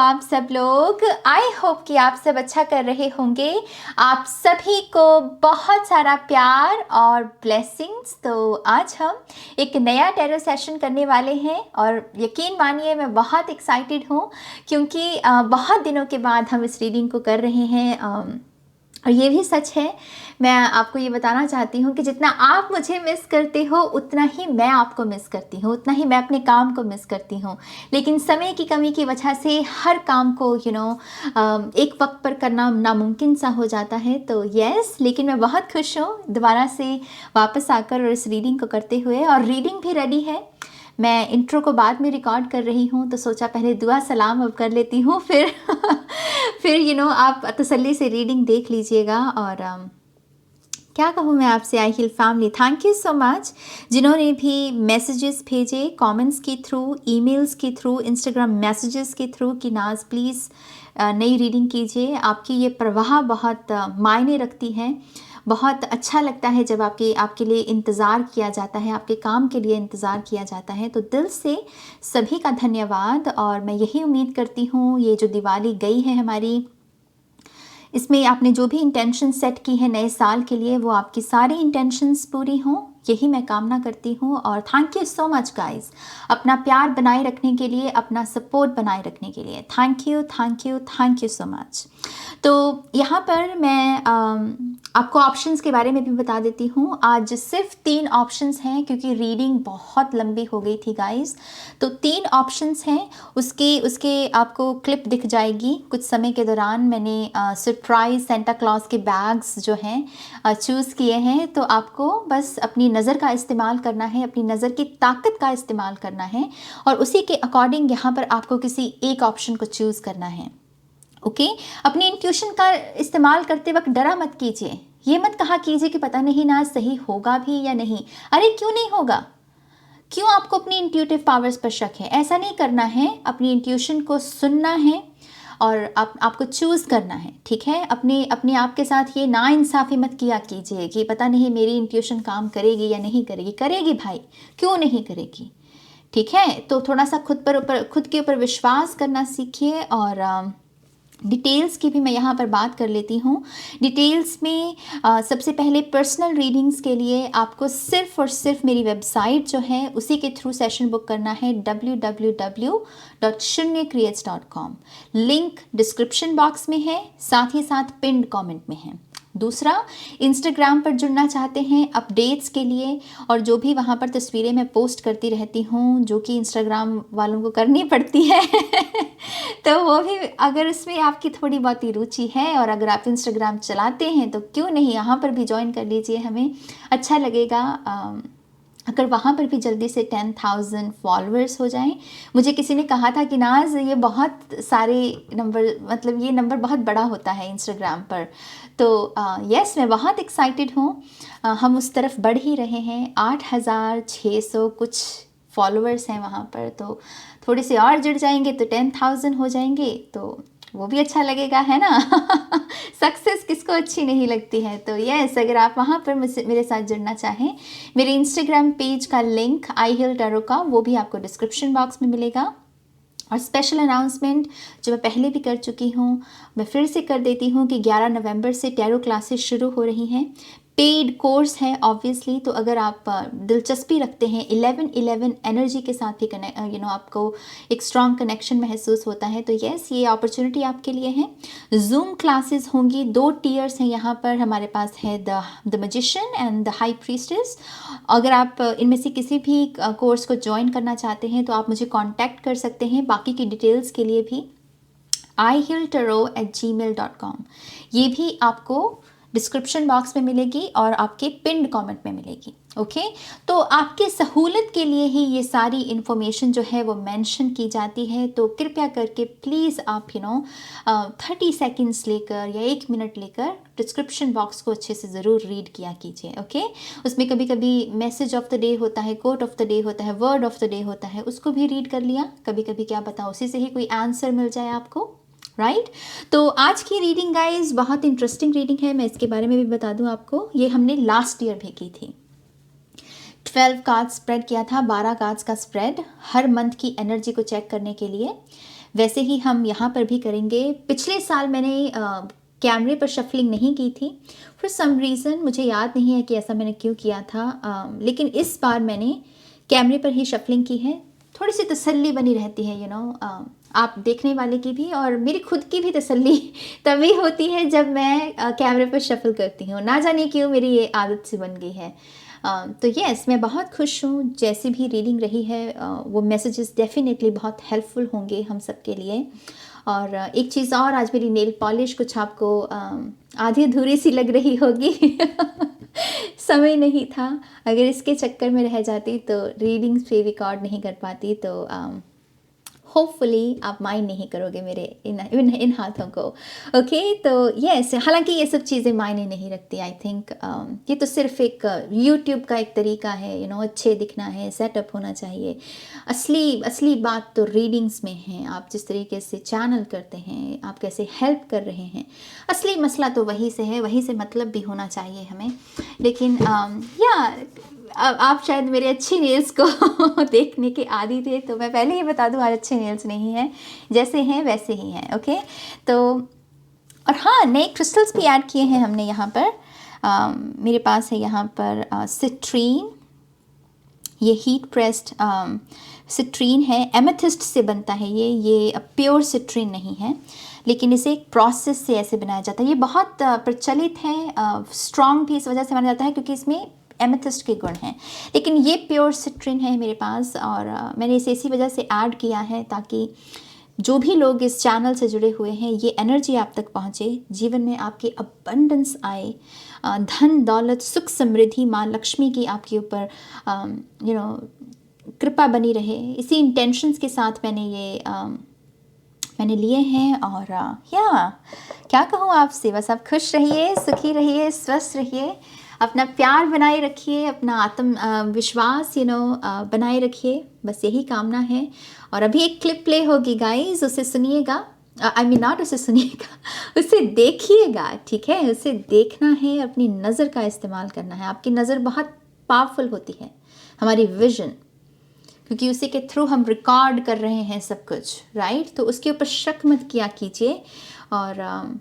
आप सब लोग। आई होप कि आप सब अच्छा कर रहे होंगे। आप सभी को बहुत सारा प्यार और ब्लेसिंग्स। तो आज हम एक नया टैरो सेशन करने वाले हैं और यकीन मानिए मैं बहुत एक्साइटेड हूँ क्योंकि बहुत दिनों के बाद हम इस रीडिंग को कर रहे हैं। और ये भी सच है, मैं आपको ये बताना चाहती हूँ कि जितना आप मुझे मिस करते हो उतना ही मैं आपको मिस करती हूँ, उतना ही मैं अपने काम को मिस करती हूँ। लेकिन समय की कमी की वजह से हर काम को एक वक्त पर करना नामुमकिन सा हो जाता है। तो यस, लेकिन मैं बहुत खुश हूँ दोबारा से वापस आकर और इस रीडिंग को करते हुए। और रीडिंग भी रेडी है। मैं इंट्रो को बाद में रिकॉर्ड कर रही हूँ तो सोचा पहले दुआ सलाम अब कर लेती हूँ, फिर फिर आप तसल्ली से रीडिंग देख लीजिएगा। और क्या कहूँ मैं आपसे, आई हिल family, thank you so much जिन्होंने भी मैसेजेस भेजे कमेंट्स के थ्रू, ईमेल्स के थ्रू, इंस्टाग्राम मैसेजेस के थ्रू कि नाज प्लीज़ नई रीडिंग कीजिए। आपकी ये प्रवाह बहुत मायने रखती है। बहुत अच्छा लगता है जब आपके लिए इंतज़ार किया जाता है, आपके काम के लिए इंतज़ार किया जाता है। तो दिल से सभी का धन्यवाद। और मैं यही उम्मीद करती हूँ ये जो दिवाली गई है हमारी, इसमें आपने जो भी इंटेंशन सेट की है नए साल के लिए वो आपकी सारी इंटेंशंस पूरी हों, यही मैं कामना करती हूँ। और thank you so much guys, अपना प्यार बनाए रखने के लिए, अपना सपोर्ट बनाए रखने के लिए thank you thank you thank you so much. तो यहाँ पर मैं आपको ऑप्शंस के बारे में भी बता देती हूँ। आज सिर्फ 3 ऑप्शंस हैं क्योंकि रीडिंग बहुत लंबी हो गई थी गाइस। तो 3 ऑप्शंस हैं, उसके आपको क्लिप दिख जाएगी कुछ समय के दौरान। मैंने सरप्राइज सेंटा क्लॉज के बैग्स जो हैं चूज़ किए हैं। तो आपको बस अपनी नज़र का इस्तेमाल करना है, अपनी नज़र की ताकत का इस्तेमाल करना है और उसी के अकॉर्डिंग यहाँ पर आपको किसी एक ऑप्शन को चूज़ करना है। ओके, अपनी इंट्यूशन का इस्तेमाल करते वक्त डरा मत कीजिए। ये मत कहा कीजिए कि पता नहीं ना सही होगा भी या नहीं। अरे क्यों नहीं होगा, क्यों आपको अपनी इंट्यूटिव पावर्स पर शक है? ऐसा नहीं करना है। अपनी इंट्यूशन को सुनना है और आपको चूज़ करना है, ठीक है। अपने आप के साथ ये नाइंसाफ़ी मत किया कीजिए कि पता नहीं मेरी इंट्यूशन काम करेगी या नहीं करेगी। करेगी भाई, क्यों नहीं करेगी, ठीक है। तो थोड़ा सा खुद के ऊपर विश्वास करना सीखिए। और डिटेल्स की भी मैं यहाँ पर बात कर लेती हूँ। डिटेल्स में सबसे पहले पर्सनल रीडिंग्स के लिए आपको सिर्फ़ और सिर्फ मेरी वेबसाइट जो है उसी के थ्रू सेशन बुक करना है, www.shunyacreates.com। लिंक डिस्क्रिप्शन बॉक्स में है, साथ ही साथ पिन्ड कमेंट में है। दूसरा, इंस्टाग्राम पर जुड़ना चाहते हैं अपडेट्स के लिए और जो भी वहाँ पर तस्वीरें मैं पोस्ट करती रहती हूँ जो कि इंस्टाग्राम वालों को करनी पड़ती है तो वो भी, अगर उसमें आपकी थोड़ी बहुत ही रुचि है और अगर आप इंस्टाग्राम चलाते हैं तो क्यों नहीं यहाँ पर भी ज्वाइन कर लीजिए, हमें अच्छा लगेगा अगर वहाँ पर भी जल्दी से 10,000 फॉलोअर्स हो जाएं। मुझे किसी ने कहा था कि नाज ये बहुत सारे नंबर, मतलब ये नंबर बहुत बड़ा होता है इंस्टाग्राम पर। तो यस, मैं बहुत एक्साइटेड हूँ। हम उस तरफ बढ़ ही रहे हैं। 8,600 कुछ फॉलोअर्स हैं वहाँ पर, तो थोड़े से और जुड़ जाएंगे तो 10,000 हो जाएंगे, तो वो भी अच्छा लगेगा, है ना सक्सेस किसको अच्छी नहीं लगती है। तो यस, अगर आप वहाँ पर मेरे साथ जुड़ना चाहें, मेरे इंस्टाग्राम पेज का लिंक आई हिल टैरो का वो भी आपको डिस्क्रिप्शन बॉक्स में मिलेगा। और स्पेशल अनाउंसमेंट जो मैं पहले भी कर चुकी हूँ, मैं फिर से कर देती हूँ कि 11 नवंबर से टैरो क्लासेस शुरू हो रही हैं। पेड कोर्स है ऑब्वियसली, तो अगर आप दिलचस्पी रखते हैं 11-11 एनर्जी के साथ भी आपको एक स्ट्रॉन्ग कनेक्शन महसूस होता है, तो यस, ये अपॉर्चुनिटी आपके लिए है। जूम क्लासेस होंगी, 2 टीयर्स हैं यहाँ पर हमारे पास है, the magician and the High priestess. अगर आप इनमें से किसी भी कोर्स को ज्वाइन करना चाहते हैं तो आप मुझे कॉन्टैक्ट कर सकते हैं। बाकी की डिटेल्स के लिए भी ihiltarot@gmail.com, ये भी आपको डिस्क्रिप्शन बॉक्स में मिलेगी और आपके पिन्ड कमेंट में मिलेगी। ओके, तो आपके सहूलत के लिए ही ये सारी इन्फॉर्मेशन जो है वो मेंशन की जाती है। तो कृपया करके प्लीज़ आप 30 सेकंड्स लेकर या 1 मिनट लेकर डिस्क्रिप्शन बॉक्स को अच्छे से ज़रूर रीड किया कीजिए। ओके, उसमें कभी कभी मैसेज ऑफ द डे होता है, कोट ऑफ द डे होता है, वर्ड ऑफ द डे होता है, उसको भी रीड कर लिया। कभी कभी क्या पता उसी से ही कोई आंसर मिल जाए आपको, राइट। तो आज की रीडिंग गाइज बहुत इंटरेस्टिंग रीडिंग है। मैं इसके बारे में भी बता दूं आपको, ये हमने लास्ट ईयर भी की थी। 12 कार्ड स्प्रेड किया था, 12 कार्ड्स का स्प्रेड हर मंथ की एनर्जी को चेक करने के लिए। वैसे ही हम यहाँ पर भी करेंगे। पिछले साल मैंने कैमरे पर शफलिंग नहीं की थी फॉर सम रीज़न, मुझे याद नहीं है कि ऐसा मैंने क्यों किया था, लेकिन इस बार मैंने कैमरे पर ही शफलिंग की है। थोड़ी सी तसल्ली बनी रहती है, आप देखने वाले की भी और मेरी खुद की भी तसल्ली तभी होती है जब मैं कैमरे पर शफल करती हूँ। ना जाने क्यों मेरी ये आदत सी बन गई है। तो यस, मैं बहुत खुश हूँ जैसी भी रीडिंग रही है। वो मैसेजेस डेफिनेटली बहुत हेल्पफुल होंगे हम सब के लिए। और एक चीज़ और, आज मेरी नेल पॉलिश कुछ आपको आधी अधूरी सी लग रही होगी समय नहीं था। अगर इसके चक्कर में रह जाती तो रीडिंग्स पे रिकॉर्ड नहीं कर पाती, तो होपफुली आप माइंड नहीं करोगे मेरे इन हाथों को। ओके, तो यस, हालांकि ये सब चीज़ें मायने नहीं रखती। आई थिंक ये तो सिर्फ एक यूट्यूब का एक तरीका है, अच्छे दिखना है, सेटअप होना चाहिए। असली बात तो रीडिंग्स में है। आप जिस तरीके से चैनल करते हैं, आप कैसे हेल्प कर रहे हैं, असली मसला तो वही से है, वही से मतलब भी होना चाहिए हमें। लेकिन आप शायद मेरे अच्छे नेल्स को देखने के आदी थे, तो मैं पहले ही बता दूं, आज अच्छे नेल्स नहीं हैं, जैसे हैं वैसे ही हैं। ओके, तो और हाँ, नए क्रिस्टल्स भी ऐड किए हैं हमने यहाँ पर। मेरे पास है यहाँ पर सिट्रीन, ये हीट प्रेस्ड सिट्रीन है, एमेथिस्ट से बनता है ये प्योर सिट्रीन नहीं है, लेकिन इसे एक प्रोसेस से ऐसे बनाया जाता है। ये बहुत प्रचलित है, स्ट्रॉन्ग भी इस वजह से माना जाता है क्योंकि इसमें एमेथिस्ट के गुण हैं। लेकिन ये प्योर सिट्रीन है मेरे पास, और मैंने इसे इसी वजह से ऐड किया है ताकि जो भी लोग इस चैनल से जुड़े हुए हैं, ये एनर्जी आप तक पहुँचे, जीवन में आपके अबंडेंस आए, धन दौलत सुख समृद्धि माँ लक्ष्मी की आपके ऊपर कृपा बनी रहे। इसी इंटेंशंस के साथ मैंने लिए हैं। और क्या कहूँ आपसे, बस आप खुश रहिए, सुखी रहिए, स्वस्थ रहिए, अपना प्यार बनाए रखिए, अपना आत्म विश्वास बनाए रखिए, बस यही कामना है। और अभी एक क्लिप प्ले होगी गाइस, उसे सुनिएगा। नॉट उसे सुनिएगा, उसे देखिएगा, ठीक है? उसे देखना है, अपनी नज़र का इस्तेमाल करना है। आपकी नज़र बहुत पावरफुल होती है, हमारी विजन, क्योंकि उसी के थ्रू हम रिकॉर्ड कर रहे हैं सब कुछ, राइट? तो उसके ऊपर शक मत किया कीजिए। और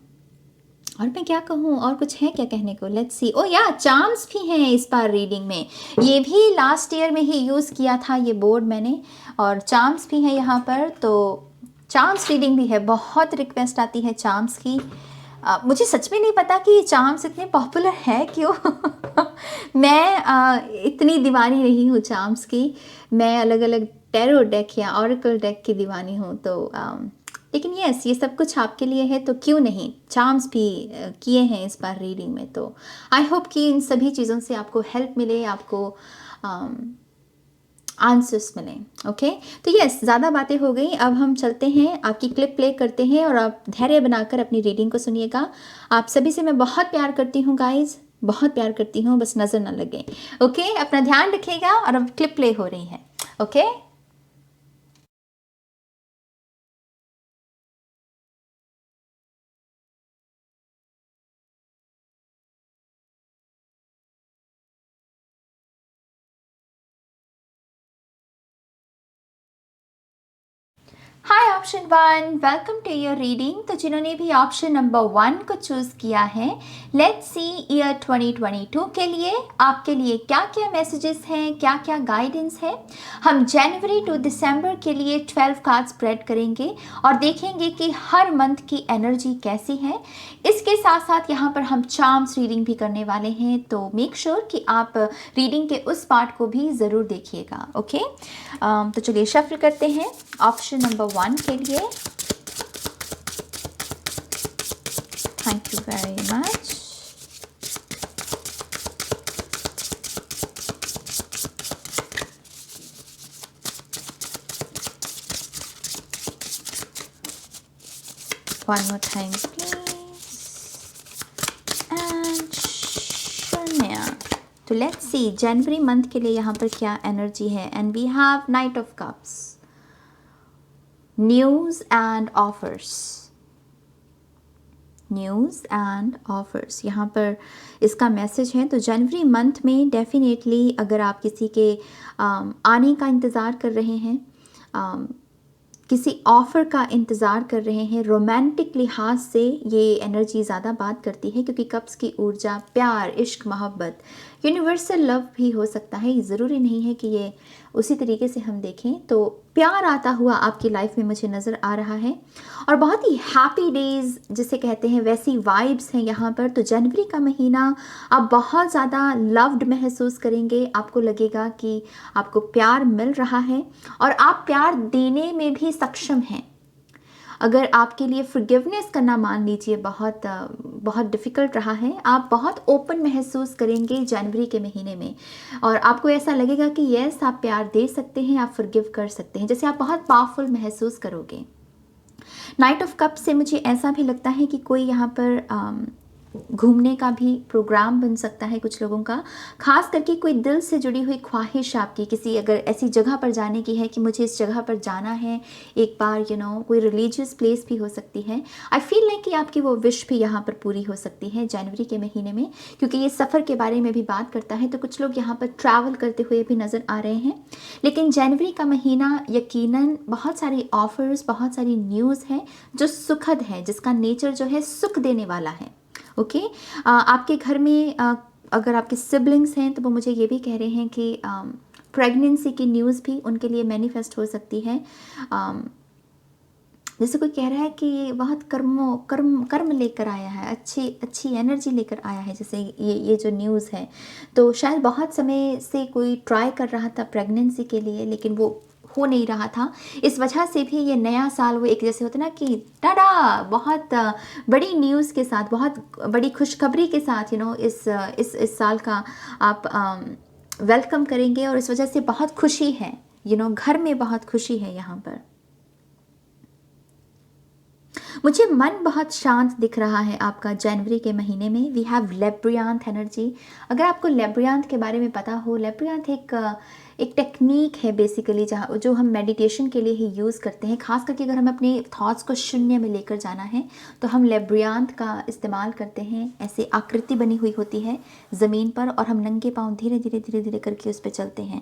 मैं क्या कहूँ, और कुछ है क्या कहने को? Let's see. चार्म्स भी हैं इस बार रीडिंग में। ये भी लास्ट ईयर में ही यूज़ किया था ये बोर्ड मैंने, और चार्म्स भी हैं यहाँ पर। तो चार्म्स रीडिंग भी है, बहुत रिक्वेस्ट आती है चार्म्स की। मुझे सच में नहीं पता कि ये चार्म्स इतने पॉपुलर है क्यों मैं इतनी दीवानी नहीं हूँ चार्म्स की। मैं अलग अलग टैरो डेक या ऑरेकल डेक की दीवानी हूँ। तो लेकिन यस, ये सब कुछ आपके लिए है, तो क्यों नहीं चार्म्स भी किए हैं इस बार रीडिंग में। तो आई होप कि इन सभी चीज़ों से आपको हेल्प मिले, आपको आंसर्स मिले। ओके, तो यस, ज़्यादा बातें हो गई, अब हम चलते हैं, आपकी क्लिप प्ले करते हैं और आप धैर्य बनाकर अपनी रीडिंग को सुनिएगा। आप सभी से मैं बहुत प्यार करती हूँ गाइज, बहुत प्यार करती हूँ, बस नज़र ना लगे। ओके, अपना ध्यान रखिएगा। और अब क्लिप प्ले हो रही है। Okay, hi option 1, welcome to your reading. तो जिन्होंने भी ऑप्शन नंबर 1 को चूज़ किया है, लेट्स सी ईयर 2022 के लिए आपके लिए क्या क्या मैसेजेस हैं, क्या क्या गाइडेंस है। हम जनवरी टू दिसंबर के लिए 12 कार्ड स्प्रेड करेंगे और देखेंगे कि हर मंथ की एनर्जी कैसी है। इसके साथ साथ यहाँ पर हम चार्म्स रीडिंग भी करने वाले हैं, तो मेक श्योर कि आप रीडिंग के उस पार्ट को भी ज़रूर देखिएगा। ओके, तो चलिए शफल करते हैं ऑप्शन नंबर 1 के लिए। Thank you very much. One more time please. And शून्य। तो लेट्स सी जनवरी मंथ के लिए यहाँ पर क्या एनर्जी है। And we have night of Cups, news and offers, news and offers यहाँ पर इसका मैसेज है। तो जनवरी मंथ में डेफिनेटली अगर आप किसी के आने का इंतज़ार कर रहे हैं, किसी ऑफ़र का इंतज़ार कर रहे हैं, रोमांटिक लिहाज से ये एनर्जी ज़्यादा बात करती है, क्योंकि कप्स की ऊर्जा प्यार, इश्क, मोहब्बत, यूनिवर्सल लव भी हो सकता है। ये ज़रूरी नहीं है कि ये उसी तरीके से हम देखें। तो प्यार आता हुआ आपकी लाइफ में मुझे नज़र आ रहा है, और बहुत ही हैप्पी डेज़ जिसे कहते हैं वैसी वाइब्स हैं यहाँ पर। तो जनवरी का महीना आप बहुत ज़्यादा लव्ड महसूस करेंगे, आपको लगेगा कि आपको प्यार मिल रहा है और आप प्यार देने में भी सक्षम हैं। अगर आपके लिए फॉरगिवनेस करना, मान लीजिए, बहुत डिफ़िकल्ट रहा है, आप बहुत ओपन महसूस करेंगे जनवरी के महीने में, और आपको ऐसा लगेगा कि यस, आप प्यार दे सकते हैं, आप फॉरगिव कर सकते हैं, जैसे आप बहुत पावरफुल महसूस करोगे। नाइट ऑफ कप से मुझे ऐसा भी लगता है कि कोई यहाँ पर घूमने का भी प्रोग्राम बन सकता है कुछ लोगों का, खास करके कोई दिल से जुड़ी हुई ख्वाहिश आपकी, किसी अगर ऐसी जगह पर जाने की है कि मुझे इस जगह पर जाना है एक बार, कोई रिलीजियस प्लेस भी हो सकती है। आई फील लाइक कि आपकी वो विश भी यहाँ पर पूरी हो सकती है जनवरी के महीने में, क्योंकि ये सफ़र के बारे में भी बात करता है। तो कुछ लोग यहाँ पर ट्रैवल करते हुए भी नज़र आ रहे हैं। लेकिन जनवरी का महीना यकीनन बहुत सारी ऑफर्स, बहुत सारी न्यूज़ हैं जो सुखद है, जिसका नेचर जो है सुख देने वाला है। ओके, आपके घर में अगर आपके सिबलिंग्स हैं तो वो मुझे ये भी कह रहे हैं कि प्रेगनेंसी की न्यूज़ भी उनके लिए मैनिफेस्ट हो सकती है। जैसे कोई कह रहा है कि ये बहुत कर्म लेकर आया है, अच्छी एनर्जी लेकर आया है, जैसे ये जो न्यूज़ है। तो शायद बहुत समय से कोई ट्राई कर रहा था प्रेगनेंसी के लिए, लेकिन वो हो नहीं रहा था। इस वजह से भी ये नया साल वो एक जैसे होता है ना कि टाडा, बहुत बड़ी न्यूज़ के साथ, बहुत बड़ी खुशखबरी के साथ इस साल का आप वेलकम करेंगे, और इस वजह से बहुत खुशी है, घर में बहुत खुशी है यहाँ पर। मुझे मन बहुत शांत दिख रहा है आपका जनवरी के महीने में। We have labyrinth energy. अगर आपको लेब्रियांथ के बारे में पता हो, लेब्रियांथ एक टेक्निक है बेसिकली, जो हम मेडिटेशन के लिए ही यूज़ करते हैं। खास करके अगर हमें अपने थॉट्स को शून्य में लेकर जाना है तो हम लेब्रियांथ का इस्तेमाल करते हैं। ऐसे आकृति बनी हुई होती है ज़मीन पर, और हम नंगे पाँव धीरे धीरे धीरे धीरे करके उस पर चलते हैं,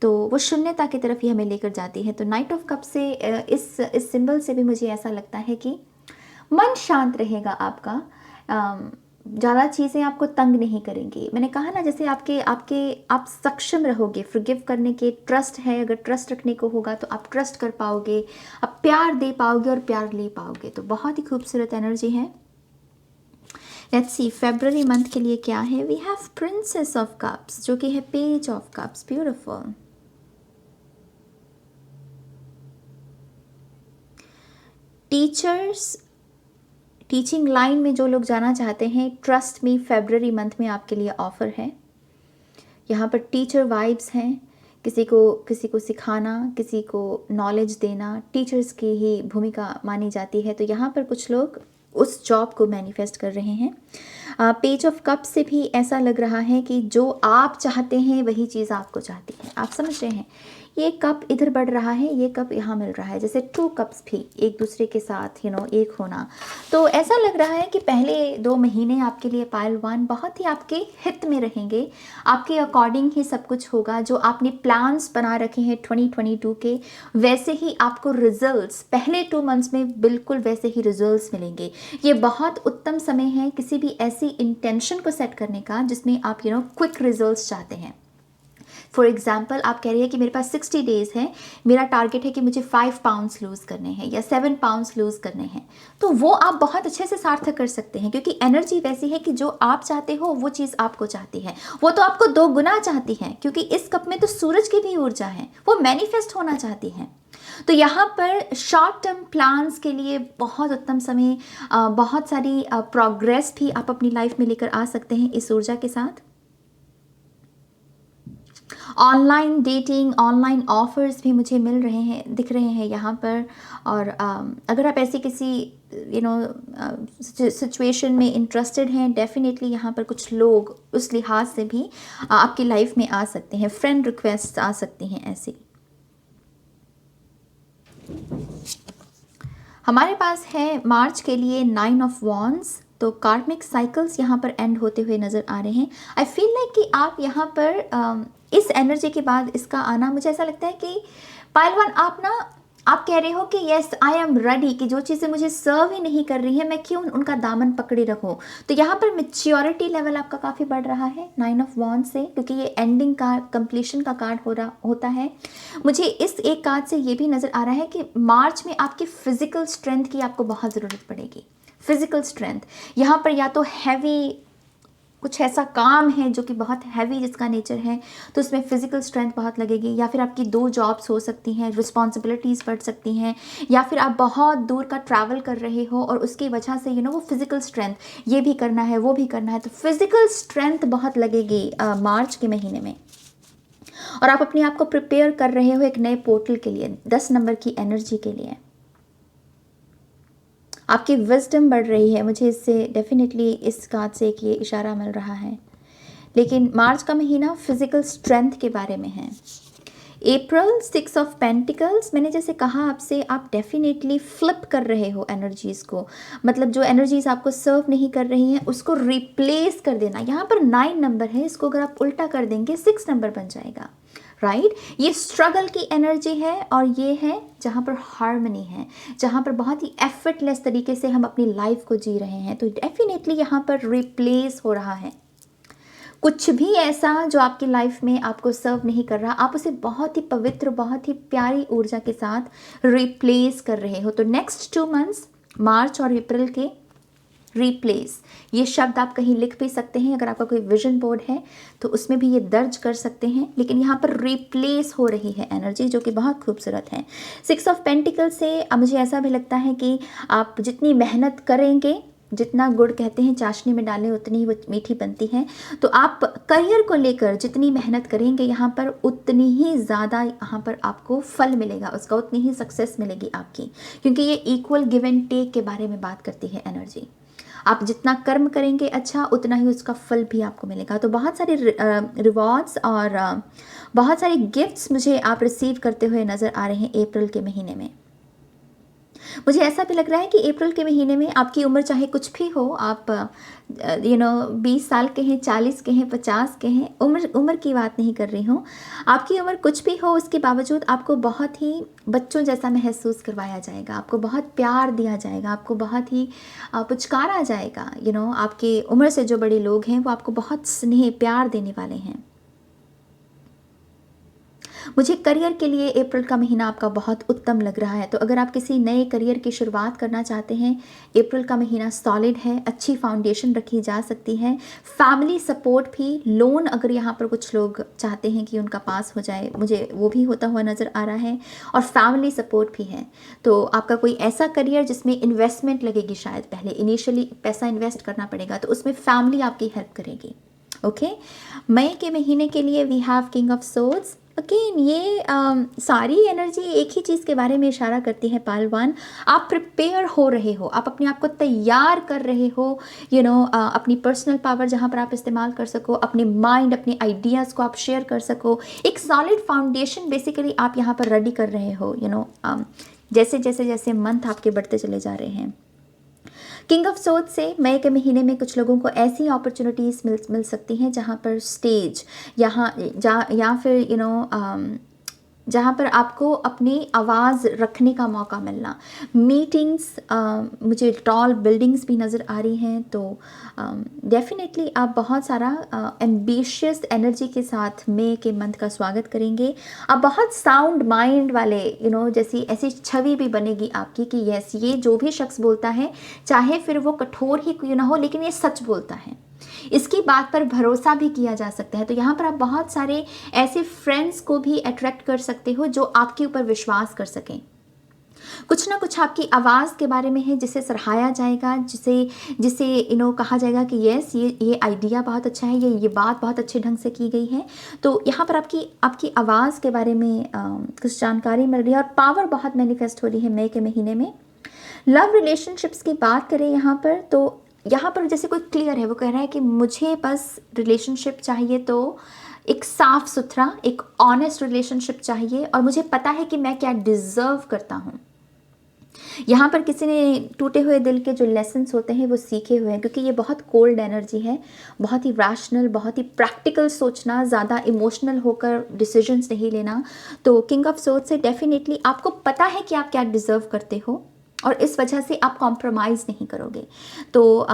तो वो शून्यता की तरफ ही हमें लेकर जाती है। तो नाइट ऑफ कप से इस सिंबल से भी मुझे ऐसा लगता है कि मन शांत रहेगा आपका, ज़्यादा चीज़ें आपको तंग नहीं करेंगी। मैंने कहा ना, जैसे आप सक्षम रहोगे फॉरगिव करने के। ट्रस्ट है, अगर ट्रस्ट रखने को होगा तो आप ट्रस्ट कर पाओगे, आप प्यार दे पाओगे और प्यार ले पाओगे। तो बहुत ही खूबसूरत एनर्जी है। लेट्स सी फरवरी मंथ के लिए क्या है। We have Princess of Cups, जो कि है Page of Cups. Beautiful. Teaching line में जो लोग जाना चाहते हैं, ट्रस्ट मी, फरवरी मंथ में आपके लिए ऑफ़र है। यहाँ पर टीचर वाइब्स हैं, किसी को सिखाना, किसी को नॉलेज देना, टीचर्स की ही भूमिका मानी जाती है। तो यहाँ पर कुछ लोग उस जॉब को मैनिफेस्ट कर रहे हैं। पेज ऑफ कप से भी ऐसा लग रहा है कि जो आप चाहते हैं वही चीज़ आपको चाहती है। आप समझ रहे हैं, ये कप इधर बढ़ रहा है, ये कप यहाँ मिल रहा है, जैसे टू कप्स भी एक दूसरे के साथ एक होना। तो ऐसा लग रहा है कि पहले 2 महीने आपके लिए पायल 1 बहुत ही आपके हित में रहेंगे, आपके अकॉर्डिंग ही सब कुछ होगा। जो आपने प्लान्स बना रखे हैं 2022 के, वैसे ही आपको रिजल्ट्स पहले 2 मंथ्स में बिल्कुल वैसे ही रिजल्ट्स मिलेंगे। ये बहुत उत्तम समय है किसी भी ऐसी इंटेंशन को सेट करने का जिसमें आप क्विक रिजल्ट्स चाहते हैं। फॉर एग्जाम्पल, आप कह रही है कि मेरे पास 60 डेज़ है, मेरा टारगेट है कि मुझे 5 पाउंड्स लूज़ करने हैं या 7 पाउंड्स लूज़ करने हैं, तो वो आप बहुत अच्छे से सार्थक कर सकते हैं, क्योंकि एनर्जी वैसी है कि जो आप चाहते हो वो चीज़ आपको चाहती है, वो तो आपको 2 गुना चाहती है, क्योंकि इस कप में तो सूरज की भी ऊर्जा है, वो मैनिफेस्ट होना चाहती है। तो यहाँ पर शॉर्ट टर्म प्लान्स के लिए बहुत उत्तम समय, बहुत सारी प्रोग्रेस भी आप अपनी लाइफ में लेकर आ सकते हैं इस ऊर्जा के साथ। ऑनलाइन डेटिंग, ऑनलाइन ऑफर्स भी मुझे दिख रहे हैं यहाँ पर। और अगर आप ऐसी किसी सिचुएशन में इंटरेस्टेड हैं, डेफिनेटली यहाँ पर कुछ लोग उस लिहाज से भी आपकी लाइफ में आ सकते हैं। फ्रेंड रिक्वेस्ट आ सकती हैं ऐसी। हमारे पास है मार्च के लिए 9 ऑफ वॉन्ड्स। तो कार्मिक साइकिल्स यहाँ पर एंड होते हुए नज़र आ रहे हैं। आई फील लाइक कि आप यहाँ पर इस एनर्जी के बाद इसका आना, मुझे ऐसा लगता है कि पायल 1 आप ना आप कह रहे हो कि यस आई एम रेडी, कि जो चीज़ें मुझे सर्व ही नहीं कर रही है मैं क्यों उनका दामन पकड़े रखूं। तो यहाँ पर मेच्योरिटी लेवल आपका काफ़ी बढ़ रहा है 9 ऑफ वॉन्ड से, क्योंकि ये एंडिंग का कंप्लीशन का कार्ड होता है। मुझे इस एक कार्ड से ये भी नज़र आ रहा है कि मार्च में आपकी फिजिकल स्ट्रेंथ की आपको बहुत ज़रूरत पड़ेगी। फिजिकल स्ट्रेंथ यहाँ पर या तो हैवी कुछ ऐसा काम है जो कि बहुत हैवी जिसका नेचर है, तो उसमें फिजिकल स्ट्रेंथ बहुत लगेगी, या फिर आपकी 2 जॉब्स हो सकती हैं, रिस्पॉन्सिबिलिटीज़ बढ़ सकती हैं, या फिर आप बहुत दूर का ट्रैवल कर रहे हो और उसकी वजह से वो फिजिकल स्ट्रेंथ, ये भी करना है वो भी करना है, तो फिजिकल स्ट्रेंथ बहुत लगेगी मार्च के महीने में। और आप अपने आप को प्रिपेयर कर रहे हो एक नए पोर्टल के लिए, 10 नंबर की एनर्जी के लिए। आपकी विजडम बढ़ रही है, मुझे इससे डेफिनेटली इस कार्ड से एक ये इशारा मिल रहा है। लेकिन मार्च का महीना फिजिकल स्ट्रेंथ के बारे में है। अप्रैल 6 ऑफ पेंटिकल्स, मैंने जैसे कहा आपसे, आप डेफिनेटली फ्लिप कर रहे हो एनर्जीज़ को, मतलब जो एनर्जीज़ आपको सर्व नहीं कर रही हैं उसको रिप्लेस कर देना। यहाँ पर 9 नंबर है, इसको अगर आप उल्टा कर देंगे 6 नंबर बन जाएगा, राइट। ये स्ट्रगल की एनर्जी है और ये है जहाँ पर हार्मनी है, जहाँ पर बहुत ही एफर्टलेस तरीके से हम अपनी लाइफ को जी रहे हैं। तो डेफिनेटली यहाँ पर रिप्लेस हो रहा है कुछ भी ऐसा जो आपकी लाइफ में आपको सर्व नहीं कर रहा, आप उसे बहुत ही पवित्र, बहुत ही प्यारी ऊर्जा के साथ रिप्लेस कर रहे हो। तो नेक्स्ट 2 मंथ्स, मार्च और अप्रैल के, रिप्लेस, ये शब्द आप कहीं लिख भी सकते हैं। अगर आपका कोई विजन बोर्ड है तो उसमें भी ये दर्ज कर सकते हैं। लेकिन यहाँ पर रिप्लेस हो रही है एनर्जी जो कि बहुत खूबसूरत है। 6 ऑफ पेंटिकल से अब मुझे ऐसा भी लगता है कि आप जितनी मेहनत करेंगे, जितना गुड़ कहते हैं चाशनी में डालें उतनी ही वो मीठी बनती है, तो आप करियर को लेकर जितनी मेहनत करेंगे यहाँ पर उतनी ही ज़्यादा यहाँ पर आपको फल मिलेगा, उसका उतनी ही सक्सेस मिलेगी आपकी, क्योंकि ये इक्वल गिव एंड टेक के बारे में बात करती है एनर्जी। आप जितना कर्म करेंगे अच्छा, उतना ही उसका फल भी आपको मिलेगा। तो बहुत सारे रिवॉर्ड्स और बहुत सारे गिफ्ट्स मुझे आप रिसीव करते हुए नज़र आ रहे हैं अप्रैल के महीने में। मुझे ऐसा भी लग रहा है कि अप्रैल के महीने में आपकी उम्र चाहे कुछ भी हो, आप 20 साल के हैं, 40 के हैं, 50 के हैं, उम्र की बात नहीं कर रही हूँ, आपकी उम्र कुछ भी हो उसके बावजूद आपको बहुत ही बच्चों जैसा महसूस करवाया जाएगा, आपको बहुत प्यार दिया जाएगा, आपको बहुत ही पुचकारा जाएगा। आपके उम्र से जो बड़े लोग हैं वो आपको बहुत स्नेह प्यार देने वाले हैं। मुझे करियर के लिए अप्रैल का महीना आपका बहुत उत्तम लग रहा है। तो अगर आप किसी नए करियर की शुरुआत करना चाहते हैं, अप्रैल का महीना सॉलिड है, अच्छी फाउंडेशन रखी जा सकती है। फैमिली सपोर्ट भी, लोन अगर यहाँ पर कुछ लोग चाहते हैं कि उनका पास हो जाए, मुझे वो भी होता हुआ नज़र आ रहा है, और फैमिली सपोर्ट भी है। तो आपका कोई ऐसा करियर जिसमें इन्वेस्टमेंट लगेगी, शायद पहले इनिशियली पैसा इन्वेस्ट करना पड़ेगा, तो उसमें फैमिली आपकी हेल्प करेगी। ओके, मई के महीने के लिए we have King of Swords. Again ये सारी एनर्जी एक ही चीज़ के बारे में इशारा करती है पालवान, आप प्रिपेयर हो रहे हो, आप अपने आप को तैयार कर रहे हो, अपनी पर्सनल पावर जहाँ पर आप इस्तेमाल कर सको, अपने माइंड, अपने आइडियाज़ को आप शेयर कर सको, एक सॉलिड फाउंडेशन बेसिकली आप यहाँ पर रेडी कर रहे हो। जैसे जैसे जैसे मंथ आपके बढ़ते चले जा रहे हैं। किंग ऑफ सोर्ड से मई के महीने में कुछ लोगों को ऐसी अपॉर्चुनिटीज़ मिल सकती हैं जहाँ पर स्टेज या फिर जहाँ पर आपको अपनी आवाज़ रखने का मौका मिलना, मीटिंग्स, मुझे टॉल बिल्डिंग्स भी नज़र आ रही हैं। तो डेफिनेटली आप बहुत सारा एम्बिशियस एनर्जी के साथ मई के मंथ का स्वागत करेंगे। आप बहुत साउंड माइंड वाले, जैसी ऐसी छवि भी बनेगी आपकी कि यस, ये जो भी शख्स बोलता है, चाहे फिर वो कठोर ही क्यों ना हो, लेकिन ये सच बोलता है, इसकी बात पर भरोसा भी किया जा सकता है। तो यहाँ पर आप बहुत सारे ऐसे फ्रेंड्स को भी अट्रैक्ट कर सकते हो जो आपके ऊपर विश्वास कर सकें। कुछ ना कुछ आपकी आवाज़ के बारे में है जिसे सराहाया जाएगा, जिसे कहा जाएगा कि यस, ये आइडिया बहुत अच्छा है, ये बात बहुत अच्छे ढंग से की गई है। तो यहाँ पर आपकी आवाज़ के बारे में कुछ जानकारी मिल रही है और पावर बहुत मैनिफेस्ट हो रही है मई के महीने में। लव रिलेशनशिप्स की बात करें यहाँ पर, तो यहाँ पर जैसे कोई क्लियर है, वो कह रहा है कि मुझे बस रिलेशनशिप चाहिए तो एक साफ सुथरा, एक ऑनेस्ट रिलेशनशिप चाहिए, और मुझे पता है कि मैं क्या डिज़र्व करता हूँ। यहाँ पर किसी ने टूटे हुए दिल के जो लेसन्स होते हैं वो सीखे हुए हैं, क्योंकि ये बहुत कोल्ड एनर्जी है, बहुत ही रैशनल, बहुत ही प्रैक्टिकल सोचना, ज़्यादा इमोशनल होकर डिसीजंस नहीं लेना। तो किंग ऑफ सोर्ड्स से डेफिनेटली आपको पता है कि आप क्या डिज़र्व करते हो और इस वजह से आप कॉम्प्रोमाइज़ नहीं करोगे। तो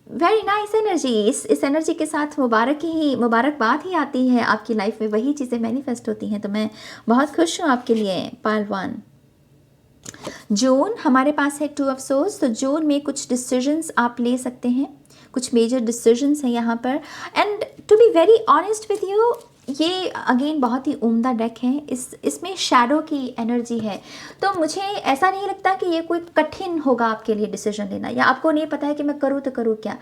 वेरी नाइस एनर्जी। इस एनर्जी के साथ मुबारकबाद ही आती है आपकी लाइफ में, वही चीज़ें मैनिफेस्ट होती हैं। तो मैं बहुत खुश हूँ आपके लिए पाइल 1। जून हमारे पास है 2 ऑफ सोर्ड्स। तो जून में कुछ डिसीजंस आप ले सकते हैं, कुछ मेजर डिसीजंस हैं यहाँ पर। And to be very honest with you, ये अगेन बहुत ही उम्दा डेक है। इसमें शैडो की एनर्जी है, तो मुझे ऐसा नहीं लगता कि ये कोई कठिन होगा आपके लिए डिसीजन लेना, या आपको नहीं पता है कि मैं करूँ तो करूँ क्या।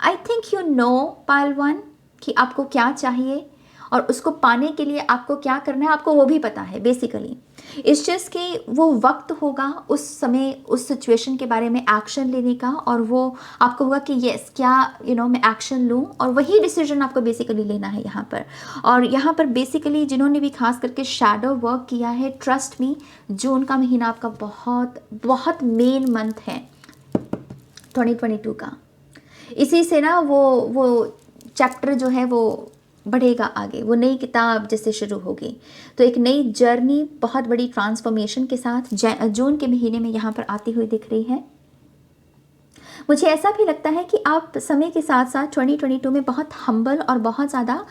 I think you know pile 1 कि आपको क्या चाहिए और उसको पाने के लिए आपको क्या करना है, आपको वो भी पता है बेसिकली। इस चीज़ कि वो वक्त होगा उस समय उस सिचुएशन के बारे में एक्शन लेने का, और वो आपको होगा कि यस क्या मैं एक्शन लूँ, और वही डिसीजन आपको बेसिकली लेना है यहाँ पर। और यहाँ पर बेसिकली जिन्होंने भी खास करके शैडो वर्क किया है, ट्रस्ट मी, जून का महीना आपका बहुत बहुत मेन मंथ है 2022 का। इसी से ना वो चैप्टर जो है वो बढ़ेगा आगे, वो नई किताब जैसे शुरू होगी। तो एक नई जर्नी बहुत बड़ी ट्रांसफॉर्मेशन के साथ जून के महीने में यहाँ पर आती हुई दिख रही है। मुझे ऐसा भी लगता है कि आप समय के साथ साथ 2022 में बहुत हम्बल और बहुत ज़्यादा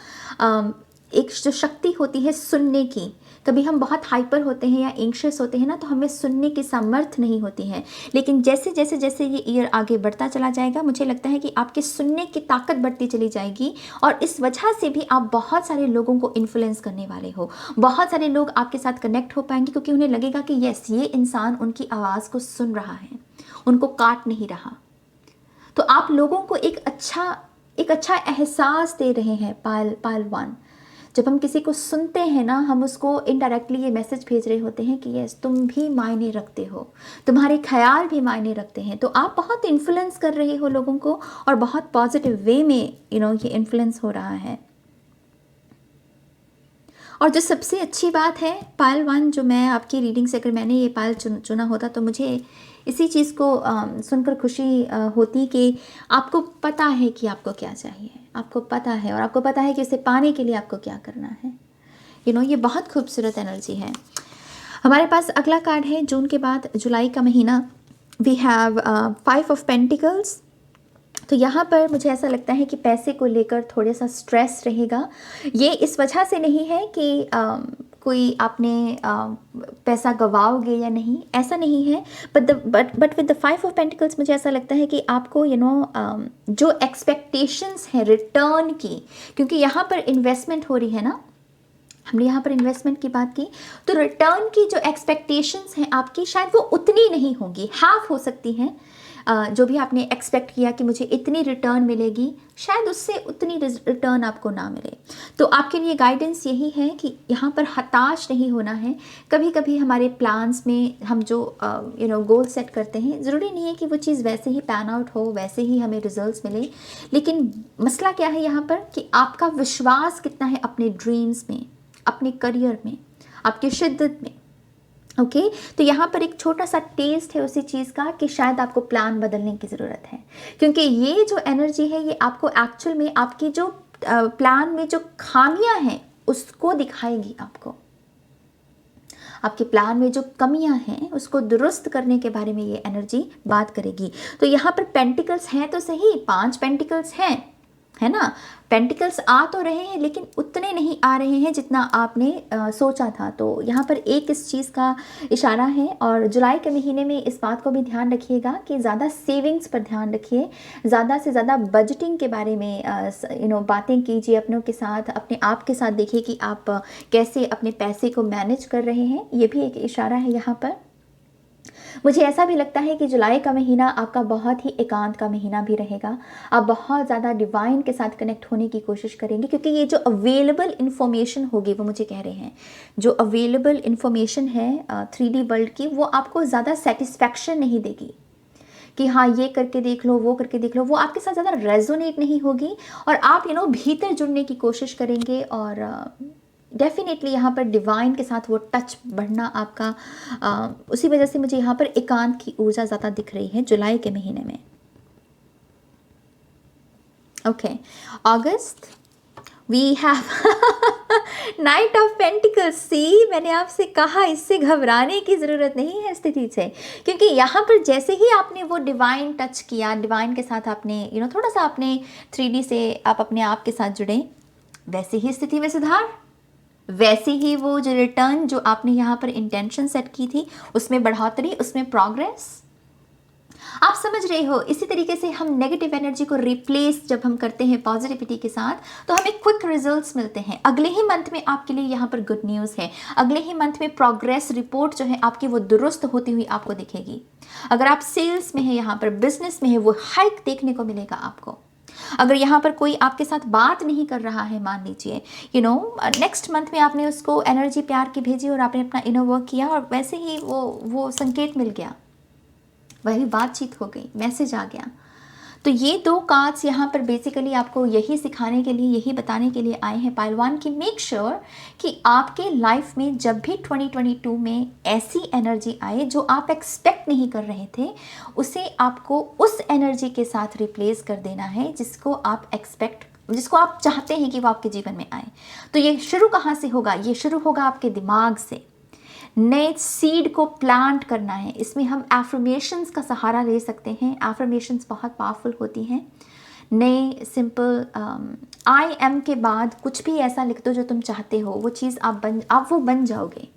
एक जो शक्ति होती है सुनने की, कभी हम बहुत हाइपर होते हैं या एंग्शियस होते हैं ना, तो हमें सुनने की सामर्थ्य नहीं होती है। लेकिन जैसे जैसे जैसे ये ईयर आगे बढ़ता चला जाएगा, मुझे लगता है कि आपके सुनने की ताकत बढ़ती चली जाएगी, और इस वजह से भी आप बहुत सारे लोगों को इन्फ्लुएंस करने वाले हो। बहुत सारे लोग आपके साथ कनेक्ट हो पाएंगे, क्योंकि उन्हें लगेगा कि यस ये इंसान उनकी आवाज़ को सुन रहा है, उनको काट नहीं रहा। तो आप लोगों को एक अच्छा एहसास दे रहे हैं पाइल 1। जब हम किसी को सुनते हैं ना, हम उसको इनडायरेक्टली ये मैसेज भेज रहे होते हैं कि यस तुम भी मायने रखते हो, तुम्हारे ख्याल भी मायने रखते हैं। तो आप बहुत इन्फ्लुएंस कर रहे हो लोगों को, और बहुत पॉजिटिव वे में ये इन्फ्लुएंस हो रहा है। और जो सबसे अच्छी बात है पाइल 1, जो मैं आपकी रीडिंग से, अगर मैंने ये पाइल चुना होता तो मुझे इसी चीज़ को सुनकर खुशी होती कि आपको पता है कि आपको क्या चाहिए, आपको पता है, और आपको पता है कि उसे पाने के लिए आपको क्या करना है। ये बहुत खूबसूरत एनर्जी है। हमारे पास अगला कार्ड है जून के बाद जुलाई का महीना। We have 5 of Pentacles. तो यहाँ पर मुझे ऐसा लगता है कि पैसे को लेकर थोड़ा सा स्ट्रेस रहेगा। ये इस वजह से नहीं है कि कोई आपने पैसा गवाओगे या नहीं, ऐसा नहीं है। But with the 5 of pentacles मुझे ऐसा लगता है कि आपको जो एक्सपेक्टेशंस हैं रिटर्न की, क्योंकि यहाँ पर इन्वेस्टमेंट हो रही है ना, हमने यहाँ पर इन्वेस्टमेंट की बात की, तो रिटर्न की जो एक्सपेक्टेशंस हैं आपकी, शायद वो उतनी नहीं होंगी, हाफ हो सकती हैं। जो भी आपने एक्सपेक्ट किया कि मुझे इतनी रिटर्न मिलेगी, शायद उससे उतनी रिटर्न आपको ना मिले। तो आपके लिए गाइडेंस यही है कि यहाँ पर हताश नहीं होना है। कभी कभी हमारे प्लान्स में हम जो गोल सेट करते हैं, ज़रूरी नहीं है कि वो चीज़ वैसे ही पैन आउट हो, वैसे ही हमें रिजल्ट्स मिले। लेकिन मसला क्या है यहाँ पर कि आपका विश्वास कितना है अपने ड्रीम्स में, अपने करियर में, आपकी शिद्दत में। ओके तो यहाँ पर एक छोटा सा टेस्ट है उसी चीज़ का कि शायद आपको प्लान बदलने की ज़रूरत है, क्योंकि ये जो एनर्जी है ये आपको एक्चुअल में आपकी जो प्लान में जो खामियां हैं उसको दिखाएगी। आपके प्लान में जो कमियां हैं उसको दुरुस्त करने के बारे में ये एनर्जी बात करेगी। तो यहाँ पर पेंटिकल्स हैं तो सही, 5 पेंटिकल्स हैं, है ना। पेंटिकल्स आ तो रहे हैं लेकिन उतने नहीं आ रहे हैं जितना आपने सोचा था। तो यहाँ पर एक इस चीज़ का इशारा है। और जुलाई के महीने में इस बात को भी ध्यान रखिएगा कि ज़्यादा सेविंग्स पर ध्यान रखिए, ज़्यादा से ज़्यादा बजटिंग के बारे में बातें कीजिए अपनों के साथ, अपने आप के साथ देखिए कि आप कैसे अपने पैसे को मैनेज कर रहे हैं। ये भी एक इशारा है यहाँ पर। मुझे ऐसा भी लगता है कि जुलाई का महीना आपका बहुत ही एकांत का महीना भी रहेगा। आप बहुत ज़्यादा डिवाइन के साथ कनेक्ट होने की कोशिश करेंगे, क्योंकि ये जो अवेलेबल इन्फॉर्मेशन होगी, वो मुझे कह रहे हैं जो अवेलेबल इन्फॉर्मेशन है 3D वर्ल्ड की, वो आपको ज़्यादा सेटिस्फैक्शन नहीं देगी कि हाँ ये करके देख लो, वो करके देख लो। वो आपके साथ ज़्यादा रेजोनेट नहीं होगी और आप भीतर जुड़ने की कोशिश करेंगे और डेफिनेटली यहाँ पर डिवाइन के साथ वो टच बढ़ना आपका, उसी वजह से मुझे यहाँ पर एकांत की ऊर्जा ज़्यादा दिख रही है जुलाई के महीने में। Okay, August we have night of pentacles. See, मैंने आपसे कहा इससे घबराने की ज़रूरत नहीं है स्थिति से, क्योंकि यहाँ पर जैसे ही आपने वो डिवाइन टच किया, डिवाइन के साथ आपने थोड़ा सा अपने 3D से आप अपने आप के साथ जुड़े, वैसे ही स्थिति में सुधार, वैसे ही वो जो रिटर्न जो आपने यहाँ पर इंटेंशन सेट की थी उसमें बढ़ोतरी, उसमें प्रोग्रेस। आप समझ रहे हो, इसी तरीके से हम नेगेटिव एनर्जी को रिप्लेस जब हम करते हैं पॉजिटिविटी के साथ तो हमें क्विक रिजल्ट्स मिलते हैं। अगले ही मंथ में आपके लिए यहाँ पर गुड न्यूज़ है। अगले ही मंथ में प्रोग्रेस रिपोर्ट जो है आपकी वो दुरुस्त होती हुई आपको दिखेगी। अगर आप सेल्स में है, यहाँ पर बिजनेस में है, वो हाइक देखने को मिलेगा आपको। अगर यहाँ पर कोई आपके साथ बात नहीं कर रहा है, मान लीजिए नेक्स्ट मंथ में आपने उसको एनर्जी प्यार की भेजी और आपने अपना इनर वर्क किया और वैसे ही वो संकेत मिल गया, वही बातचीत हो गई, मैसेज आ गया। तो ये 2 कार्ड्स यहाँ पर बेसिकली आपको यही सिखाने के लिए, यही बताने के लिए आए हैं पहलवान की मेक श्योर कि आपके लाइफ में जब भी 2022 में ऐसी एनर्जी आए जो आप एक्सपेक्ट नहीं कर रहे थे, उसे आपको उस एनर्जी के साथ रिप्लेस कर देना है जिसको आप चाहते हैं कि वो आपके जीवन में आए। तो ये शुरू कहाँ से होगा? ये शुरू होगा आपके दिमाग से। नए सीड को प्लांट करना है। इसमें हम एफर्मेशंस का सहारा ले सकते हैं। एफर्मेशंस बहुत पावरफुल होती हैं। नए सिंपल आई एम के बाद कुछ भी ऐसा लिख दो जो तुम चाहते हो, वो चीज़ आप वो बन जाओगे।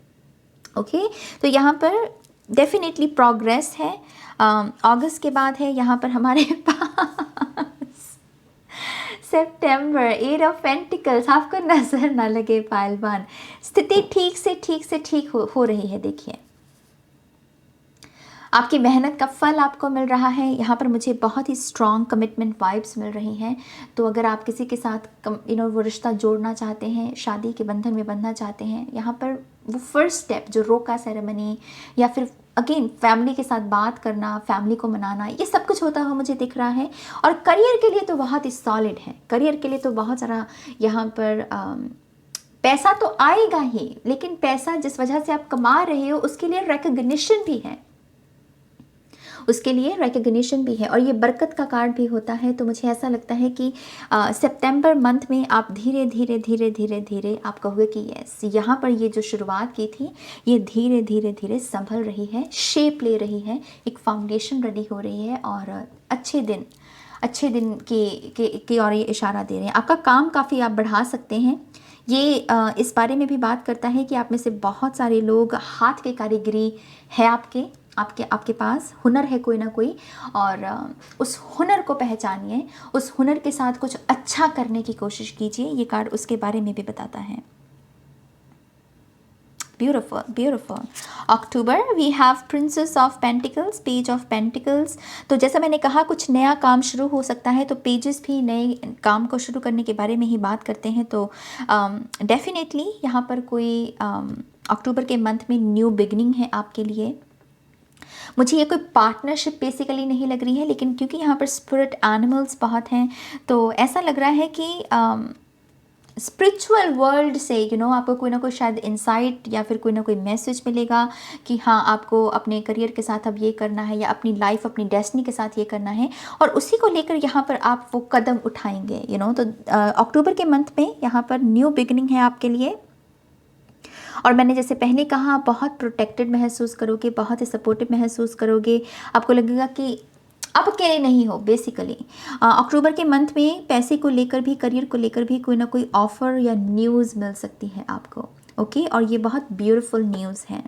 ओके, तो यहाँ पर डेफिनेटली प्रोग्रेस है। अगस्त के बाद है यहाँ पर हमारे पास सितंबर, 8 ऑफ पेंटिकल्स। आपको नजर ना लगे पहलवान, स्थिति ठीक से ठीक हो रही है। देखिए, आपकी मेहनत का फल आपको मिल रहा है। यहाँ पर मुझे बहुत ही स्ट्रॉन्ग कमिटमेंट वाइब्स मिल रही हैं। तो अगर आप किसी के साथ वो रिश्ता जोड़ना चाहते हैं, शादी के बंधन में बंधना चाहते हैं, यहाँ पर वो फर्स्ट स्टेप जो रोका सेरेमनी या फिर अगेन फैमिली के साथ बात करना, फैमिली को मनाना, ये सब कुछ होता हुआ मुझे दिख रहा है। और करियर के लिए तो बहुत ही सॉलिड है। करियर के लिए तो बहुत सारा यहाँ पर पैसा तो आएगा ही, लेकिन पैसा जिस वजह से आप कमा रहे हो उसके लिए रिकग्निशन भी है, उसके लिए रिकग्निशन भी है। और ये बरकत का कार्ड भी होता है। तो मुझे ऐसा लगता है कि सितंबर मंथ में आप धीरे धीरे आप कहोगे कि यस, यहाँ पर ये जो शुरुआत की थी ये धीरे धीरे संभल रही है, शेप ले रही है, एक फाउंडेशन रेडी हो रही है और अच्छे दिन की और ये इशारा दे रहे हैं। आपका काम काफ़ी आप बढ़ा सकते हैं। ये इस बारे में भी बात करता है कि आप में से बहुत सारे लोग हाथ की कारीगरी है, आपके पास हुनर है कोई ना कोई, और उस हुनर को पहचानिए, उस हुनर के साथ कुछ अच्छा करने की कोशिश कीजिए। ये कार्ड उसके बारे में भी बताता है। Beautiful. October we have Princess of Pentacles, Page of Pentacles. तो जैसा मैंने कहा, कुछ नया काम शुरू हो सकता है। तो पेजेस भी नए काम को शुरू करने के बारे में ही बात करते हैं। तो डेफिनेटली यहाँ पर कोई अक्टूबर के मंथ में न्यू बिगनिंग है आपके लिए। मुझे ये कोई पार्टनरशिप बेसिकली नहीं लग रही है, लेकिन क्योंकि यहाँ पर स्पिरिट एनिमल्स बहुत हैं तो ऐसा लग रहा है कि स्पिरिचुअल वर्ल्ड से आपको कोई ना कोई शायद इंसाइट या फिर कोई ना कोई मैसेज मिलेगा कि हाँ, आपको अपने करियर के साथ अब ये करना है या अपनी लाइफ, अपनी डेस्टिनी के साथ ये करना है, और उसी को लेकर यहाँ पर आप वो कदम उठाएंगे। तो अक्टूबर के मंथ में यहाँ पर न्यू बिगिनिंग है आपके लिए। और मैंने जैसे पहले कहा, आप बहुत प्रोटेक्टेड महसूस करोगे, बहुत ही सपोर्टिव महसूस करोगे। आपको लगेगा कि आप अकेले नहीं हो। बेसिकली अक्टूबर के मंथ में पैसे को लेकर भी, करियर को लेकर भी कोई ना कोई ऑफर या न्यूज़ मिल सकती है आपको। ओके, और ये बहुत ब्यूटीफुल न्यूज़ है।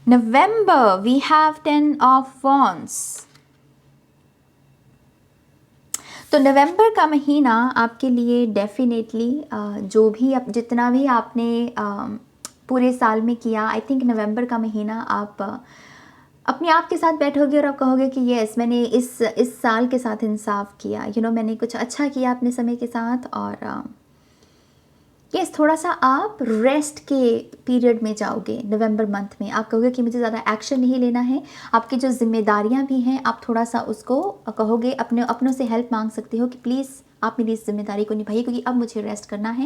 November we have 10 of Wands. तो नवंबर का महीना आपके लिए डेफिनेटली जितना भी आपने पूरे साल में किया, आई थिंक नवंबर का महीना आप अपने आप के साथ बैठोगे और आप कहोगे कि यस, मैंने इस साल के साथ इंसाफ किया। मैंने कुछ अच्छा किया अपने समय के साथ। और यस, थोड़ा सा आप रेस्ट के पीरियड में जाओगे नवंबर मंथ में। आप कहोगे कि मुझे ज़्यादा एक्शन नहीं लेना है। आपकी जो जिम्मेदारियां भी हैं, आप थोड़ा सा उसको कहोगे, अपनों से हेल्प मांग सकते हो कि प्लीज़ आप मेरी इस जिम्मेदारी को निभाइए, क्योंकि अब मुझे रेस्ट करना है।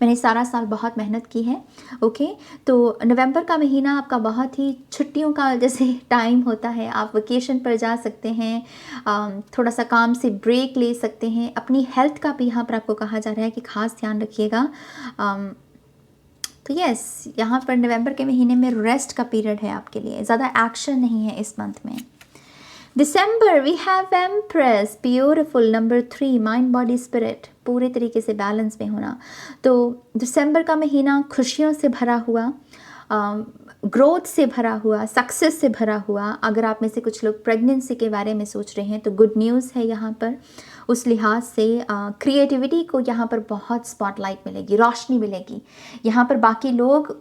मैंने सारा साल बहुत मेहनत की है। ओके, तो नवंबर का महीना आपका बहुत ही छुट्टियों का जैसे टाइम होता है। आप वेकेशन पर जा सकते हैं, थोड़ा सा काम से ब्रेक ले सकते हैं। अपनी हेल्थ का भी यहाँ पर आपको कहा जा रहा है कि खास ध्यान रखिएगा। तो यस, यहाँ पर नवंबर के महीने में रेस्ट का पीरियड है आपके लिए, ज़्यादा एक्शन नहीं है इस मंथ में। December we have empress, beautiful, number 3, mind body spirit, पूरे तरीके से बैलेंस में होना। तो दिसंबर का महीना खुशियों से भरा हुआ, ग्रोथ से भरा हुआ, सक्सेस से भरा हुआ। अगर आप में से कुछ लोग प्रेगनेंसी के बारे में सोच रहे हैं तो गुड न्यूज़ है यहाँ पर। उस लिहाज से क्रिएटिविटी को यहाँ पर बहुत स्पॉटलाइट मिलेगी, रोशनी मिलेगी। यहाँ पर बाकी लोग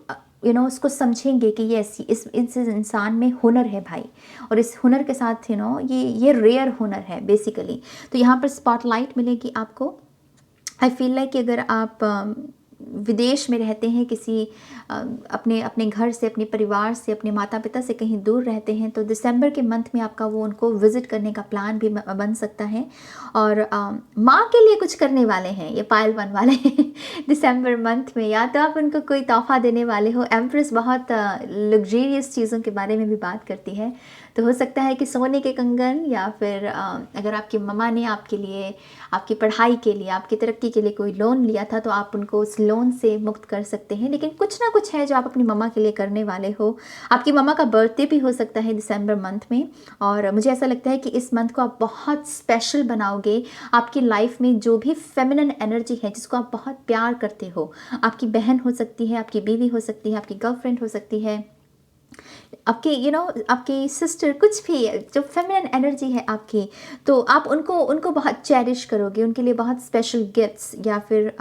उसको समझेंगे कि यस, इस इंसान में हुनर है भाई, और इस हुनर के साथ ये रेयर हुनर है बेसिकली। तो यहाँ पर स्पॉटलाइट मिलेगी आपको। आई फील लाइक कि अगर आप विदेश में रहते हैं, किसी अपने घर से, अपने परिवार से, अपने माता पिता से कहीं दूर रहते हैं, तो दिसंबर के मंथ में आपका वो उनको विज़िट करने का प्लान भी बन सकता है। और माँ के लिए कुछ करने वाले हैं ये पायल वन वाले दिसंबर मंथ में, या तो आप उनको कोई तोहफ़ा देने वाले हो। एम्प्रेस बहुत लग्जरियस चीज़ों के बारे में भी बात करती है, तो हो सकता है कि सोने के कंगन, या फिर अगर आपकी मम्मा ने आपके लिए, आपकी पढ़ाई के लिए, आपकी तरक्की के लिए कोई लोन लिया था, तो आप उनको उस लोन से मुक्त कर सकते हैं। लेकिन कुछ ना कुछ है जो आप अपनी मम्मा के लिए करने वाले हो। आपकी मम्मा का बर्थडे भी हो सकता है दिसंबर मंथ में, और मुझे ऐसा लगता है कि इस मंथ को आप बहुत स्पेशल बनाओगे। आपकी लाइफ में जो भी फेमिनिन एनर्जी है, जिसको आप बहुत प्यार करते हो, आपकी बहन हो सकती है, आपकी बीवी हो सकती है, आपकी गर्लफ्रेंड हो सकती है, आपकी आपकी सिस्टर, कुछ भी जो फेमिनिन एनर्जी है आपकी, तो आप उनको बहुत चेरिश करोगे, उनके लिए बहुत स्पेशल गिफ्ट्स, या फिर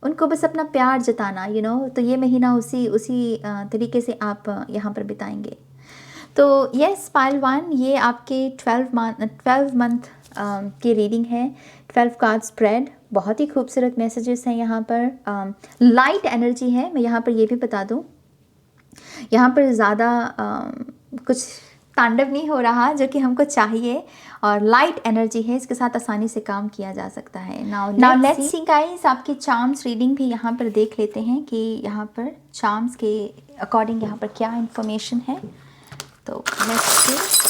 उनको बस अपना प्यार जताना, तो ये महीना उसी तरीके से आप यहाँ पर बिताएंगे। तो यस, पायल वन, ये आपके 12 मंथ की रीडिंग है। 12 कार्ड स्प्रेड, बहुत ही खूबसूरत मैसेजेस हैं यहाँ पर। लाइट एनर्जी है, मैं यहाँ पर ये भी बता दूँ, यहाँ पर ज़्यादा कुछ तांडव नहीं हो रहा जो कि हमको चाहिए, और लाइट एनर्जी है, इसके साथ आसानी से काम किया जा सकता है। नाउ लेट्स सी गाइस, आपकी चार्म्स रीडिंग भी यहाँ पर देख लेते हैं कि यहाँ पर चार्म्स के अकॉर्डिंग यहाँ पर क्या इन्फॉर्मेशन है। तो लेट्स सी।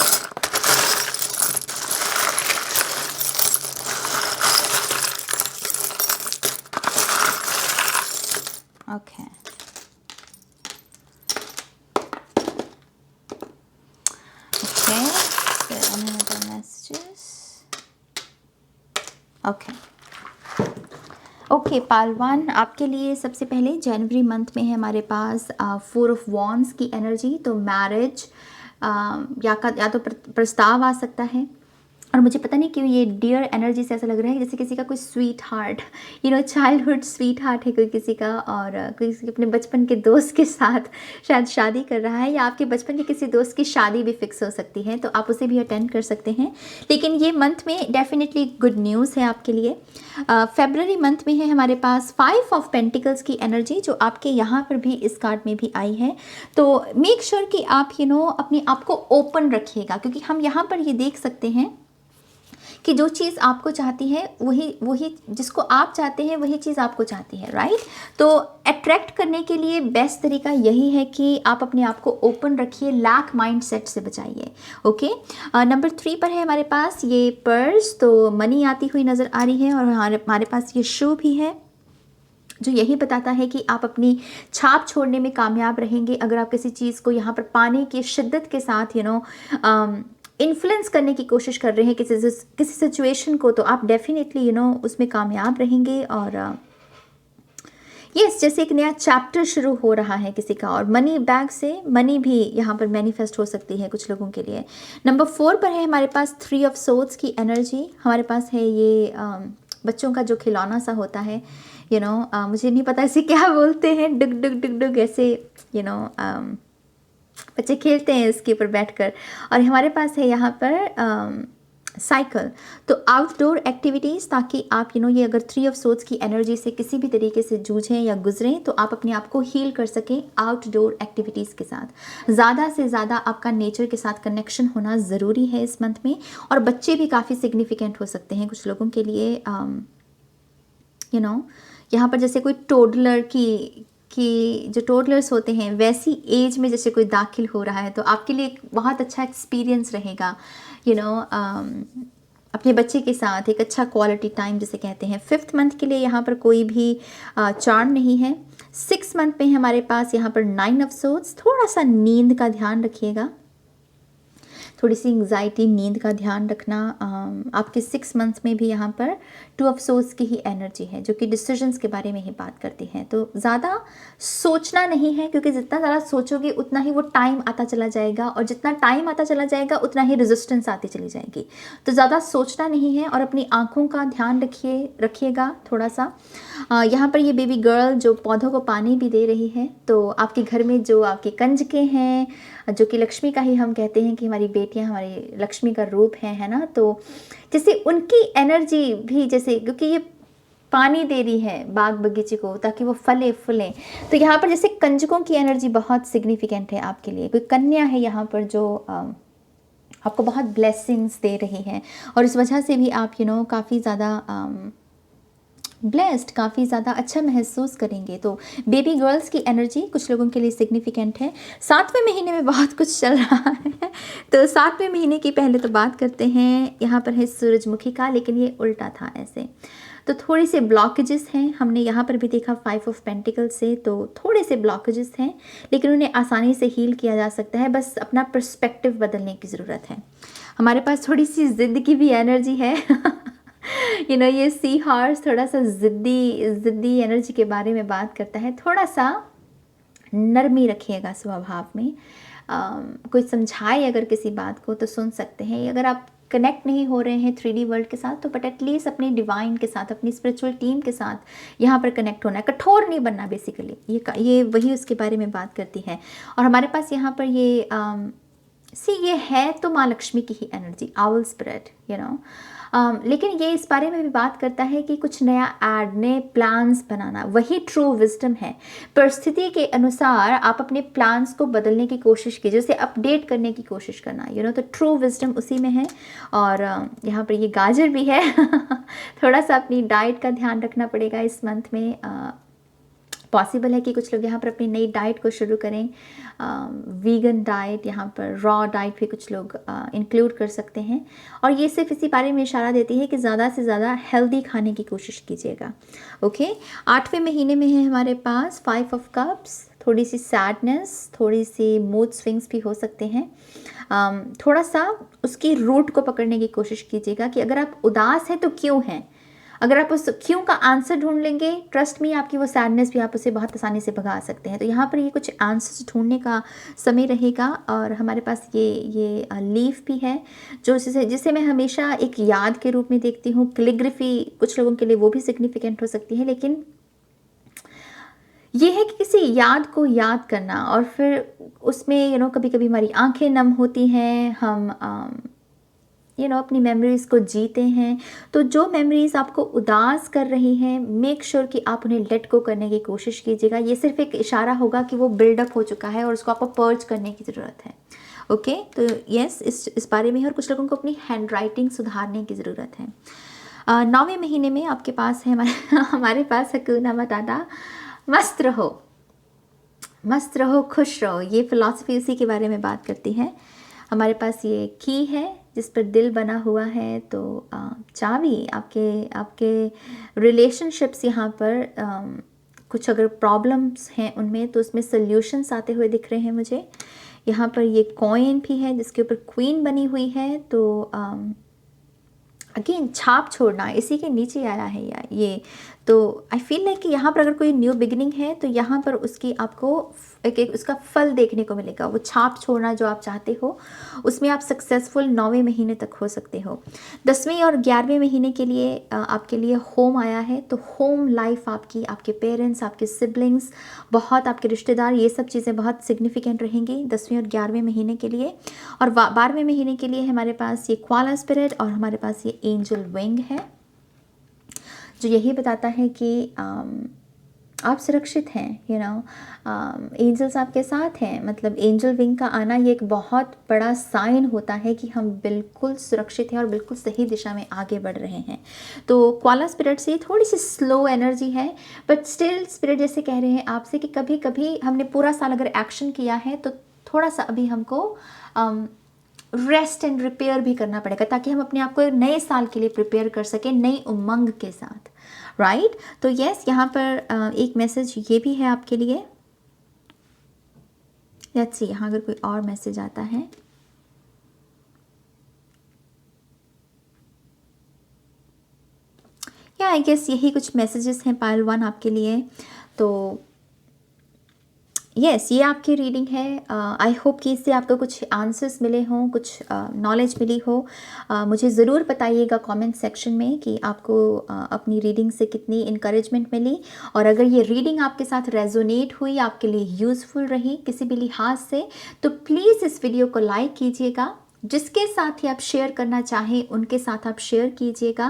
ओके, ओके पालवान, आपके लिए सबसे पहले जनवरी मंथ में है हमारे पास 4 ऑफ वॉन्ड्स की एनर्जी। तो मैरिज या तो प्रस्ताव आ सकता है, और मुझे पता नहीं क्यों ये डियर एनर्जी से ऐसा लग रहा है जैसे किसी का कोई sweet heart, childhood sweet heart है कोई किसी का, और किसी अपने बचपन के दोस्त के साथ शायद शादी कर रहा है, या आपके बचपन के किसी दोस्त की शादी भी फिक्स हो सकती है, तो आप उसे भी अटेंड कर सकते हैं। लेकिन ये मंथ में डेफिनेटली गुड न्यूज़ है आपके लिए। फेब्रुअरी मंथ में है हमारे पास 5 ऑफ पेंटिकल्स की एनर्जी, जो आपके यहाँ पर भी इस कार्ड में भी आई है। तो मेक श्योर कि आप अपने आप को ओपन रखिएगा, क्योंकि हम यहाँ पर ये देख सकते हैं कि जो चीज़ आपको चाहती है वही जिसको आप चाहते हैं वही चीज़ आपको चाहती है, राइट। तो अट्रैक्ट करने के लिए बेस्ट तरीका यही है कि आप अपने आप को ओपन रखिए, लैक माइंड सेट से बचाइए। ओके, नंबर 3 पर है हमारे पास ये पर्स, तो मनी आती हुई नज़र आ रही है, और हमारे पास ये शू भी है, जो यही बताता है कि आप अपनी छाप छोड़ने में कामयाब रहेंगे। अगर आप किसी चीज़ को यहाँ पर पाने की शिद्दत के साथ इन्फ्लुएंस करने की कोशिश कर रहे हैं किसी सिचुएशन को, तो आप डेफिनेटली उसमें कामयाब रहेंगे। और यस, जैसे एक नया चैप्टर शुरू हो रहा है किसी का, और मनी बैग से मनी भी यहाँ पर मैनिफेस्ट हो सकती है कुछ लोगों के लिए। नंबर 4 पर है हमारे पास 3 ऑफ सोर्ड्स की एनर्जी। हमारे पास है ये बच्चों का जो खिलौना सा होता है, मुझे नहीं पता इसे क्या बोलते हैं, डुग डुग डुग डुग ऐसे बच्चे खेलते हैं इसके ऊपर बैठकर। और हमारे पास है यहाँ पर साइकिल, तो आउटडोर एक्टिविटीज़, ताकि आप ये अगर 3 ऑफ सोर्ड्स की एनर्जी से किसी भी तरीके से जूझें या गुजरें तो आप अपने आप को हील कर सकें आउटडोर एक्टिविटीज़ के साथ। ज़्यादा से ज़्यादा आपका नेचर के साथ कनेक्शन होना ज़रूरी है इस मंथ में। और बच्चे भी काफ़ी सिग्निफिकेंट हो सकते हैं कुछ लोगों के लिए। यहाँ पर जैसे कोई टोडलर कि जो टोडलर्स होते हैं वैसी एज में जैसे कोई दाखिल हो रहा है, तो आपके लिए एक बहुत अच्छा एक्सपीरियंस रहेगा अपने बच्चे के साथ एक अच्छा क्वालिटी टाइम जिसे कहते हैं। 5th मंथ के लिए यहाँ पर कोई भी चार्म नहीं है। 6 मंथ में हमारे पास यहाँ पर 9 ऑफ सोर्ड्स, थोड़ा सा नींद का ध्यान रखिएगा, थोड़ी सी एंग्जाइटी, नींद का ध्यान रखना। आपके 6 मंथ्स में भी यहाँ पर 2 ऑफ सोर्ड्स की ही एनर्जी है जो कि डिसीजंस के बारे में ही बात करती है। तो ज़्यादा सोचना नहीं है, क्योंकि जितना ज़्यादा सोचोगे उतना ही वो टाइम आता चला जाएगा, और जितना टाइम आता चला जाएगा उतना ही रेजिस्टेंस आती चली जाएगी। तो ज़्यादा सोचना नहीं है और अपनी आँखों का ध्यान रखिएगा थोड़ा सा। यहाँ पर ये बेबी गर्ल जो पौधों को पानी भी दे रही है, तो आपके घर में जो आपके कंजके हैं, जो कि लक्ष्मी का ही हम कहते हैं कि हमारी बेटियां हमारी लक्ष्मी का रूप है ना, तो जैसे उनकी एनर्जी भी जैसे, क्योंकि ये पानी दे रही है बाग बगीचे को ताकि वो फले फूलें, तो यहाँ पर जैसे कंजकों की एनर्जी बहुत सिग्निफिकेंट है आपके लिए। कोई कन्या है यहाँ पर जो आपको बहुत ब्लेसिंग्स दे रही है, और इस वजह से भी आप काफ़ी ज़्यादा ब्लेस्ड, काफ़ी ज़्यादा अच्छा महसूस करेंगे। तो बेबी गर्ल्स की एनर्जी कुछ लोगों के लिए सिग्निफिकेंट है। 7वें महीने में बहुत कुछ चल रहा है, तो 7वें महीने की पहले तो बात करते हैं। यहाँ पर है सूरजमुखी का, लेकिन ये उल्टा था ऐसे, तो थोड़े से ब्लॉकेजेस हैं। हमने यहाँ पर भी देखा 5 ऑफ पेंटिकल से, तो थोड़े से ब्लॉकेजेस हैं, लेकिन उन्हें आसानी से हील किया जा सकता है, बस अपना पर्सपेक्टिव बदलने की ज़रूरत है। हमारे पास थोड़ी सी ज़िद की भी एनर्जी है ये सी हॉर्स थोड़ा सा ज़िद्दी एनर्जी के बारे में बात करता है। थोड़ा सा नरमी रखिएगा स्वभाव में। कोई समझाए अगर किसी बात को तो सुन सकते हैं। अगर आप कनेक्ट नहीं हो रहे हैं 3D वर्ल्ड के साथ, तो बट एटलीस्ट अपनी डिवाइन के साथ, अपनी स्पिरिचुअल टीम के साथ यहाँ पर कनेक्ट होना है। कठोर नहीं बनना बेसिकली, ये वही उसके बारे में बात करती है। और हमारे पास यहाँ पर ये है तो माँ लक्ष्मी की ही एनर्जी, आउल स्पिरिट लेकिन ये इस बारे में भी बात करता है कि कुछ नया ऐड, नए प्लान्स बनाना, वही ट्रू विजडम है। परिस्थिति के अनुसार आप अपने प्लान्स को बदलने की कोशिश कीजिए, उसे अपडेट करने की कोशिश करना तो ट्रू विजडम उसी में है। और यहाँ पर ये गाजर भी है थोड़ा सा अपनी डाइट का ध्यान रखना पड़ेगा इस मंथ में। पॉसिबल है कि कुछ लोग यहाँ पर अपनी नई डाइट को शुरू करें, वीगन डाइट, यहाँ पर रॉ डाइट भी कुछ लोग इंक्लूड कर सकते हैं। और ये सिर्फ इसी बारे में इशारा देती है कि ज़्यादा से ज़्यादा हेल्दी खाने की कोशिश कीजिएगा। ओके, 8वें महीने में है हमारे पास 5 ऑफ कप्स, थोड़ी सी सैडनेस, थोड़ी सी मूड स्विंग्स भी हो सकते हैं। थोड़ा सा उसकी रूट को पकड़ने की कोशिश कीजिएगा कि अगर आप उदास हैं तो क्यों हैं। अगर आप उस क्यों का आंसर ढूंढ लेंगे, ट्रस्ट मी, आपकी वो सैडनेस भी आप उसे बहुत आसानी से भगा सकते हैं। तो यहाँ पर ये कुछ आंसर्स ढूंढने का समय रहेगा। और हमारे पास ये लीफ भी है जो जिसे मैं हमेशा एक याद के रूप में देखती हूँ। कैलीग्राफी कुछ लोगों के लिए वो भी सिग्निफिकेंट हो सकती है, लेकिन ये है कि किसी याद को याद करना और फिर उसमें कभी कभी हमारी आंखें नम होती हैं, हम अपनी मेमोरीज़ को जीते हैं। तो जो मेमोरीज़ आपको उदास कर रही हैं, मेक श्योर कि आप उन्हें लेट गो करने की कोशिश कीजिएगा। ये सिर्फ एक इशारा होगा कि वो बिल्डअप हो चुका है और उसको आपको पर्ज करने की ज़रूरत है। ओके, तो यस, इस बारे में है। और कुछ लोगों को अपनी हैंड राइटिंग सुधारने की ज़रूरत है। 9वें महीने में आपके पास है हमारे पास हकूना मताता, मस्त रहो, खुश रहो। ये फ़िलॉसफी उसी के बारे में बात करती है। हमारे पास ये की है जिस पर दिल बना हुआ है, तो चाबी आपके रिलेशनशिप्स यहाँ पर कुछ अगर प्रॉब्लम्स हैं उनमें, तो उसमें सल्यूशंस आते हुए दिख रहे हैं मुझे। यहाँ पर ये कॉइन भी है जिसके ऊपर क्वीन बनी हुई है, तो अगेन छाप छोड़ना इसी के नीचे आया है ये। तो आई फील लाइक कि यहाँ पर अगर कोई न्यू बिगिनिंग है तो यहाँ पर उसकी आपको एक एक उसका फल देखने को मिलेगा, वो छाप छोड़ना जो आप चाहते हो उसमें आप सक्सेसफुल 9वें महीने तक हो सकते हो। 10वें और 11वें महीने के लिए आपके लिए होम आया है, तो होम लाइफ आपकी, आपके पेरेंट्स, आपके सिबलिंग्स, बहुत आपके रिश्तेदार, ये सब चीज़ें बहुत सिग्निफिकेंट रहेंगी 10वें और 11वें महीने के लिए। और 12वें महीने के लिए हमारे पास ये क्वाला स्पिरिट और हमारे पास ये एंजल विंग है, जो यही बताता है कि आप सुरक्षित हैं, यू नो, एंजल्स आपके साथ हैं। मतलब एंजल विंग का आना ये एक बहुत बड़ा साइन होता है कि हम बिल्कुल सुरक्षित हैं और बिल्कुल सही दिशा में आगे बढ़ रहे हैं। तो क्वाला स्पिरिट से थोड़ी सी स्लो एनर्जी है, बट स्टिल स्पिरिट जैसे कह रहे हैं आपसे कि कभी कभी हमने पूरा साल अगर एक्शन किया है तो थोड़ा सा अभी हमको रेस्ट एंड रिपेयर भी करना पड़ेगा, ताकि हम अपने आप को नए साल के लिए प्रिपेयर कर सकें नई उमंग के साथ, राइट। तो यस, यहाँ पर एक मैसेज ये भी है आपके लिए। लेट्स सी यहाँ अगर कोई और मैसेज आता है। या आई गेस यही कुछ मैसेजेस हैं पायल 1 आपके लिए। तो यस, ये आपकी रीडिंग है। आई होप कि इससे आपको कुछ आंसर्स मिले हों, कुछ नॉलेज मिली हो। मुझे ज़रूर बताइएगा कमेंट सेक्शन में कि आपको अपनी रीडिंग से कितनी इनकरेजमेंट मिली, और अगर ये रीडिंग आपके साथ रेजोनेट हुई, आपके लिए यूज़फुल रही किसी भी लिहाज से, तो प्लीज़ इस वीडियो को लाइक कीजिएगा। जिसके साथ ही आप शेयर करना चाहें उनके साथ आप शेयर कीजिएगा।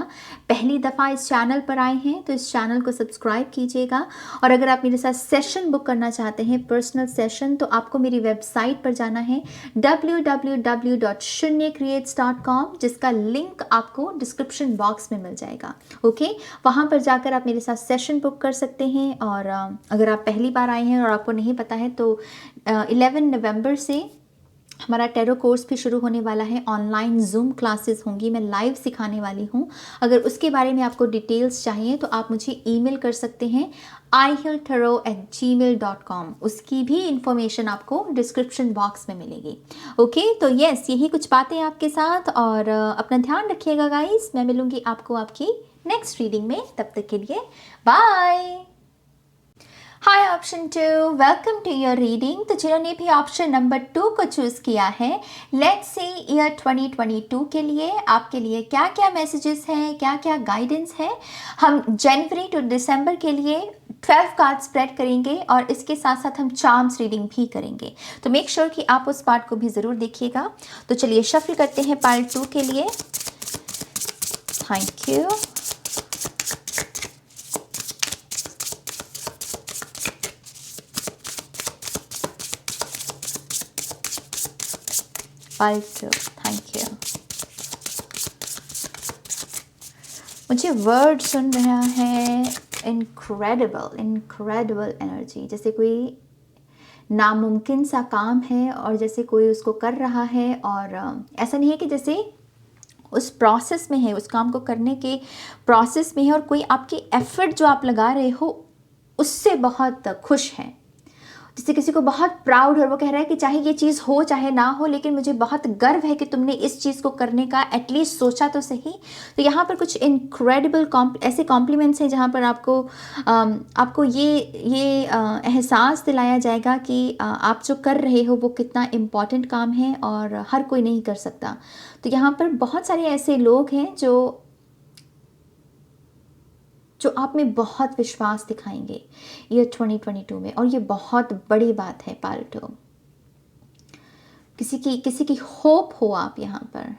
पहली दफ़ा इस चैनल पर आए हैं तो इस चैनल को सब्सक्राइब कीजिएगा। और अगर आप मेरे साथ सेशन बुक करना चाहते हैं, पर्सनल सेशन, तो आपको मेरी वेबसाइट पर जाना है www.shunyacreates.com, जिसका लिंक आपको डिस्क्रिप्शन बॉक्स में मिल जाएगा। ओके, वहाँ पर जाकर आप मेरे साथ सेशन बुक कर सकते हैं। और अगर आप पहली बार आए हैं और आपको नहीं पता है, तो 11 नवंबर से हमारा टेरो कोर्स भी शुरू होने वाला है। ऑनलाइन जूम क्लासेस होंगी, मैं लाइव सिखाने वाली हूँ। अगर उसके बारे में आपको डिटेल्स चाहिए तो आप मुझे ईमेल कर सकते हैं ihealtarot@gmail.com। उसकी भी इंफॉर्मेशन आपको डिस्क्रिप्शन बॉक्स में मिलेगी। ओके, तो यस, यही कुछ बातें आपके साथ, और अपना ध्यान रखिएगा गाइस। मैं मिलूँगी आपको आपकी नेक्स्ट रीडिंग में, तब तक के लिए bye. Hi option 2, welcome to your reading. तो जिन्होंने भी ऑप्शन नंबर 2 को चूज़ किया है, लेट्स सी ईयर 2022 के लिए आपके लिए क्या क्या मैसेजेस हैं, क्या क्या गाइडेंस है। हम जनवरी टू दिसंबर के लिए 12 कार्ड स्प्रेड करेंगे और इसके साथ साथ हम चार्म्स रीडिंग भी करेंगे, तो मेक श्योर कि आप उस पार्ट को भी ज़रूर देखिएगा। तो चलिए शफल करते हैं पार्ट 2 के लिए। Thank you. Also, thank you. मुझे वर्ड सुन रहा है इनक्रेडिबल, इनक्रेडिबल एनर्जी, जैसे कोई नामुमकिन सा काम है और जैसे कोई उसको कर रहा है। और ऐसा नहीं है कि जैसे उस प्रोसेस में है, उस काम को करने के प्रोसेस में है, और कोई आपकी एफर्ट जो आप लगा रहे हो उससे बहुत खुश है। जैसे किसी को बहुत प्राउड, और वो कह रहा है कि चाहे ये चीज़ हो चाहे ना हो, लेकिन मुझे बहुत गर्व है कि तुमने इस चीज़ को करने का एटलीस्ट सोचा तो सही। तो यहाँ पर कुछ इनक्रेडिबल ऐसे कॉम्प्लीमेंट्स हैं जहाँ पर आपको ये एहसास दिलाया जाएगा कि आप जो कर रहे हो वो कितना इम्पॉर्टेंट काम है और हर कोई नहीं कर सकता। तो यहाँ पर बहुत सारे ऐसे लोग हैं जो आप में बहुत विश्वास दिखाएंगे ईयर 2022 में, और ये बहुत बड़ी बात है पाल्टो। किसी की होप हो आप यहाँ पर।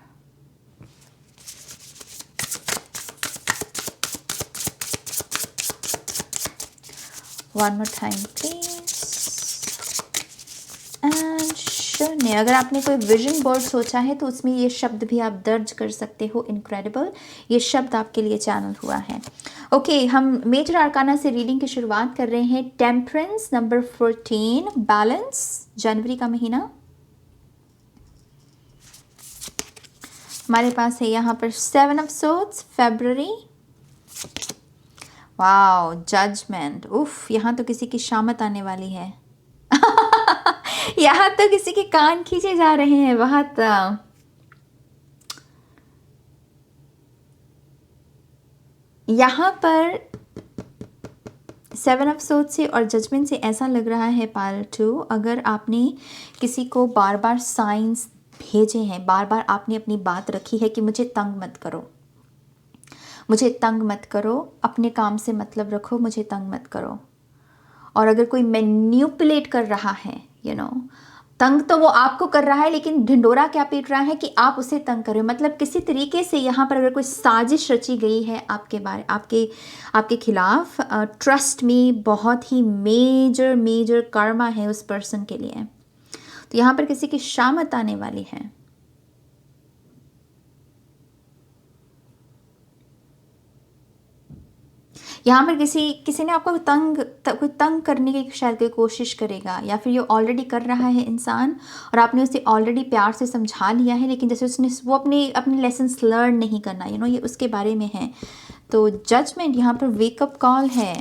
One more time please. And शून्य। अगर आपने कोई विजन बोर्ड सोचा है तो उसमें ये शब्द भी आप दर्ज कर सकते हो, इनक्रेडिबल। ये शब्द आपके लिए चैनल हुआ है। ओके, हम मेजर आर्काना से रीडिंग की शुरुआत कर रहे हैं। टेम्परेंस नंबर 14, बैलेंस, जनवरी का महीना। हमारे पास है यहाँ पर 7 ऑफ सोर्ड्स, फरवरी। Wow, judgement. उफ, यहाँ तो किसी की शामत आने वाली है। यहाँ तो किसी के कान खींचे जा रहे हैं बहुत। यहाँ पर 7 ऑफ सोर्ड्स से और जजमेंट से ऐसा लग रहा है पाइल 2, अगर आपने किसी को बार बार साइंस भेजे हैं, बार बार आपने अपनी बात रखी है कि मुझे तंग मत करो, मुझे तंग मत करो, अपने काम से मतलब रखो, मुझे तंग मत करो। और अगर कोई मैन्युपुलेट कर रहा है, तंग तो वो आपको कर रहा है, लेकिन ढिंडोरा क्या पीट रहा है कि आप उसे तंग करें। मतलब किसी तरीके से यहाँ पर अगर कोई साजिश रची गई है आपके खिलाफ, ट्रस्ट में बहुत ही मेजर कर्मा है उस पर्सन के लिए। तो यहाँ पर किसी की शामत आने वाली है। यहाँ पर किसी ने आपको कोई तंग करने की शायद कोई कोशिश करेगा, या फिर ये ऑलरेडी कर रहा है इंसान और आपने उसे ऑलरेडी प्यार से समझा लिया है, लेकिन जैसे उसने वो अपने लेसन्स लर्न नहीं करना, ये उसके बारे में है। तो जजमेंट यहाँ पर वेकअप कॉल है।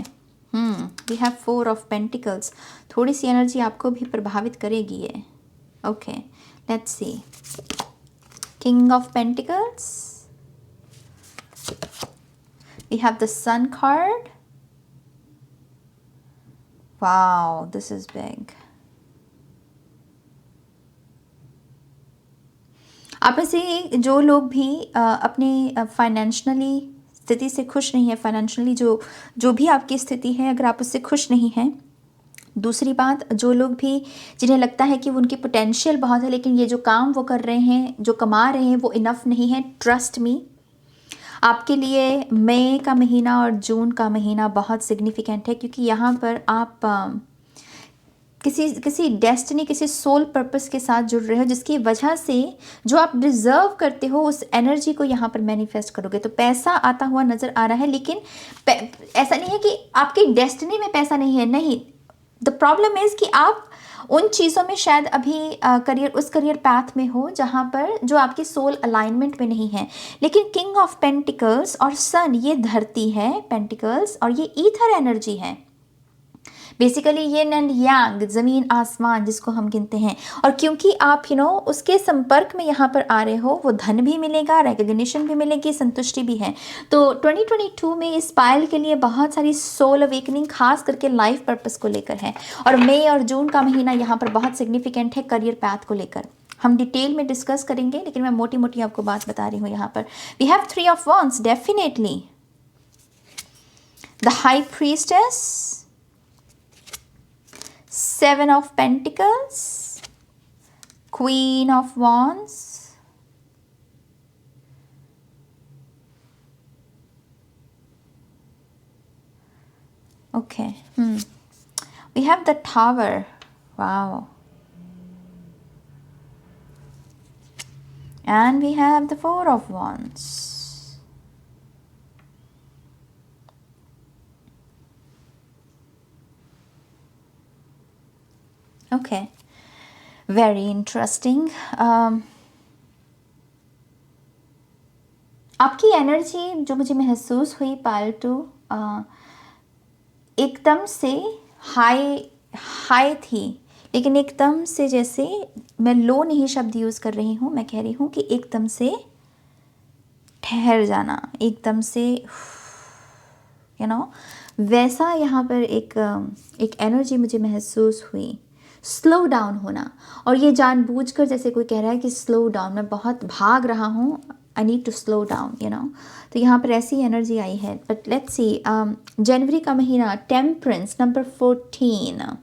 We have 4 of Pentacles. थोड़ी सी एनर्जी आपको भी प्रभावित करेगी ये। Okay, let's see. King of Pentacles, we have the Sun card. Wow, this is big. आप में से जो लोग भी अपने फाइनेंशियली स्थिति से खुश नहीं है, फाइनेंशियली जो भी आपकी स्थिति है, अगर आप उससे खुश नहीं हैं। दूसरी बात, जो लोग भी जिन्हें लगता है कि उनकी पोटेंशियल बहुत है, लेकिन ये जो काम वो कर रहे हैं, जो कमा रहे हैं, वो इनफ नहीं है। ट्रस्ट मी, आपके लिए मई का महीना और जून का महीना बहुत सिग्निफिकेंट है, क्योंकि यहाँ पर आप किसी डेस्टिनी, किसी सोल पर्पस के साथ जुड़ रहे हो, जिसकी वजह से जो आप डिज़र्व करते हो उस एनर्जी को यहाँ पर मैनिफेस्ट करोगे। तो पैसा आता हुआ नज़र आ रहा है, लेकिन ऐसा नहीं है कि आपकी डेस्टिनी में पैसा नहीं है, नहीं। द प्रॉब्लम इज़ कि आप उन चीज़ों में शायद अभी उस करियर पैथ में हो जहाँ पर जो आपकी सोल अलाइनमेंट में नहीं है। लेकिन किंग ऑफ पेंटिकल्स और सन, ये धरती है, पेंटिकल्स, और ये ईथर एनर्जी है। बेसिकली ये एंड यांग, ज़मीन आसमान जिसको हम गिनते हैं। और क्योंकि आप उसके संपर्क में यहाँ पर आ रहे हो, वो धन भी मिलेगा, रिकग्निशन भी मिलेगी, संतुष्टि भी है। तो 2022 में इस पायल के लिए बहुत सारी सोल अवेकनिंग खास करके लाइफ पर्पस को लेकर है। और मई और जून का महीना यहाँ पर बहुत सिग्निफिकेंट है करियर पैथ को लेकर। हम डिटेल में डिस्कस करेंगे, लेकिन मैं मोटी मोटी आपको बात बता रही हूँ। यहाँ पर we have 3 of Wands, definitely the High Priestess, 7 of Pentacles, Queen of Wands, okay, we have the Tower, wow, and we have the 4 of Wands. Okay, very interesting. आपकी एनर्जी जो मुझे महसूस हुई पायल 2, एकदम से हाई थी, लेकिन एकदम से, जैसे मैं लो नहीं शब्द यूज़ कर रही हूँ, मैं कह रही हूँ कि एकदम से ठहर जाना, एकदम से वैसा यहाँ पर एक एनर्जी मुझे महसूस हुई। स्लो डाउन होना, और ये जानबूझकर, जैसे कोई कह रहा है कि स्लो डाउन, मैं बहुत भाग रहा हूँ, I need to slow down, तो यहाँ पर ऐसी एनर्जी आई है। बट लेट्स सी, जनवरी का महीना, टेम्परेंस, नंबर 14,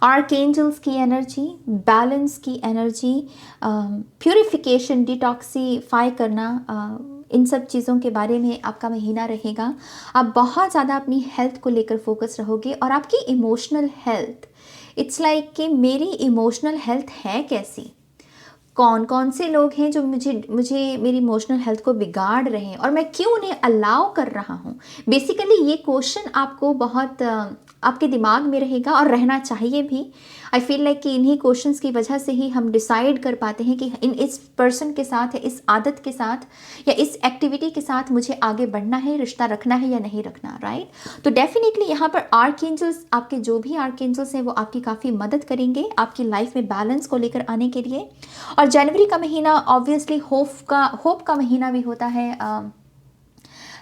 आर्कएंजल्स की एनर्जी, बैलेंस की एनर्जी, प्यूरिफिकेशन, डिटॉक्सीफाई करना, इन सब चीज़ों के बारे में आपका महीना रहेगा। आप बहुत ज़्यादा अपनी हेल्थ को लेकर फोकस रहोगे, और आपकी इमोशनल हेल्थ, इट्स लाइक कि मेरी इमोशनल हेल्थ है कैसी, कौन से लोग हैं जो मुझे मेरी इमोशनल हेल्थ को बिगाड़ रहे हैं, और मैं क्यों उन्हें अलाउ कर रहा हूँ। बेसिकली ये क्वेश्चन आपको बहुत आपके दिमाग में रहेगा, और रहना चाहिए भी। आई फील लाइक कि इन्हीं क्वेश्चंस की वजह से ही हम डिसाइड कर पाते हैं कि इस पर्सन के साथ, इस आदत के साथ, या इस एक्टिविटी के साथ मुझे आगे बढ़ना है, रिश्ता रखना है या नहीं रखना, राइट। तो डेफिनेटली यहाँ पर आर्कएंजल्स, आपके जो भी आर्कएंजल्स हैं, वो आपकी काफ़ी मदद करेंगे आपकी लाइफ में बैलेंस को लेकर आने के लिए। और जनवरी का महीना ऑब्वियसली होप का महीना भी होता है।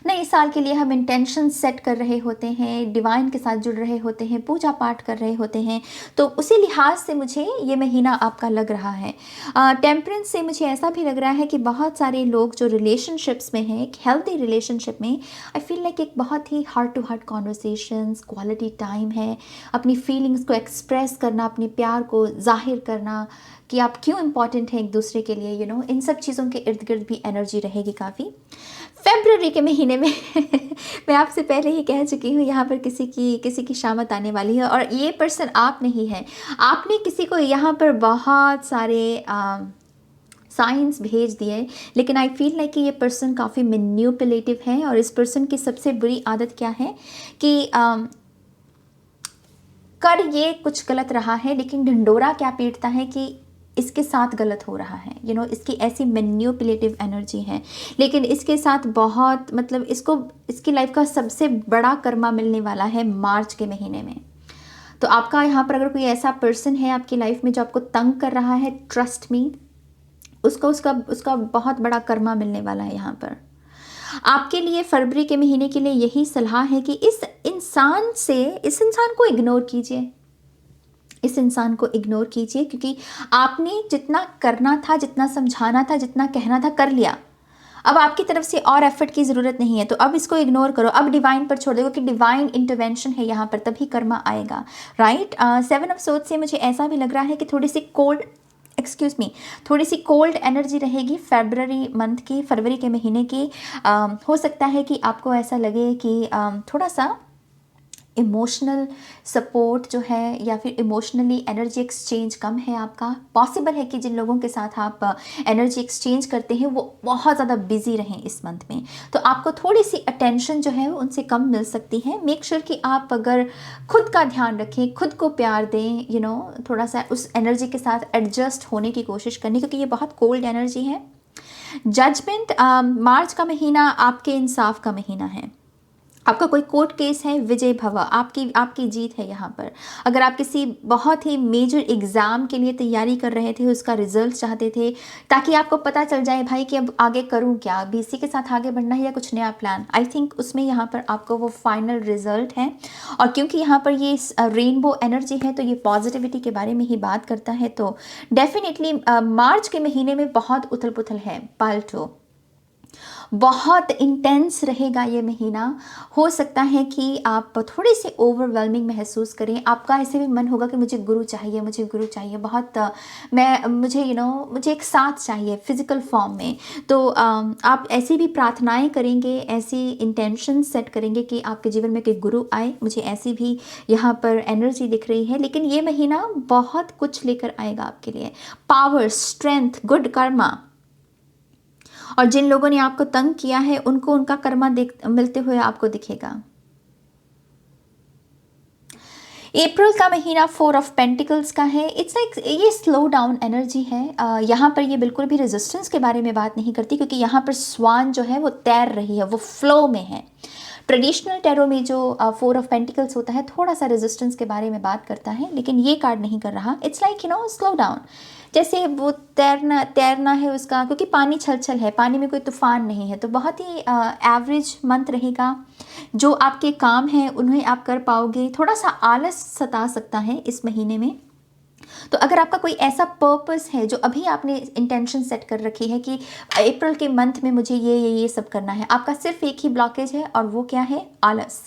नए साल के लिए हम इंटेंशन सेट कर रहे होते हैं, डिवाइन के साथ जुड़ रहे होते हैं, पूजा पाठ कर रहे होते हैं, तो उसी लिहाज से मुझे ये महीना आपका लग रहा है। टेम्परेंस से मुझे ऐसा भी लग रहा है कि बहुत सारे लोग जो रिलेशनशिप्स में हैं, एक हेल्दी रिलेशनशिप में, आई फील लाइक एक बहुत ही heart to heart conversations, quality time है, अपनी फीलिंग्स को एक्सप्रेस करना, अपने प्यार को जाहिर करना कि आप क्यों इम्पॉर्टेंट हैं एक दूसरे के लिए, इन सब चीज़ों के इर्द गिर्द भी एनर्जी रहेगी काफ़ी। फेब्रुअरी के महीने में मैं आपसे पहले ही कह चुकी हूँ, यहाँ पर किसी की शामत आने वाली है, और ये पर्सन आप नहीं है। आपने किसी को यहाँ पर बहुत सारे साइंस भेज दिए, लेकिन आई फील लाइक कि ये पर्सन काफ़ी मैनिपुलेटिव है, और इस पर्सन की सबसे बुरी आदत क्या है कि कर ये कुछ गलत रहा है, लेकिन ढिंडोरा क्या पीटता है कि इसके साथ गलत हो रहा है। इसकी ऐसी मैनिपुलेटिव एनर्जी है, लेकिन इसके साथ बहुत इसकी लाइफ का सबसे बड़ा कर्मा मिलने वाला है मार्च के महीने में। तो आपका यहाँ पर अगर कोई ऐसा पर्सन है आपकी लाइफ में जो आपको तंग कर रहा है, ट्रस्ट मी, उसका बहुत बड़ा कर्मा मिलने वाला है। यहाँ पर आपके लिए फरवरी के महीने के लिए यही सलाह है कि इस इंसान को इग्नोर कीजिए, इस इंसान को इग्नोर कीजिए, क्योंकि आपने जितना करना था, जितना समझाना था, जितना कहना था, कर लिया। अब आपकी तरफ से और एफर्ट की ज़रूरत नहीं है, तो अब इसको इग्नोर करो, अब डिवाइन पर छोड़ दो, क्योंकि डिवाइन इंटरवेंशन है यहाँ पर, तभी कर्मा आएगा, राइट। 7 ऑफ सोर्ड्स से मुझे ऐसा भी लग रहा है कि थोड़ी सी कोल्ड एनर्जी रहेगी फरवरी के महीने की। हो सकता है कि आपको ऐसा लगे कि थोड़ा सा इमोशनल सपोर्ट जो है, या फिर इमोशनली एनर्जी एक्सचेंज कम है आपका। पॉसिबल है कि जिन लोगों के साथ आप एनर्जी एक्सचेंज करते हैं वो बहुत ज़्यादा बिजी रहें इस मंथ में, तो आपको थोड़ी सी अटेंशन जो है उनसे कम मिल सकती है। मेक श्योर कि आप अगर खुद का ध्यान रखें, खुद को प्यार दें, थोड़ा सा उस एनर्जी के साथ एडजस्ट होने की कोशिश करनी, क्योंकि ये बहुत कोल्ड एनर्जी है। जजमेंट, मार्च का महीना आपके इंसाफ का महीना है। आपका कोई कोर्ट केस है, विजय भव, आपकी जीत है यहाँ पर। अगर आप किसी बहुत ही मेजर एग्ज़ाम के लिए तैयारी कर रहे थे, उसका रिजल्ट चाहते थे, ताकि आपको पता चल जाए भाई कि अब आगे करूँ क्या, अब इसी के साथ आगे बढ़ना है या कुछ नया प्लान, आई थिंक उसमें यहाँ पर आपको वो फाइनल रिजल्ट है। और क्योंकि यहाँ पर ये रेनबो एनर्जी है, तो ये पॉजिटिविटी के बारे में ही बात करता है, तो डेफिनेटली मार्च के महीने में बहुत उथल पुथल है, पाल्टो बहुत इंटेंस रहेगा ये महीना। हो सकता है कि आप थोड़े से ओवरवेलमिंग महसूस करें, आपका ऐसे भी मन होगा कि मुझे गुरु चाहिए बहुत, मुझे एक साथ चाहिए फिजिकल फॉर्म में। तो आप ऐसी भी प्रार्थनाएं करेंगे, ऐसी इंटेंशन सेट करेंगे कि आपके जीवन में कोई गुरु आए, मुझे ऐसी भी यहाँ पर एनर्जी दिख रही है। लेकिन ये महीना बहुत कुछ लेकर आएगा आपके लिए, पावर, स्ट्रेंथ, गुड कर्मा। और जिन लोगों ने आपको तंग किया है उनको उनका कर्मा मिलते हुए आपको दिखेगा। अप्रैल का महीना 4 ऑफ पेंटिकल्स का है। इट्स लाइक ये स्लो डाउन एनर्जी है। यहाँ पर ये बिल्कुल भी रेजिस्टेंस के बारे में बात नहीं करती, क्योंकि यहाँ पर स्वान जो है वो तैर रही है, वो फ्लो में है। ट्रेडिशनल टैरो में जो 4 ऑफ पेंटिकल्स होता है थोड़ा सा रेजिस्टेंस के बारे में बात करता है, लेकिन ये कार्ड नहीं कर रहा। इट्स लाइक स्लो डाउन, जैसे वो तैरना है उसका, क्योंकि पानी छल है, पानी में कोई तूफान नहीं है। तो बहुत ही एवरेज मंथ रहेगा। जो आपके काम हैं उन्हें आप कर पाओगे। थोड़ा सा आलस सता सकता है इस महीने में। तो अगर आपका कोई ऐसा पर्पस है जो अभी आपने इंटेंशन सेट कर रखी है कि अप्रैल के मंथ में मुझे ये सब करना है, आपका सिर्फ एक ही ब्लॉकेज है, और वो क्या है? आलस।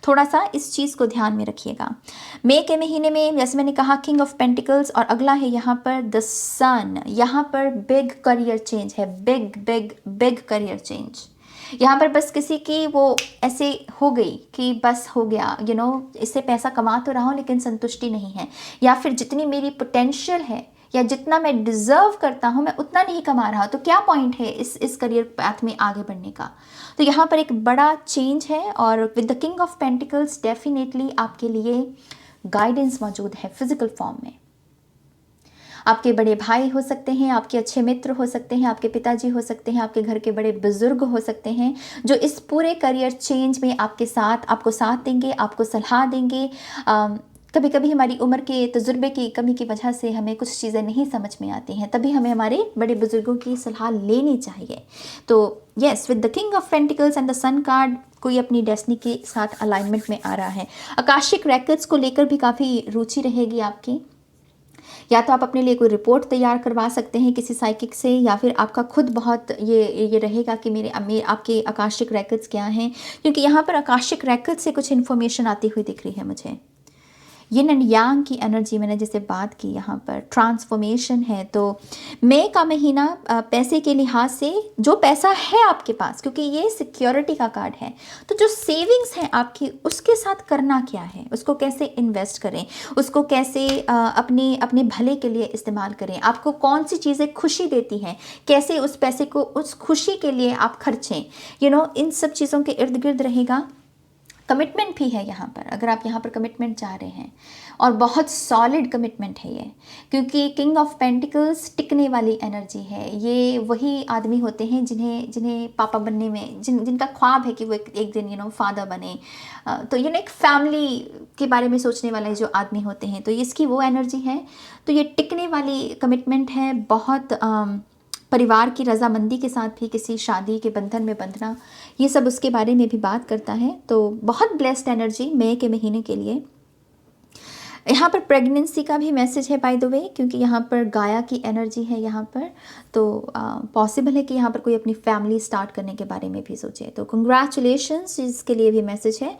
थोड़ा सा इस चीज़ को ध्यान में रखिएगा। मई के महीने में जैसे मैंने कहा किंग ऑफ पेंटिकल्स, और अगला है यहाँ पर द सन। यहाँ पर बिग करियर चेंज है, big big big career change. यहाँ पर बस किसी की वो ऐसे हो गई कि बस हो गया, इससे पैसा कमा तो रहा हूँ लेकिन संतुष्टि नहीं है, या फिर जितनी मेरी पोटेंशियल है या जितना मैं डिज़र्व करता हूँ मैं उतना नहीं कमा रहा, तो क्या पॉइंट है इस करियर पाथ में आगे बढ़ने का। तो यहाँ पर एक बड़ा चेंज है, और with the King of pentacles definitely आपके लिए गाइडेंस मौजूद है फिजिकल फॉर्म में। आपके बड़े भाई हो सकते हैं, आपके अच्छे मित्र हो सकते हैं, आपके पिताजी हो सकते हैं, आपके घर के बड़े बुजुर्ग हो सकते हैं, जो इस पूरे करियर चेंज में आपको साथ देंगे, आपको सलाह देंगे। कभी कभी हमारी उम्र के तजुर्बे की कमी की वजह से हमें कुछ चीज़ें नहीं समझ में आती हैं, तभी हमें हमारे बड़े बुजुर्गों की सलाह लेनी चाहिए। तो yes, with the King of Pentacles and the Sun card, कोई अपनी डेस्टिनी के साथ अलाइनमेंट में आ रहा है। आकाशिक रेकॉर्ड्स को लेकर भी काफ़ी रुचि रहेगी आपकी। या तो आप अपने लिए कोई रिपोर्ट तैयार करवा सकते हैं किसी साइकिक से, या फिर आपका खुद बहुत ये रहेगा कि मेरे आपके आकाशिक रेकॉर्ड्स क्या हैं, क्योंकि यहाँ पर आकाशिक रेकॉर्ड से कुछ इन्फॉर्मेशन आती हुई दिख रही है मुझे। यिन एंड यांग की एनर्जी मैंने जैसे बात की, यहाँ पर ट्रांसफॉर्मेशन है। तो मई का महीना पैसे के लिहाज से, जो पैसा है आपके पास, क्योंकि ये सिक्योरिटी का कार्ड है, तो जो सेविंग्स हैं आपकी, उसके साथ करना क्या है, उसको कैसे इन्वेस्ट करें, उसको कैसे अपने अपने भले के लिए इस्तेमाल करें, आपको कौन सी चीज़ें खुशी देती हैं, कैसे उस पैसे को उस खुशी के लिए आप खर्चें, इन सब चीज़ों के इर्द गिर्द रहेगा। कमिटमेंट भी है यहाँ पर, अगर आप यहाँ पर कमिटमेंट चाह रहे हैं, और बहुत सॉलिड कमिटमेंट है ये, क्योंकि किंग ऑफ पेंटिकल्स टिकने वाली एनर्जी है। ये वही आदमी होते हैं जिन्हें जिन्हें पापा बनने में, जिनका ख्वाब है कि वो एक दिन फादर बने। तो एक फैमिली के बारे में सोचने वाले जो आदमी होते हैं, तो इसकी वो एनर्जी है। तो ये टिकने वाली कमिटमेंट है, बहुत परिवार की रजामंदी के साथ भी किसी शादी के बंधन में बंधना, ये सब उसके बारे में भी बात करता है। तो बहुत ब्लेस्ड एनर्जी मई के महीने के लिए। यहाँ पर प्रेगनेंसी का भी मैसेज है बाय द वे, क्योंकि यहाँ पर गाया की एनर्जी है यहाँ पर। तो पॉसिबल है कि यहाँ पर कोई अपनी फैमिली स्टार्ट करने के बारे में भी सोचे। तो कंग्रेचुलेशंस, इसके लिए भी मैसेज है।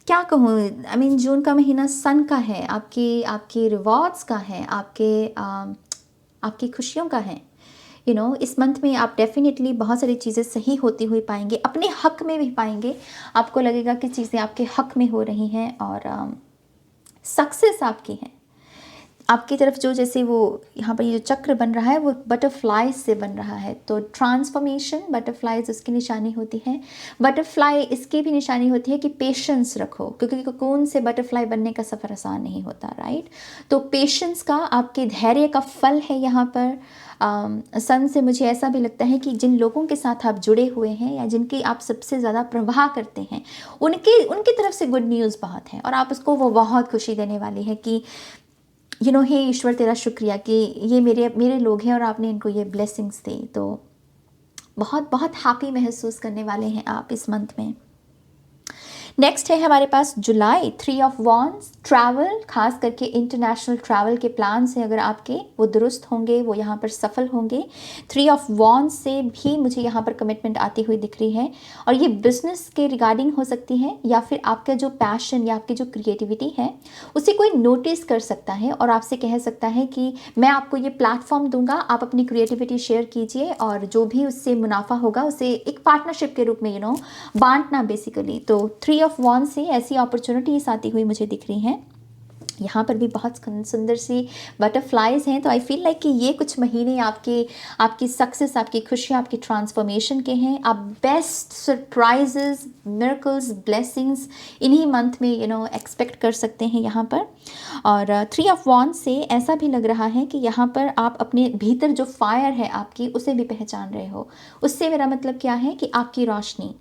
क्या कहूँ, जून का महीना सन का है, आपकी रिवॉर्ड्स का है, आपकी खुशियों का है। इस मंथ में आप डेफिनेटली बहुत सारी चीज़ें सही होती हुई पाएंगे, अपने हक में भी पाएंगे। आपको लगेगा कि चीज़ें आपके हक में हो रही हैं और सक्सेस आपकी है आपकी तरफ। जो जैसे वो यहाँ पर ये जो चक्र बन रहा है वो बटरफ्लाई से बन रहा है, तो ट्रांसफॉर्मेशन, बटरफ्लाइज उसकी निशानी होती है। बटरफ्लाई इसकी भी निशानी होती है कि पेशेंस रखो, क्योंकि कोकून से बटरफ्लाई बनने का सफ़र आसान नहीं होता, राइट। तो पेशेंस का, आपके धैर्य का फल है यहाँ पर। सन से मुझे ऐसा भी लगता है कि जिन लोगों के साथ आप जुड़े हुए हैं या जिनकी आप सबसे ज़्यादा प्रवाह करते हैं, उनकी तरफ से गुड न्यूज़ बहुत है, और आप उसको वो बहुत खुशी देने वाली है कि हे ईश्वर तेरा शुक्रिया कि ये मेरे लोग हैं और आपने इनको ये ब्लेसिंग्स दी। तो बहुत बहुत हैप्पी महसूस करने वाले हैं आप इस मंथ में। नेक्स्ट है हमारे पास जुलाई, 3 ऑफ वॉन्ड्स, ट्रैवल, खास करके इंटरनेशनल ट्रैवल के प्लान्स हैं अगर आपके, वो दुरुस्त होंगे, वो यहाँ पर सफल होंगे। 3 ऑफ वॉन्ड्स से भी मुझे यहाँ पर कमिटमेंट आती हुई दिख रही है, और ये बिजनेस के रिगार्डिंग हो सकती है, या फिर आपका जो पैशन या आपकी जो क्रिएटिविटी है उसे कोई नोटिस कर सकता है और आपसे कह सकता है कि मैं आपको ये प्लेटफॉर्म दूंगा, आप अपनी क्रिएटिविटी शेयर कीजिए, और जो भी उससे मुनाफा होगा उसे एक पार्टनरशिप के रूप में बांटना बेसिकली। तो 3 ऑफ वॉन्ड से ऐसी अपॉर्चुनिटीज आती हुई मुझे दिख रही हैं। यहाँ पर भी बहुत सुंदर सी बटरफ्लाइज हैं। तो आई फील लाइक कि ये कुछ महीने आपकी सक्सेस, आपकी खुशी, आपकी ट्रांसफॉर्मेशन के हैं। आप बेस्ट सरप्राइजेस, मिरेकल्स, ब्लेसिंग्स इन्हीं मंथ में एक्सपेक्ट कर सकते हैं यहाँ पर। और 3 ऑफ वॉन्ड से ऐसा भी लग रहा है कि यहाँ पर आप अपने भीतर जो फायर है आपकी, उसे भी पहचान रहे हो। उससे मेरा मतलब क्या है कि आपकी रोशनी,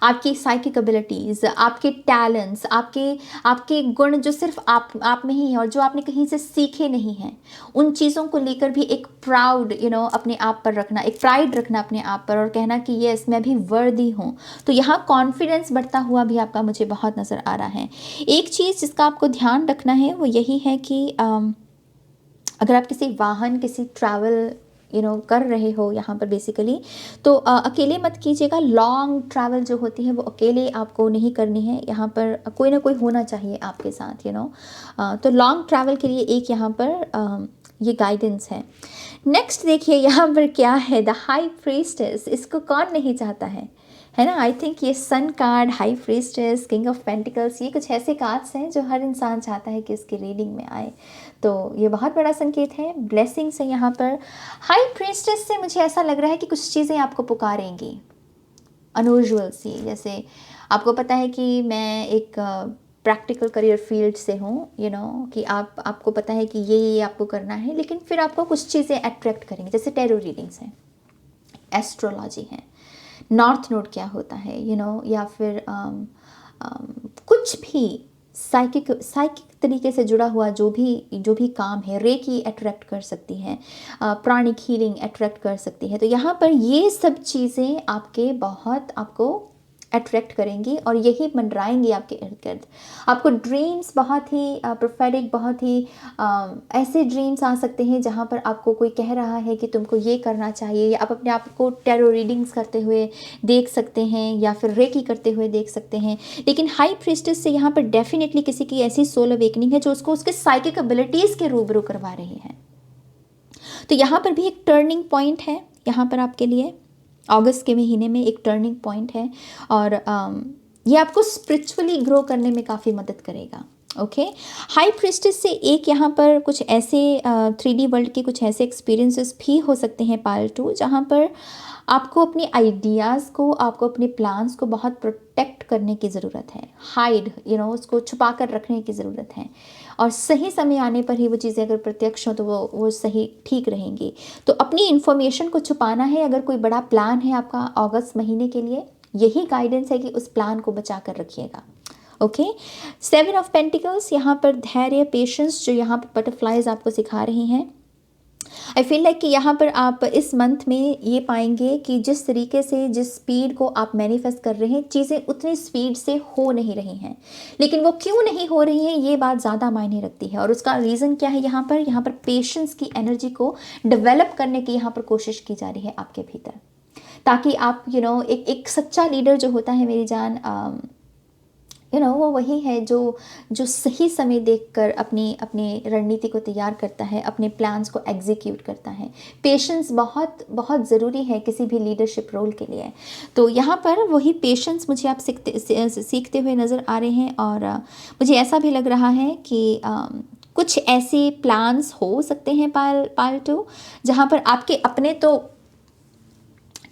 आपकी साइकिक एबिलिटीज़, आपके टैलेंट्स, आपके गुण जो सिर्फ आप में ही है और जो आपने कहीं से सीखे नहीं हैं, उन चीज़ों को लेकर भी एक प्राउड अपने आप पर रखना, एक प्राइड रखना अपने आप पर, और कहना कि यस मैं भी वर्दी हूँ। तो यहाँ कॉन्फिडेंस बढ़ता हुआ भी आपका मुझे बहुत नज़र आ रहा है। एक चीज़ जिसका आपको ध्यान रखना है वो यही है कि अगर आप किसी वाहन, किसी ट्रैवल कर रहे हो यहाँ पर बेसिकली, तो अकेले मत कीजिएगा। लॉन्ग ट्रैवल जो होती है वो अकेले आपको नहीं करनी है, यहाँ पर कोई ना कोई होना चाहिए आपके साथ तो लॉन्ग ट्रैवल के लिए एक यहाँ पर ये गाइडेंस है। नेक्स्ट देखिए यहाँ पर क्या है, द हाई प्रीस्टेस। इसको कौन नहीं चाहता है ना। आई थिंक ये Sun card, High Priestess, King of Pentacles, ये कुछ ऐसे कार्ड्स हैं जो हर इंसान चाहता है कि इसकी रीडिंग में आए। तो ये बहुत बड़ा संकेत है, ब्लेसिंग्स है यहाँ पर। हाई प्रीस्टेस से मुझे ऐसा लग रहा है कि कुछ चीज़ें आपको पुकारेंगी अनयूजुअल सी। जैसे आपको पता है कि मैं एक प्रैक्टिकल करियर फील्ड से हूँ, कि आपको पता है कि ये आपको करना है, लेकिन फिर आपको कुछ चीज़ें अट्रैक्ट करेंगी। जैसे टैरो रीडिंग्स हैं, एस्ट्रोलॉजी है, नॉर्थ नोड क्या होता है या फिर कुछ भी साइकिक तरीके से जुड़ा हुआ जो भी काम है, रेकी अट्रैक्ट कर सकती है, प्राणिक हीलिंग अट्रैक्ट कर सकती है। तो यहाँ पर ये सब चीज़ें आपके बहुत आपको अट्रैक्ट करेंगी और यही मंडराएंगी आपके इर्द गिर्द। आपको ड्रीम्स बहुत ही प्रोफेटिक, बहुत ही ऐसे ड्रीम्स आ सकते हैं जहाँ पर आपको कोई कह रहा है कि तुमको ये करना चाहिए, या आप अपने आप को टैरो रीडिंग्स करते हुए देख सकते हैं या फिर रेकी करते हुए देख सकते हैं। लेकिन हाई प्रीस्टेस से यहाँ पर डेफिनेटली किसी की ऐसी सोल अवेकनिंग है जो उसको उसके साइकिक एबिलिटीज़ के रूबरू करवा रही है। तो यहाँ पर भी एक टर्निंग पॉइंट है यहाँ पर आपके लिए, अगस्त के महीने में एक टर्निंग पॉइंट है और ये आपको स्पिरिचुअली ग्रो करने में काफ़ी मदद करेगा। ओके, हाई प्रीस्टेस से एक यहाँ पर कुछ ऐसे 3D वर्ल्ड के कुछ ऐसे एक्सपीरियंसेस भी हो सकते हैं पार्ल 2, जहाँ पर आपको अपने आइडियाज़ को, आपको अपने प्लान्स को बहुत प्रोटेक्ट करने की ज़रूरत है, हाइड उसको छुपा कर रखने की ज़रूरत है, और सही समय आने पर ही वो चीज़ें अगर प्रत्यक्ष हो तो वो सही ठीक रहेंगी। तो अपनी इन्फॉर्मेशन को छुपाना है। अगर कोई बड़ा प्लान है आपका अगस्त महीने के लिए, यही गाइडेंस है कि उस प्लान को बचा कर रखिएगा। ओके, 7 ऑफ पेंटिकल्स, यहाँ पर धैर्य, पेशेंस जो यहाँ पर बटरफ्लाइज आपको सिखा रही हैं। आई फील लाइक कि यहाँ पर आप इस मंथ में ये पाएंगे कि जिस तरीके से, जिस स्पीड को आप मैनिफेस्ट कर रहे हैं, चीज़ें उतनी स्पीड से हो नहीं रही हैं। लेकिन वो क्यों नहीं हो रही हैं, ये बात ज़्यादा मायने रखती है। और उसका रीज़न क्या है, यहाँ पर पेशेंस की एनर्जी को डेवलप करने की यहाँ पर कोशिश की जा रही है आपके भीतर, ताकि आप एक सच्चा लीडर जो होता है मेरी जान, वो वही है जो सही समय देखकर अपनी रणनीति को तैयार करता है, अपने प्लान्स को एग्जीक्यूट करता है। पेशेंस बहुत बहुत ज़रूरी है किसी भी लीडरशिप रोल के लिए। तो यहाँ पर वही पेशेंस मुझे आप सीखते हुए नज़र आ रहे हैं। और मुझे ऐसा भी लग रहा है कि कुछ ऐसे प्लान्स हो सकते हैं पार्ल 2, जहाँ पर आपके अपने तो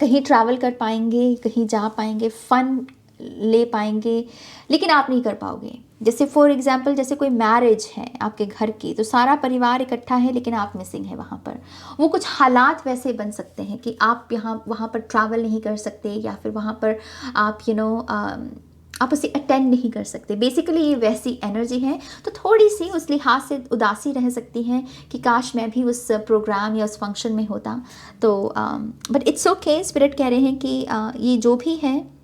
कहीं ट्रैवल कर पाएंगे, कहीं जा पाएंगे, फ़न ले पाएंगे, लेकिन आप नहीं कर पाओगे। जैसे फॉर एग्जांपल, जैसे कोई मैरिज है आपके घर की, तो सारा परिवार इकट्ठा है लेकिन आप मिसिंग है वहाँ पर। वो कुछ हालात वैसे बन सकते हैं कि आप वहाँ पर ट्रैवल नहीं कर सकते, या फिर वहाँ पर आप आप उसे अटेंड नहीं कर सकते। बेसिकली ये वैसी एनर्जी है। तो थोड़ी सी उस लिहाज से उदासी रह सकती है कि काश मैं भी उस प्रोग्राम या उस फंक्शन में होता। तो बट इट्स ओके, स्पिरिट कह रहे हैं कि ये जो भी है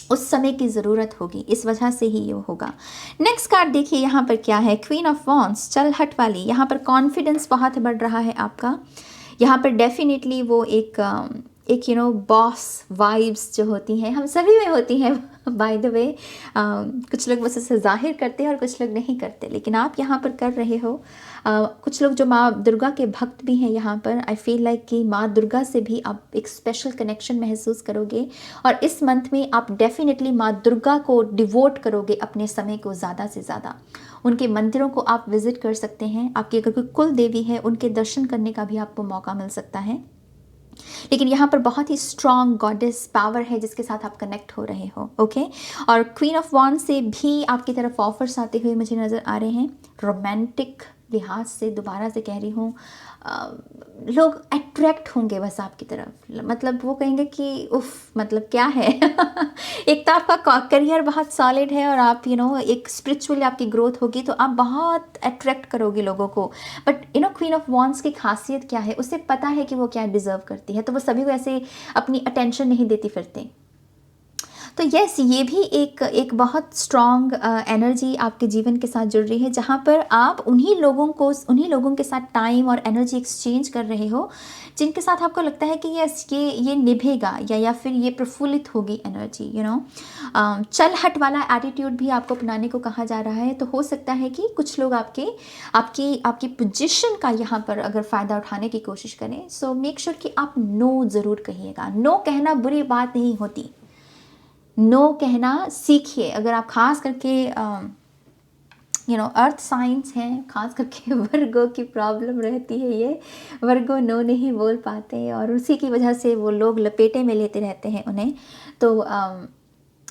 उस समय की ज़रूरत होगी, इस वजह से ही ये होगा। नेक्स्ट कार्ड देखिए यहाँ पर क्या है, क्वीन ऑफ वॉन्ड्स, चलहट वाली। यहाँ पर कॉन्फिडेंस बहुत बढ़ रहा है आपका। यहाँ पर डेफिनेटली वो एक बॉस वाइब्स जो होती हैं, हम सभी में होती हैं बाय द वे। कुछ लोग बस उसे जाहिर करते हैं और कुछ लोग नहीं करते, लेकिन आप यहाँ पर कर रहे हो। कुछ लोग जो माँ दुर्गा के भक्त भी हैं यहाँ पर, आई फील लाइक कि माँ दुर्गा से भी आप एक स्पेशल कनेक्शन महसूस करोगे। और इस मंथ में आप डेफिनेटली माँ दुर्गा को डिवोट करोगे अपने समय को ज़्यादा से ज़्यादा। उनके मंदिरों को आप विज़िट कर सकते हैं। आपकी अगर कोई कुल देवी है, उनके दर्शन करने का भी आपको मौका मिल सकता है। लेकिन यहाँ पर बहुत ही स्ट्रॉन्ग गॉडेस पावर है जिसके साथ आप कनेक्ट हो रहे हो। ओके, और क्वीन ऑफ वॉन्ड्स से भी आपकी तरफ ऑफर्स आते हुए मुझे नज़र आ रहे हैं। रोमांटिक लिहाज से दोबारा से कह रही हूँ, लोग अट्रैक्ट होंगे बस आपकी तरफ। मतलब वो कहेंगे कि उफ, मतलब क्या है एक तो आपका करियर बहुत सॉलिड है और आप एक स्पिरिचुअली आपकी ग्रोथ होगी, तो आप बहुत अट्रैक्ट करोगे लोगों को। बट क्वीन ऑफ वॉन्ड्स की खासियत क्या है, उसे पता है कि वो क्या डिज़र्व करती है, तो वो सभी को ऐसे अपनी अटेंशन नहीं देती फिरते। तो यस, ये भी एक बहुत स्ट्रॉन्ग एनर्जी आपके जीवन के साथ जुड़ रही है, जहाँ पर आप उन्हीं लोगों के साथ टाइम और एनर्जी एक्सचेंज कर रहे हो जिनके साथ आपको लगता है कि यस ये निभेगा, या फिर ये प्रफुल्लित होगी एनर्जी। चलहट वाला एटीट्यूड भी आपको अपनाने को कहा जा रहा है। तो हो सकता है कि कुछ लोग आपकी पोजीशन का यहाँ पर अगर फ़ायदा उठाने की कोशिश करें। सो मेक श्योर कि आप नो ज़रूर कहिएगा। नो कहना बुरी बात नहीं होती, नो कहना सीखिए। अगर आप खास करके अर्थ साइंस हैं, खास करके वर्गो की प्रॉब्लम रहती है, ये वर्गो नो नहीं बोल पाते और उसी की वजह से वो लोग लपेटे में लेते रहते हैं उन्हें। तो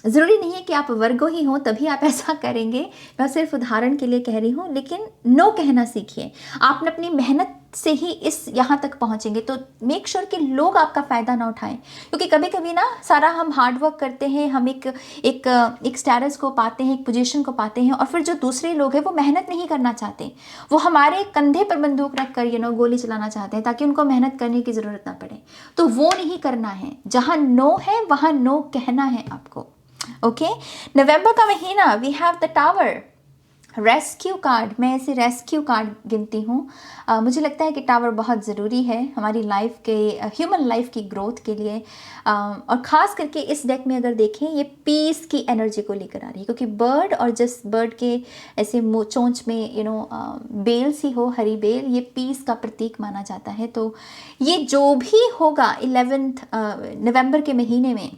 ज़रूरी नहीं है कि आप वर्गो ही हों तभी आप ऐसा करेंगे, मैं सिर्फ उदाहरण के लिए कह रही हूँ। लेकिन नो कहना सीखिए। आपने अपनी मेहनत से ही इस यहाँ तक पहुँचेंगे। तो मेक श्योर कि लोग आपका फ़ायदा ना उठाएं, क्योंकि कभी कभी ना सारा हम हार्ड वर्क करते हैं, हम एक स्टेटस को पाते हैं, एक पोजीशन को पाते हैं, और फिर जो दूसरे लोग हैं वो मेहनत नहीं करना चाहते, वो हमारे कंधे पर बंदूक रख कर गोली चलाना चाहते हैं ताकि उनको मेहनत करने की ज़रूरत ना पड़े। तो वो नहीं करना है, जहाँ नो है वहाँ नो कहना है आपको। ओके, नवंबर का महीना, we have the Tower, rescue card. मैं ऐसे रेस्क्यू कार्ड गिनती हूँ। मुझे लगता है कि टावर बहुत ज़रूरी है हमारी लाइफ के, ह्यूमन लाइफ की ग्रोथ के लिए। और ख़ास करके इस डेक में अगर देखें, ये पीस की एनर्जी को लेकर आ रही है, क्योंकि बर्ड, और जिस बर्ड के ऐसे चोंच में बेल सी हो, हरी बेल, ये पीस का प्रतीक माना जाता है। तो ये जो भी होगा 11 नवंबर के महीने में,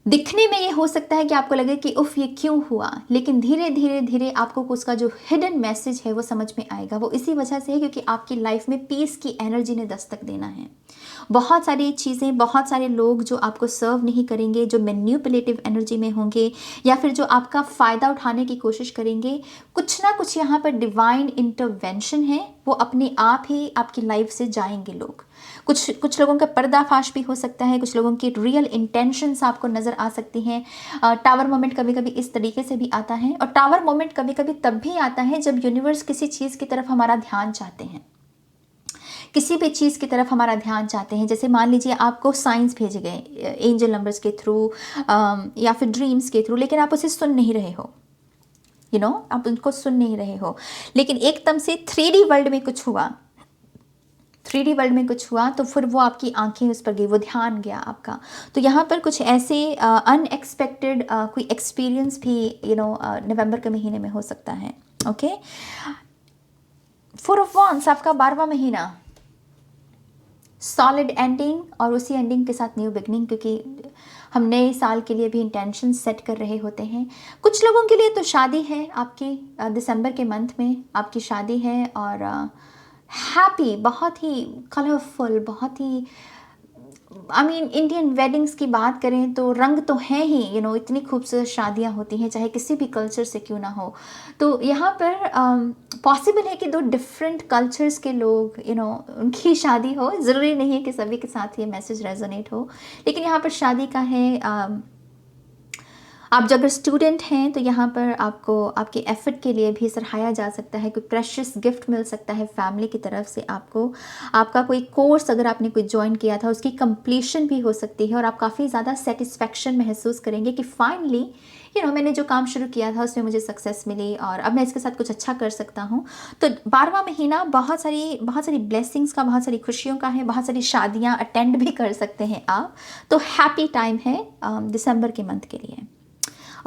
दिखने में ये हो सकता है कि आपको लगे कि उफ ये क्यों हुआ, लेकिन धीरे धीरे धीरे आपको उसका जो हिडन मैसेज है वो समझ में आएगा। वो इसी वजह से है क्योंकि आपकी लाइफ में पीस की एनर्जी ने दस्तक देना है। बहुत सारी चीज़ें, बहुत सारे लोग जो आपको सर्व नहीं करेंगे, जो मैन्युपुलेटिव एनर्जी में होंगे, या फिर जो आपका फ़ायदा उठाने की कोशिश करेंगे, कुछ ना कुछ यहाँ पर डिवाइन इंटरवेंशन है, वो अपने आप ही आपकी लाइफ से जाएंगे लोग। कुछ लोगों का पर्दाफाश भी हो सकता है, कुछ लोगों की रियल इंटेंशंस आपको नज़र आ सकती हैं। टावर मोमेंट कभी कभी इस तरीके से भी आता है, और टावर मोमेंट कभी कभी तब भी आता है जब यूनिवर्स किसी चीज़ की तरफ हमारा ध्यान चाहते हैं, किसी भी चीज़ की तरफ हमारा ध्यान चाहते हैं। जैसे मान लीजिए आपको साइंस भेजे गए एंजल नंबर्स के थ्रू या फिर ड्रीम्स के थ्रू, लेकिन आप उसे सुन नहीं रहे हो, आप उनको सुन नहीं रहे हो, लेकिन एकदम से 3D वर्ल्ड में कुछ हुआ, 3D वर्ल्ड में कुछ हुआ, तो फिर वो आपकी आंखें उस पर गई, वो ध्यान गया आपका। तो यहाँ पर कुछ ऐसे अनएक्सपेक्टेड कोई एक्सपीरियंस भी नवंबर के महीने में हो सकता है। ओके, 4 ऑफ वॉन्ड्स आपका 12वां महीना, सॉलिड एंडिंग, और उसी एंडिंग के साथ न्यू बिगनिंग, क्योंकि हम नए साल के लिए भी इंटेंशन सेट कर रहे होते हैं। कुछ लोगों के लिए तो शादी है आपकी, दिसंबर के मंथ में आपकी शादी है, और हैप्पी, बहुत ही कलरफुल, बहुत ही इंडियन वेडिंग्स की बात करें तो रंग तो हैं ही, इतनी खूबसूरत शादियां होती हैं चाहे किसी भी कल्चर से क्यों ना हो। तो यहाँ पर पॉसिबल है कि 2 डिफरेंट कल्चर्स के लोग उनकी शादी हो। ज़रूरी नहीं है कि सभी के साथ ये मैसेज रेजोनेट हो, लेकिन यहाँ पर शादी का है। आप जो अगर स्टूडेंट हैं तो यहाँ पर आपको आपके एफर्ट के लिए भी सराहाया जा सकता है, कोई प्रेशियस गिफ्ट मिल सकता है फैमिली की तरफ से आपको। आपका कोई कोर्स अगर आपने कोई ज्वाइन किया था उसकी कंप्लीशन भी हो सकती है, और आप काफ़ी ज़्यादा सेटिस्फैक्शन महसूस करेंगे कि फाइनली मैंने जो काम शुरू किया था उसमें मुझे सक्सेस मिली, और अब मैं इसके साथ कुछ अच्छा कर सकता हूँ। तो 12वां महीना बहुत सारी ब्लेसिंग्स का, बहुत सारी खुशियों का है, बहुत सारी शादियाँ अटेंड भी कर सकते हैं आप। तो हैप्पी टाइम है दिसंबर के मंथ के लिए।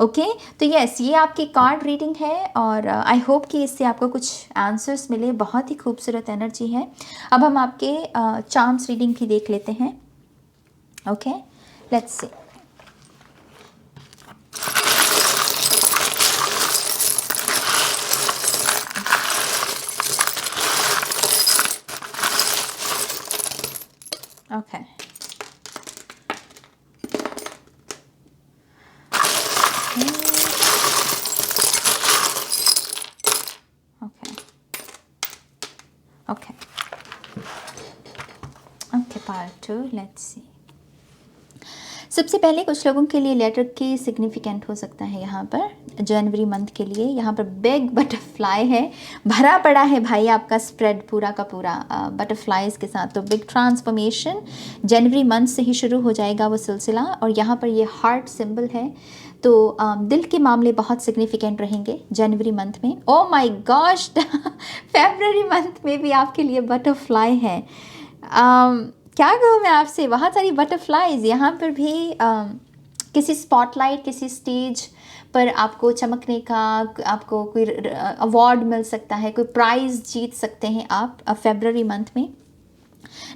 ओके, तो यस, ये आपकी कार्ड रीडिंग है, और आई होप कि इससे आपको कुछ आंसर्स मिले। बहुत ही खूबसूरत एनर्जी है। अब हम आपके चार्म्स रीडिंग भी देख लेते हैं। Okay, let's C. Okay, okay, part 2, let's see. सबसे पहले कुछ लोगों के लिए लेटर की सिग्निफिकेंट हो सकता है यहाँ पर जनवरी मंथ के लिए। यहाँ पर बिग बटरफ्लाई है, भरा पड़ा है भाई आपका स्प्रेड पूरा का पूरा बटरफ्लाइज के साथ। तो बिग ट्रांसफॉर्मेशन जनवरी मंथ से ही शुरू हो जाएगा वो सिलसिला, और यहाँ पर ये हार्ट सिंबल है। तो दिल के मामले बहुत सिग्निफिकेंट रहेंगे जनवरी मंथ में। Oh my gosh, February month में भी आपके लिए बटरफ्लाई है। क्या कहूँ मैं आपसे, बहुत सारी बटरफ्लाइज यहाँ पर भी। किसी स्पॉटलाइट, किसी स्टेज पर आपको चमकने का, आपको कोई अवार्ड मिल सकता है, कोई प्राइज़ जीत सकते हैं आप फरवरी मंथ में।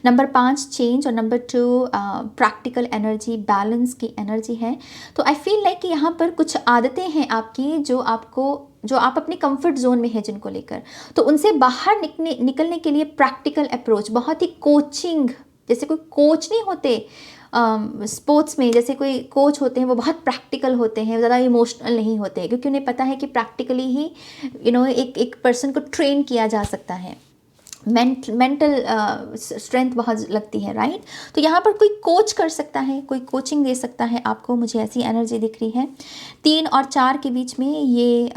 नंबर 5 चेंज, और नंबर 2 प्रैक्टिकल एनर्जी, बैलेंस की एनर्जी है। तो आई फील लाइक कि यहाँ पर कुछ आदतें हैं आपकी जो आप अपने कंफर्ट जोन में है जिनको लेकर, तो उनसे बाहर निकलने के लिए प्रैक्टिकल अप्रोच, बहुत ही कोचिंग, जैसे कोई कोच नहीं होते स्पोर्ट्स में, जैसे कोई कोच होते हैं वो बहुत प्रैक्टिकल होते हैं, ज़्यादा इमोशनल नहीं होते, क्योंकि उन्हें पता है कि प्रैक्टिकली ही एक पर्सन को ट्रेन किया जा सकता है। मेंटल स्ट्रेंथ बहुत लगती है, राइट। तो यहाँ पर कोई कोच कर सकता है, कोई कोचिंग दे सकता है आपको, मुझे ऐसी एनर्जी दिख रही है। 3 और 4 के बीच में ये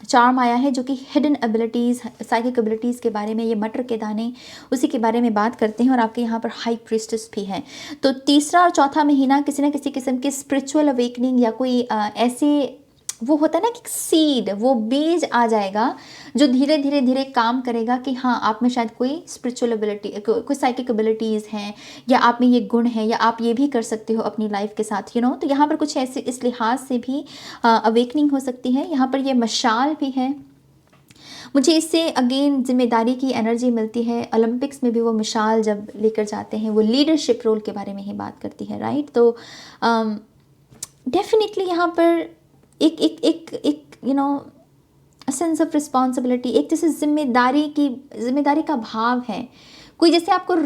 चार्म आया है जो कि हिडन एबिलिटीज़, साइकिक एबिलिटीज़ के बारे में, ये मटर के दाने उसी के बारे में बात करते हैं। और आपके यहाँ पर हाई प्रीस्टेस भी है। तो तीसरा और चौथा महीना किसी न किसी किस्म की स्पिरिचुअल अवेकनिंग या कोई ऐसे वो होता है ना कि सीड, वो बीज आ जाएगा जो धीरे धीरे धीरे काम करेगा कि हाँ आप में शायद कोई स्पिरिचुअल एबिलिटी, कोई साइकिक एबिलिटीज़ हैं, या आप में ये गुण है, या आप ये भी कर सकते हो अपनी लाइफ के साथ, यू नो। तो यहाँ पर कुछ ऐसे इस लिहाज से भी अवेकनिंग हो सकती है। यहाँ पर ये मशाल भी है, मुझे इससे अगेन जिम्मेदारी की एनर्जी मिलती है। ओलंपिक्स में भी वो मिसाल जब लेकर जाते हैं, वो लीडरशिप रोल के बारे में ही बात करती है, राइट। तो डेफिनेटली यहाँ पर एक you know sense of responsibility, एक जैसे जिम्मेदारी का भाव है। कोई जैसे आपको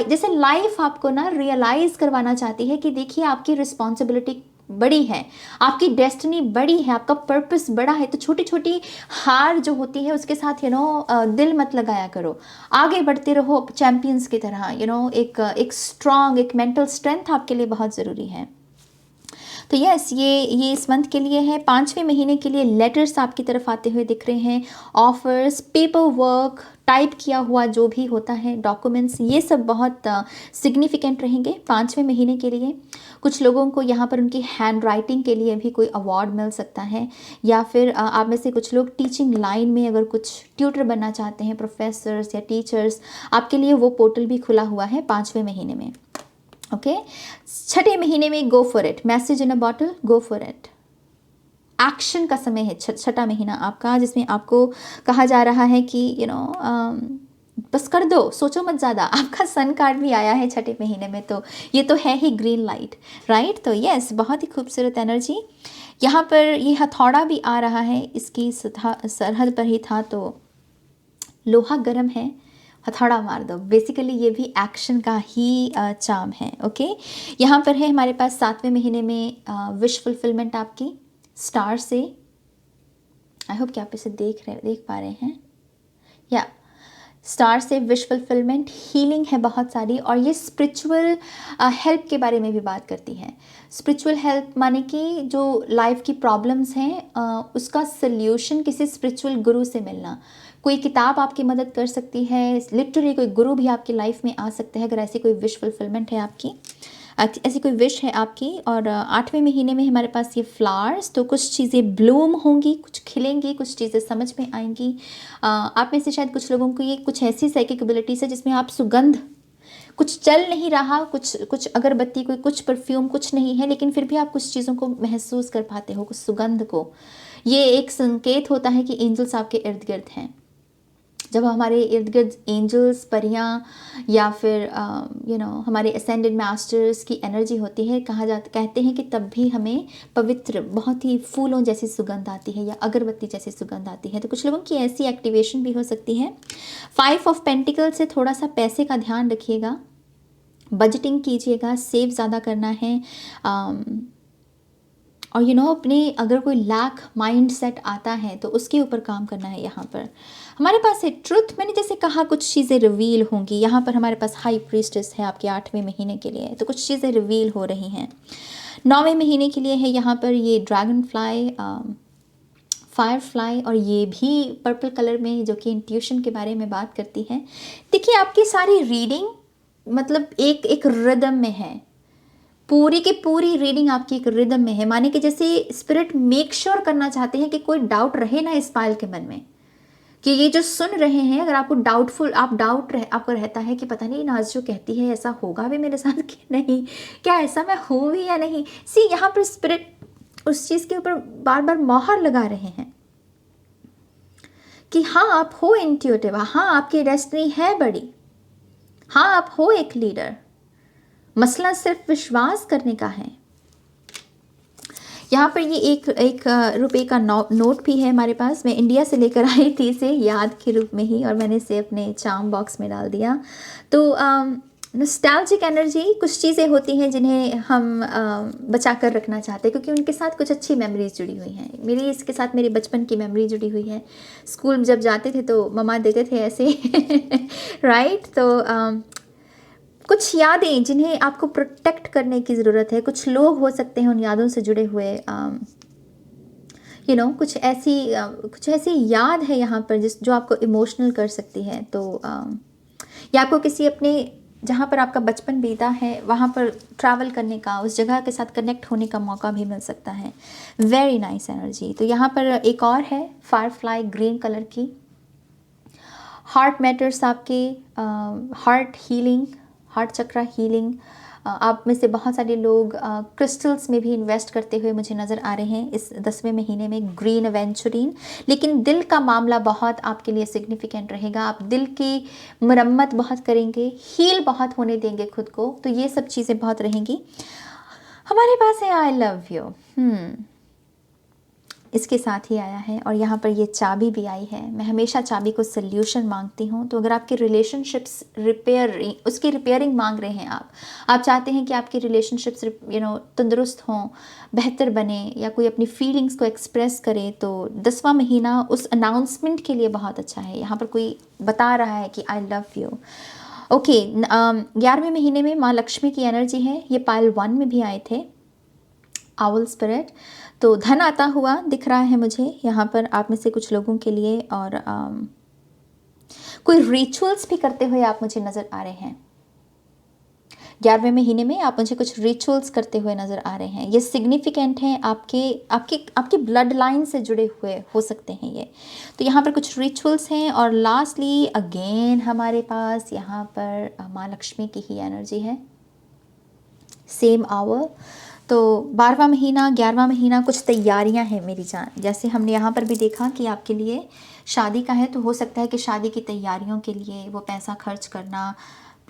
जैसे लाइफ आपको ना रियलाइज़ करवाना चाहती है कि देखिए आपकी रिस्पॉन्सिबिलिटी बड़ी है, आपकी डेस्टिनी बड़ी है, आपका पर्पस बड़ा है। तो छोटी छोटी हार जो होती है उसके साथ दिल मत लगाया करो, आगे बढ़ते रहो चैम्पियंस की तरह। एक स्ट्रॉन्ग, एक मेंटल स्ट्रेंथ आपके लिए बहुत ज़रूरी है। तो यस, ये इस मंथ के लिए है। 5वें महीने के लिए लेटर्स आपकी तरफ आते हुए दिख रहे हैं, ऑफर्स, पेपर वर्क, टाइप किया हुआ जो भी होता है, डॉक्यूमेंट्स, ये सब बहुत सिग्निफिकेंट रहेंगे 5वें महीने के लिए। कुछ लोगों को यहाँ पर उनकी हैंड राइटिंग के लिए भी कोई अवार्ड मिल सकता है, या फिर आप में से कुछ लोग टीचिंग लाइन में अगर कुछ ट्यूटर बनना चाहते हैं, प्रोफेसर्स या टीचर्स, आपके लिए वो पोर्टल भी खुला हुआ है 5वें महीने में। ओके, 6ठे महीने में go for it, message in a bottle, go for it, action का समय है 6ठा महीना आपका, जिसमें आपको कहा जा रहा है कि बस कर दो, सोचो मत ज़्यादा। आपका सन कार्ड भी आया है 6ठे महीने में, तो ये तो है ही ग्रीन लाइट, राइट। तो यस, बहुत ही खूबसूरत एनर्जी। यहाँ पर ये हथौड़ा भी आ रहा है, इसकी सरहद पर ही था, तो लोहा गर्म है, हथौड़ा मार दो। बेसिकली ये भी एक्शन का ही चार्म है। ओके, यहाँ पर है हमारे पास 7वें महीने में विश फुलफिलमेंट आपकी स्टार से। आई होप कि आप इसे देख पा रहे हैं, या स्टार से विश फुलफिलमेंट, हीलिंग है बहुत सारी। और ये स्पिरिचुअल हेल्प के बारे में भी बात करती है। स्पिरिचुअल हेल्प माने कि जो लाइफ की प्रॉब्लम्स हैं उसका सल्यूशन किसी स्पिरिचुअल गुरु से मिलना। कोई किताब आपकी मदद कर सकती है, लिटरली कोई गुरु भी आपकी लाइफ में आ सकता है अगर ऐसी कोई विश फुलफिलमेंट है आपकी, ऐसी कोई विश है आपकी। और 8वें महीने में हमारे पास ये फ्लावर्स, तो कुछ चीज़ें ब्लूम होंगी, कुछ खिलेंगी, कुछ चीज़ें समझ में आएंगी। आप में से शायद कुछ लोगों को ये कुछ ऐसी साइकिक एबिलिटीज़ है जिसमें आप सुगंध, कुछ चल नहीं रहा, कुछ अगरबत्ती, कुछ परफ्यूम, कुछ नहीं है, लेकिन फिर भी आप कुछ चीज़ों को महसूस कर पाते हो, कुछ सुगंध को। ये एक संकेत होता है कि एंजल्स आपके इर्द गिर्द हैं। जब हमारे इर्द गिर्द एंजल्स, परियां, या फिर हमारे असेंडेड मास्टर्स की एनर्जी होती है, कहते हैं कि तब भी हमें पवित्र, बहुत ही फूलों जैसी सुगंध आती है, या अगरबत्ती जैसी सुगंध आती है। तो कुछ लोगों की ऐसी एक्टिवेशन भी हो सकती है। 5 ऑफ पेंटिकल से थोड़ा सा पैसे का ध्यान रखिएगा, बजटिंग कीजिएगा, सेव ज़्यादा करना है। और अपने अगर कोई लैक माइंड सेट आता है तो उसके ऊपर काम करना है। यहाँ पर हमारे पास है ट्रुथ, मैंने जैसे कहा कुछ चीज़ें रिवील होंगी। यहाँ पर हमारे पास हाई प्रीस्टेस है आपके 8वें महीने के लिए, तो कुछ चीज़ें रिवील हो रही हैं। 9वें महीने के लिए है यहाँ पर ये ड्रैगन फ्लाई, फायर फ्लाई, और ये भी पर्पल कलर में, जो कि इंट्यूशन के बारे में बात करती है। देखिए आपकी सारी रीडिंग मतलब एक रिदम में है, पूरी की पूरी रीडिंग आपकी एक रिदम में है। माने कि जैसे स्पिरिट मेक श्योर करना चाहते हैं कि कोई डाउट रहे ना इस पायल के मन में, कि ये जो सुन रहे हैं, अगर आपको आपको रहता है कि पता नहीं नाज जो कहती है ऐसा होगा भी मेरे साथ कि नहीं, क्या ऐसा मैं हूँ भी या नहीं। यहाँ पर स्पिरिट उस चीज़ के ऊपर बार बार मोहर लगा रहे हैं कि हाँ आप हो इंट्यूटिव, हाँ आपकी डेस्टिनी है बड़ी, हाँ आप हो एक लीडर, मसला सिर्फ विश्वास करने का है। यहाँ पर ये एक रुपए का नोट भी है हमारे पास। मैं इंडिया से लेकर आई थी इसे याद के रूप में ही, और मैंने इसे अपने चार्म बॉक्स में डाल दिया। तो नॉस्टैल्जिक एनर्जी, कुछ चीज़ें होती हैं जिन्हें हम बचा कर रखना चाहते हैं क्योंकि उनके साथ कुछ अच्छी मेमोरीज जुड़ी हुई हैं। मेरी इसके साथ मेरी बचपन की मेमोरी जुड़ी हुई है। स्कूल में जब जाते थे तो मम्मा देते थे ऐसे राइट। तो कुछ यादें जिन्हें आपको प्रोटेक्ट करने की ज़रूरत है। कुछ लोग हो सकते हैं उन यादों से जुड़े हुए, कुछ ऐसी याद है यहाँ पर जो आपको इमोशनल कर सकती है। तो या आपको किसी अपने जहाँ पर आपका बचपन बीता है वहाँ पर ट्रैवल करने का, उस जगह के साथ कनेक्ट होने का मौका भी मिल सकता है। Very nice energy. तो यहाँ पर एक और है फायरफ्लाई ग्रीन कलर की, हार्ट मैटर्स, आपके हार्ट हीलिंग, हार्ट चक्रा हीलिंग। आप में से बहुत सारे लोग क्रिस्टल्स में भी इन्वेस्ट करते हुए मुझे नज़र आ रहे हैं इस 10वें महीने में, ग्रीन एवेंचुरीन। लेकिन दिल का मामला बहुत आपके लिए सिग्निफिकेंट रहेगा। आप दिल की मरम्मत बहुत करेंगे, हील बहुत होने देंगे खुद को। तो ये सब चीज़ें बहुत रहेंगी। हमारे पास है आई लव यू, इसके साथ ही आया है। और यहाँ पर ये चाबी भी आई है। मैं हमेशा चाबी को सल्यूशन मांगती हूँ। तो अगर आपके रिलेशनशिप्स उसकी रिपेयरिंग मांग रहे हैं, आप चाहते हैं कि आपकी रिलेशनशिप्स तंदुरुस्त हों, बेहतर बने, या कोई अपनी फीलिंग्स को एक्सप्रेस करे, तो 10वां महीना उस अनाउंसमेंट के लिए बहुत अच्छा है। यहाँ पर कोई बता रहा है कि आई लव यू। ओके, 11वें महीने में माँ लक्ष्मी की एनर्जी है। ये पाइल 1 में भी आए थे, आउल स्पिरिट। तो धन आता हुआ दिख रहा है मुझे यहाँ पर आप में से कुछ लोगों के लिए। और कोई रिचुअल्स भी करते हुए आप मुझे नज़र आ रहे हैं। 11वें महीने में आप मुझे कुछ रिचुअल्स करते हुए नज़र आ रहे हैं। ये सिग्निफिकेंट हैं, आपके ब्लड लाइन से जुड़े हुए हो सकते हैं ये। तो यहाँ पर कुछ रिचुअल्स हैं। और लास्टली अगेन हमारे पास यहाँ पर माँ लक्ष्मी की ही एनर्जी है, सेम आवर। तो 12वां महीना, 11वां महीना, कुछ तैयारियां हैं मेरी जान। जैसे हमने यहाँ पर भी देखा कि आपके लिए शादी का है, तो हो सकता है कि शादी की तैयारियों के लिए वो पैसा खर्च करना,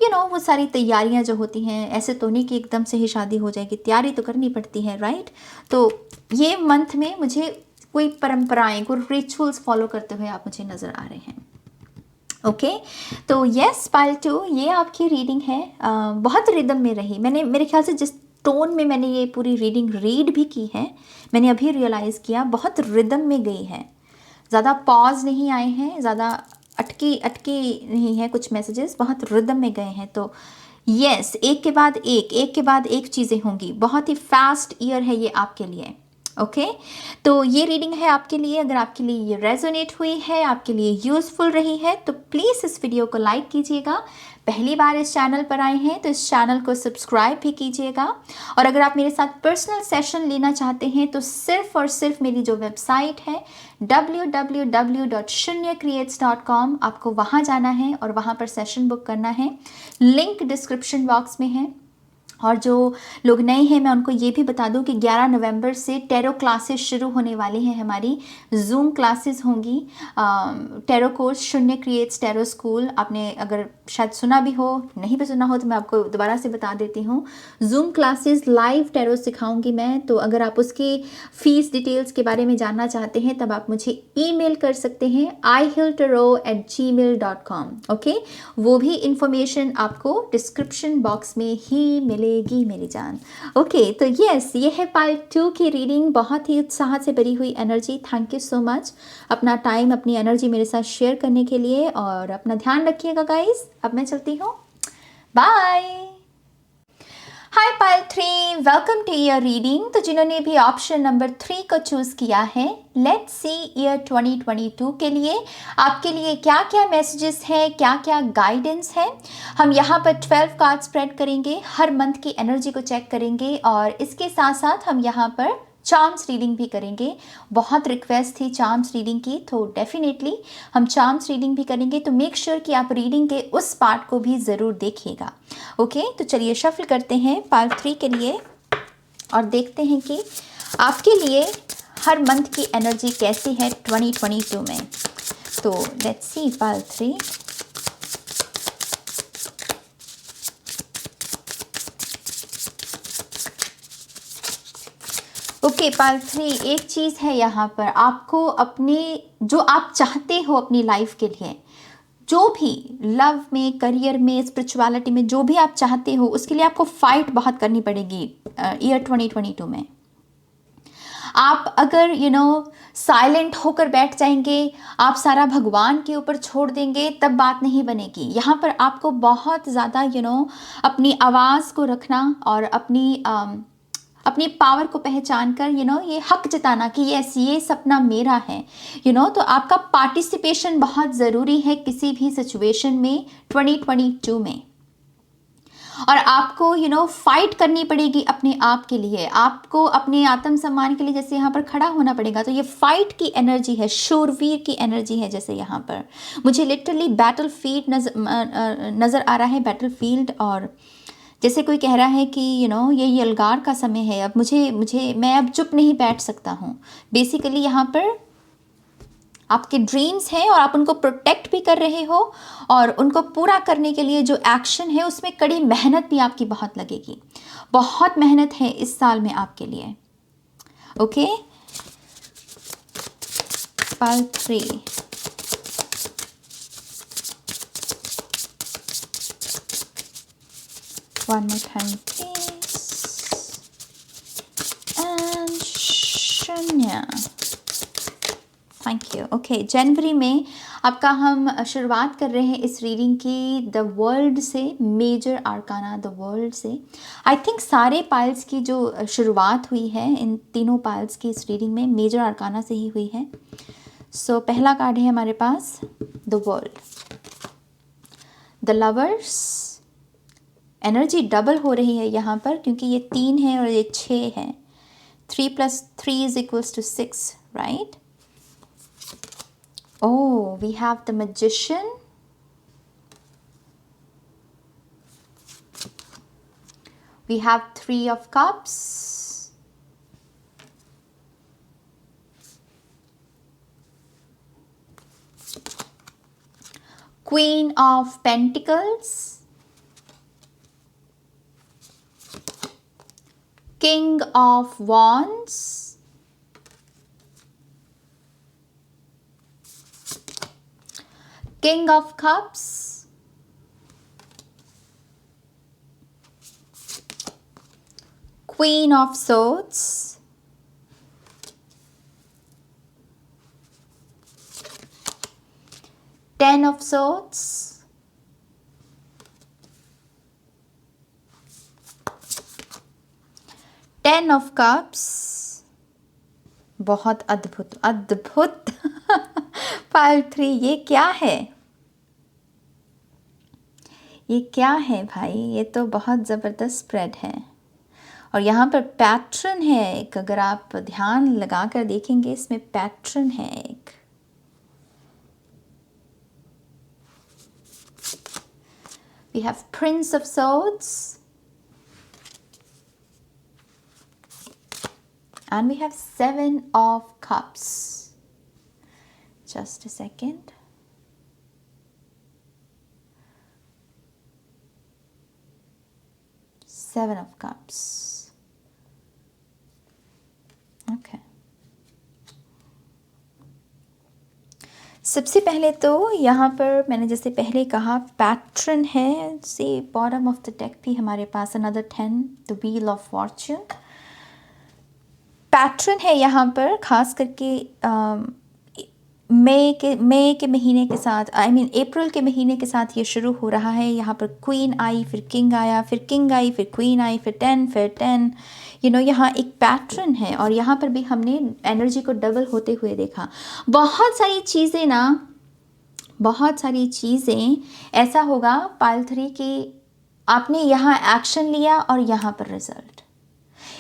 वो सारी तैयारियां जो होती हैं, ऐसे तो नहीं कि एकदम से ही शादी हो जाएगी, तैयारी तो करनी पड़ती है, राइट। तो ये मंथ में मुझे कोई परंपराएं, कोई रिचुअल्स फॉलो करते हुए आप मुझे नज़र आ रहे हैं। ओके, तो यस पाइल 2, ये आपकी रीडिंग है। बहुत रिदम में रही। मैंने मेरे ख्याल से जिस टोन में मैंने ये पूरी रीडिंग रीड भी की है, मैंने अभी रियलाइज़ किया, बहुत रिदम में गई है। ज़्यादा पॉज नहीं आए हैं, ज़्यादा अटकी नहीं है कुछ मैसेजेस, बहुत रिदम में गए हैं। तो यस, एक के बाद एक चीज़ें होंगी। बहुत ही फास्ट ईयर है ये आपके लिए। ओके, तो ये रीडिंग है आपके लिए। अगर आपके लिए ये रेजोनेट हुई है, आपके लिए यूज़फुल रही है, तो प्लीज़ इस वीडियो को लाइक कीजिएगा। पहली बार इस चैनल पर आए हैं तो इस चैनल को सब्सक्राइब भी कीजिएगा। और अगर आप मेरे साथ पर्सनल सेशन लेना चाहते हैं तो सिर्फ और सिर्फ मेरी जो वेबसाइट है www.shunyacreates.com, आपको वहाँ जाना है और वहाँ पर सेशन बुक करना है। लिंक डिस्क्रिप्शन बॉक्स में है। और जो लोग नए हैं, मैं उनको ये भी बता दूं कि 11 नवंबर से टैरो क्लासेस शुरू होने वाली हैं। हमारी जूम क्लासेस होंगी, टैरो कोर्स, शून्य क्रिएट्स टैरो स्कूल। आपने अगर शायद सुना भी हो, नहीं भी सुना हो, तो मैं आपको दोबारा से बता देती हूँ। जूम क्लासेस लाइव टैरो सिखाऊंगी मैं। तो अगर आप उसकी फ़ीस डिटेल्स के बारे में जानना चाहते हैं, तब आप मुझे ईमेल कर सकते हैं ihiltarot@gmail.com। ओके, वो भी इंफॉर्मेशन आपको डिस्क्रिप्शन बॉक्स में ही मिलेगी मेरी जान। ओके, तो यस, ये है पार्ट 2 की रीडिंग। बहुत ही उत्साह से भरी हुई energy. Thank you so much अपना टाइम, अपनी एनर्जी मेरे साथ शेयर करने के लिए। और अपना ध्यान रखिएगा गाइस। अब मैं चलती हूँ, bye. Hi pile 3, welcome to your reading. तो जिन्होंने भी ऑप्शन नंबर 3 को चूज़ किया है, लेट्स सी ईयर 2022 के लिए आपके लिए क्या क्या मैसेजेस हैं, क्या क्या गाइडेंस है। हम यहाँ पर 12 कार्ड स्प्रेड करेंगे, हर मंथ की एनर्जी को चेक करेंगे और इसके साथ साथ हम यहाँ पर चार्म्स रीडिंग भी करेंगे। बहुत रिक्वेस्ट थी चार्म्स रीडिंग की, तो डेफिनेटली हम चार्म्स रीडिंग भी करेंगे। तो मेक श्योर कि आप रीडिंग के उस पार्ट को भी ज़रूर देखिएगा। ओके, तो चलिए शफल करते हैं पार्ट 3 के लिए और देखते हैं कि आपके लिए हर मंथ की एनर्जी कैसी है 2022 में। तो let's see part 3। Okay, part 3, एक चीज़ है यहाँ पर, आपको अपने जो आप चाहते हो अपनी लाइफ के लिए, जो भी लव में, करियर में, स्पिरिचुअलिटी में जो भी आप चाहते हो, उसके लिए आपको फाइट बहुत करनी पड़ेगी ईयर 2022 में। आप अगर साइलेंट होकर बैठ जाएंगे, आप सारा भगवान के ऊपर छोड़ देंगे, तब बात नहीं बनेगी। यहाँ पर आपको बहुत ज़्यादा अपनी आवाज़ को रखना और अपनी पावर को पहचान कर ये हक जताना कि यस, ये सपना मेरा है। तो आपका पार्टिसिपेशन बहुत ज़रूरी है किसी भी सिचुएशन में 2022 में। और आपको फाइट करनी पड़ेगी अपने आप के लिए, आपको अपने आत्मसम्मान के लिए जैसे यहाँ पर खड़ा होना पड़ेगा। तो ये फाइट की एनर्जी है, शूरवीर की एनर्जी है। जैसे यहाँ पर मुझे लिटरली बैटल फील्ड नज़र आ रहा है, बैटल फील्ड। और जैसे कोई कह रहा है कि ये यलगार का समय है, अब मैं अब चुप नहीं बैठ सकता हूँ। बेसिकली यहाँ पर आपके ड्रीम्स हैं और आप उनको प्रोटेक्ट भी कर रहे हो, और उनको पूरा करने के लिए जो एक्शन है उसमें कड़ी मेहनत भी आपकी बहुत लगेगी। बहुत मेहनत है इस साल में आपके लिए। Okay, Pal 3। One more time please. And शून्य। Thank you. ओके, जनवरी में आपका हम शुरुआत कर रहे हैं इस रीडिंग की द वर्ल्ड से, मेजर आर्काना द वर्ल्ड से। आई थिंक सारे पाइल्स की जो शुरुआत हुई है इन तीनों पाइल्स की इस रीडिंग में मेजर आर्काना से ही हुई है। सो पहला कार्ड है हमारे पास the world, the lovers. Energy double हो रही है यहाँ पर क्योंकि ये 3 है और ये 6 है। 3 + 3 = 6, right? Oh, we have the Magician. We have 3 of Cups. Queen of Pentacles. King of Wands. King of Cups, Queen of Swords, Ten of Swords, Ten of Cups। बहुत अद्भुत अद्भुत। पाइल 3, ये क्या है? ये क्या है भाई? ये तो बहुत ज़बरदस्त स्प्रेड है। और यहाँ पर पैटर्न है एक, अगर आप ध्यान लगा कर देखेंगे इसमें पैटर्न है एक। We have Prince of Swords and we have 7 of Cups. Just a second. Seven of Cups. Okay. सबसे पहले तो यहाँ पर मैंने जैसे पहले कहा पैटर्न है। से बॉटम ऑफ द डेक भी हमारे पास another 10, the wheel of fortune. Pattern है यहाँ पर खास करके मई के महीने के साथ, अप्रैल के महीने के साथ ये शुरू हो रहा है। यहाँ पर क्वीन आई, फिर किंग आया, फिर किंग आई, फिर क्वीन आई, फिर 10, फिर 10। यहाँ एक पैटर्न है और यहाँ पर भी हमने एनर्जी को डबल होते हुए देखा। बहुत सारी चीज़ें ऐसा होगा पाइल 3 कि आपने यहाँ एक्शन लिया और यहाँ पर रिजल्ट।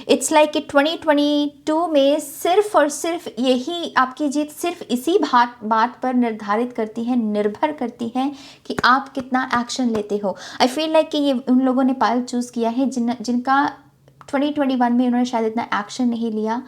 इट्स लाइक कि 2022 में सिर्फ और सिर्फ यही आपकी जीत सिर्फ इसी बात पर निर्धारित करती है, निर्भर करती है कि आप कितना एक्शन लेते हो। आई फील लाइक कि ये उन लोगों ने पाइल चूज़ किया है जिनका 2021 में उन्होंने शायद इतना एक्शन नहीं लिया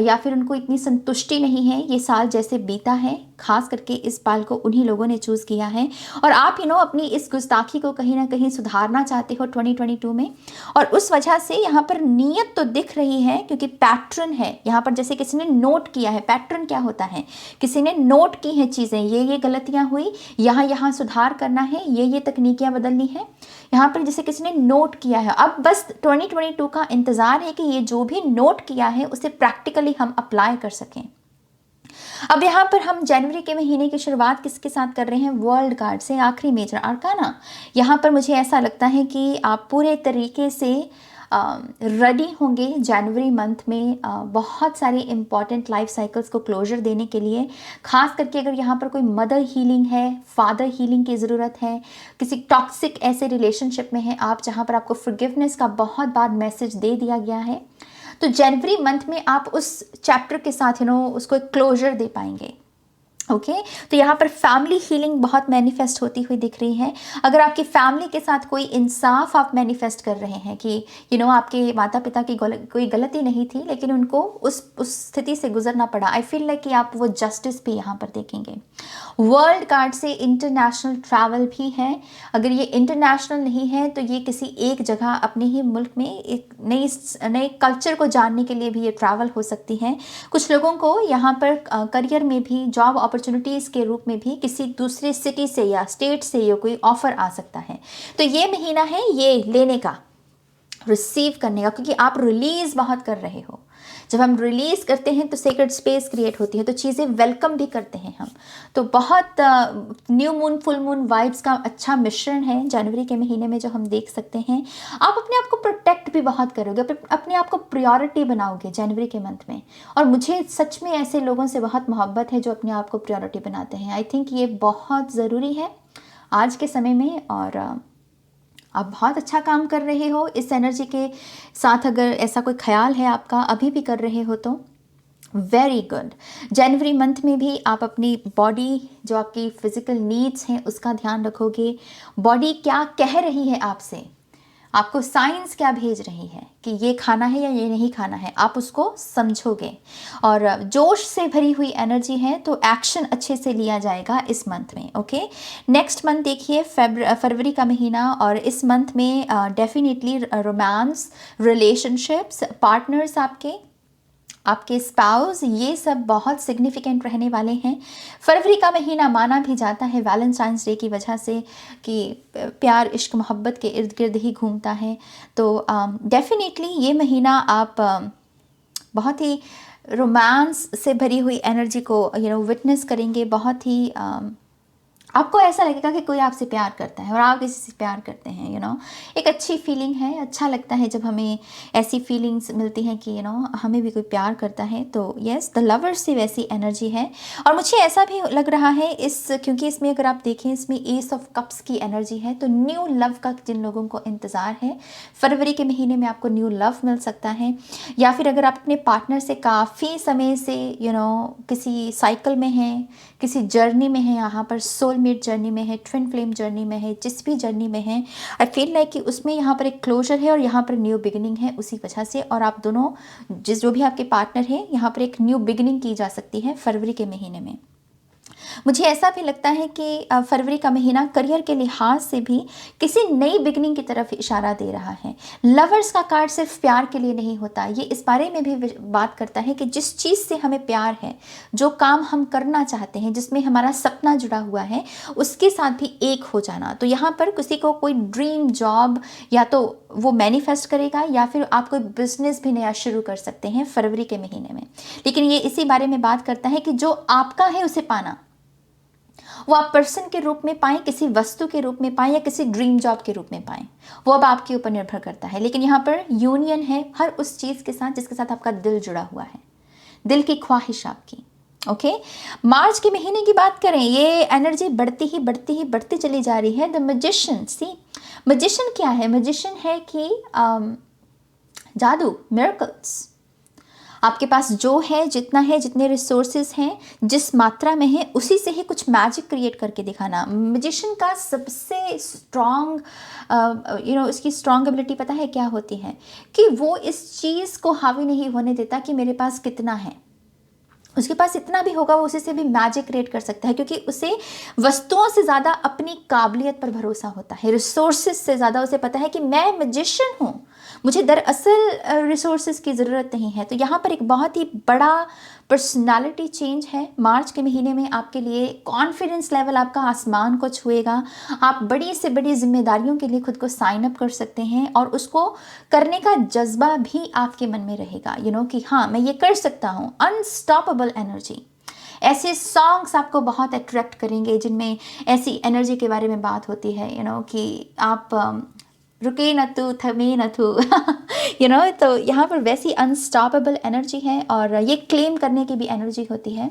या फिर उनको इतनी संतुष्टि नहीं है ये साल जैसे बीता है, खास करके इस पाल को उन्हीं लोगों ने चूज़ किया है। और आप अपनी इस गुस्ताखी को कहीं ना कहीं सुधारना चाहते हो 2022 में, और उस वजह से यहाँ पर नीयत तो दिख रही है, क्योंकि पैटर्न है यहाँ पर, जैसे किसी ने नोट किया है। पैटर्न क्या होता है, किसी ने नोट की हैं चीज़ें, ये गलतियाँ हुई, यहाँ सुधार करना है, ये तकनीकियाँ बदलनी है, यहाँ पर जैसे किसी ने नोट किया है। अब बस 2022 का इंतज़ार है कि ये जो भी नोट किया है उसे प्रैक्टिकली हम अप्लाई कर सकें। अब यहाँ पर हम जनवरी के महीने की शुरुआत किसके साथ कर रहे हैं, वर्ल्ड कार्ड से, आखिरी मेजर आर्काना। यहाँ पर मुझे ऐसा लगता है कि आप पूरे तरीके से रेडी होंगे जनवरी मंथ में बहुत सारे इंपॉर्टेंट लाइफ साइकिल्स को क्लोजर देने के लिए। खास करके अगर यहाँ पर कोई मदर हीलिंग है, फादर हीलिंग की ज़रूरत है, किसी टॉक्सिक ऐसे रिलेशनशिप में है आप जहाँ पर आपको फॉरगिवनेस का बहुत बार मैसेज दे दिया गया है, तो जनवरी मंथ में आप उस चैप्टर के साथ उसको एक क्लोजर दे पाएंगे। ओके तो यहाँ पर फैमिली हीलिंग बहुत मैनिफेस्ट होती हुई दिख रही है। अगर आपकी फैमिली के साथ कोई इंसाफ आप मैनिफेस्ट कर रहे हैं कि आपके माता पिता की कोई गलती नहीं थी, लेकिन उनको उस स्थिति से गुजरना पड़ा, आई फील लाइक कि आप वो जस्टिस भी यहाँ पर देखेंगे। वर्ल्ड कार्ड से इंटरनेशनल ट्रैवल भी है। अगर ये इंटरनेशनल नहीं है तो ये किसी एक जगह अपने ही मुल्क में एक नए कल्चर को जानने के लिए भी ये ट्रैवल हो सकती है। कुछ लोगों को यहाँ पर करियर में भी, जॉब अपॉर्चुनिटीज़ के रूप में भी किसी दूसरे सिटी से या स्टेट से ये कोई ऑफ़र आ सकता है। तो ये महीना है ये लेने का, रिसीव करने का, क्योंकि आप रिलीज़ बहुत कर रहे हो। जब हम रिलीज़ करते हैं तो सेक्रेड स्पेस क्रिएट होती है, तो चीज़ें वेलकम भी करते हैं हम। तो बहुत new moon, full moon vibes का अच्छा मिश्रण है जनवरी के महीने में जो हम देख सकते हैं। आप अपने आप को प्रोटेक्ट भी बहुत करोगे, अपने आप को प्रायोरिटी बनाओगे जनवरी के मंथ में। और मुझे सच में ऐसे लोगों से बहुत मोहब्बत है जो अपने आप को प्रायोरिटी बनाते हैं। आई थिंक ये बहुत ज़रूरी है आज के समय में, और आप बहुत अच्छा काम कर रहे हो इस एनर्जी के साथ। अगर ऐसा कोई ख्याल है आपका, अभी भी कर रहे हो, तो वेरी गुड। जनवरी मंथ में भी आप अपनी बॉडी, जो आपकी फिजिकल नीड्स हैं, उसका ध्यान रखोगे। बॉडी क्या कह रही है आपसे, आपको साइंस क्या भेज रही है कि ये खाना है या ये नहीं खाना है, आप उसको समझोगे। और जोश से भरी हुई एनर्जी है, तो एक्शन अच्छे से लिया जाएगा इस मंथ में। ओके नेक्स्ट मंथ देखिए फरवरी का महीना, और इस मंथ में डेफिनेटली रोमांस, रिलेशनशिप्स, पार्टनर्स, आपके स्पाउस, ये सब बहुत सिग्निफिकेंट रहने वाले हैं। फरवरी का महीना माना भी जाता है वैलेंटाइंस डे की वजह से कि प्यार, इश्क, मोहब्बत के इर्द गिर्द ही घूमता है। तो डेफिनेटली ये महीना आप बहुत ही रोमांस से भरी हुई एनर्जी को विटनेस करेंगे। बहुत ही आपको ऐसा लगेगा कि कोई आपसे प्यार करता है और आप किसी से प्यार करते हैं। एक अच्छी फीलिंग है, अच्छा लगता है जब हमें ऐसी फीलिंग्स मिलती हैं कि हमें भी कोई प्यार करता है। तो यस, द लवर्स से वैसी एनर्जी है। और मुझे ऐसा भी लग रहा है क्योंकि इसमें अगर आप देखें, इसमें एस ऑफ कप्स की एनर्जी है, तो न्यू लव का जिन लोगों को इंतज़ार है, फरवरी के महीने में आपको न्यू लव मिल सकता है। या फिर अगर आप अपने पार्टनर से काफ़ी समय से किसी साइकिल में हैं, किसी जर्नी में है, यहाँ पर सोलमेट जर्नी में है, ट्विन फ्लेम जर्नी में है, जिस भी जर्नी में है, आई फील लाइक कि उसमें यहाँ पर एक क्लोजर है और यहाँ पर न्यू बिगिनिंग है उसी वजह से। और आप दोनों, जो भी आपके पार्टनर हैं, यहाँ पर एक न्यू बिगिनिंग की जा सकती है फरवरी के महीने में। मुझे ऐसा भी लगता है कि फरवरी का महीना करियर के लिहाज से भी किसी नई बिगनिंग की तरफ इशारा दे रहा है। लवर्स का कार्ड सिर्फ प्यार के लिए नहीं होता, ये इस बारे में भी बात करता है कि जिस चीज़ से हमें प्यार है, जो काम हम करना चाहते हैं, जिसमें हमारा सपना जुड़ा हुआ है, उसके साथ भी एक हो जाना। तो यहाँ पर किसी को कोई ड्रीम जॉब या तो वो मैनिफेस्ट करेगा, या फिर आप कोई बिजनेस भी नया शुरू कर सकते हैं फरवरी के महीने में। लेकिन ये इसी बारे में बात करता है कि जो आपका है उसे पाना, वो आप पर्सन के रूप में पाएं, किसी वस्तु के रूप में पाएं, या किसी ड्रीम जॉब के रूप में पाएं, वो अब आपके ऊपर निर्भर करता है। लेकिन यहाँ पर यूनियन है हर उस चीज़ के साथ जिसके साथ आपका दिल जुड़ा हुआ है, दिल की ख्वाहिश आपकी। ओके मार्च के महीने की बात करें, ये एनर्जी बढ़ती चली जा रही है। द मैजिशियन, सी मैजिशियन क्या है? मैजिशियन है कि जादू, मिरेकल्स। आपके पास जो है, जितना है, जितने रिसोर्सेज हैं, जिस मात्रा में है, उसी से ही कुछ मैजिक क्रिएट करके दिखाना। मैजिशियन का सबसे स्ट्रॉन्ग इसकी स्ट्रॉन्ग एबिलिटी पता है क्या होती है? कि वो इस चीज़ को हावी नहीं होने देता कि मेरे पास कितना है, उसके पास इतना भी होगा, वो उसी से भी मैजिक क्रिएट कर सकता है, क्योंकि उसे वस्तुओं से ज़्यादा अपनी काबिलियत पर भरोसा होता है। रिसोर्सेज से ज़्यादा उसे पता है कि मैं मैजिशियन हूँ, मुझे दरअसल रिसोर्सेज की ज़रूरत नहीं है। तो यहाँ पर एक बहुत ही बड़ा पर्सनालिटी चेंज है मार्च के महीने में आपके लिए। कॉन्फिडेंस लेवल आपका आसमान को छुएगा। आप बड़ी से बड़ी जिम्मेदारियों के लिए खुद को साइन अप कर सकते हैं और उसको करने का जज्बा भी आपके मन में रहेगा, कि हाँ मैं ये कर सकता हूँ। Unstoppable energy. ऐसे सॉन्ग्स आपको बहुत अट्रैक्ट करेंगे जिनमें ऐसी एनर्जी के बारे में बात होती है, कि आप रुके न तू थमे न तू तो यहाँ पर वैसी अनस्टॉपेबल एनर्जी है। और ये क्लेम करने की भी एनर्जी होती है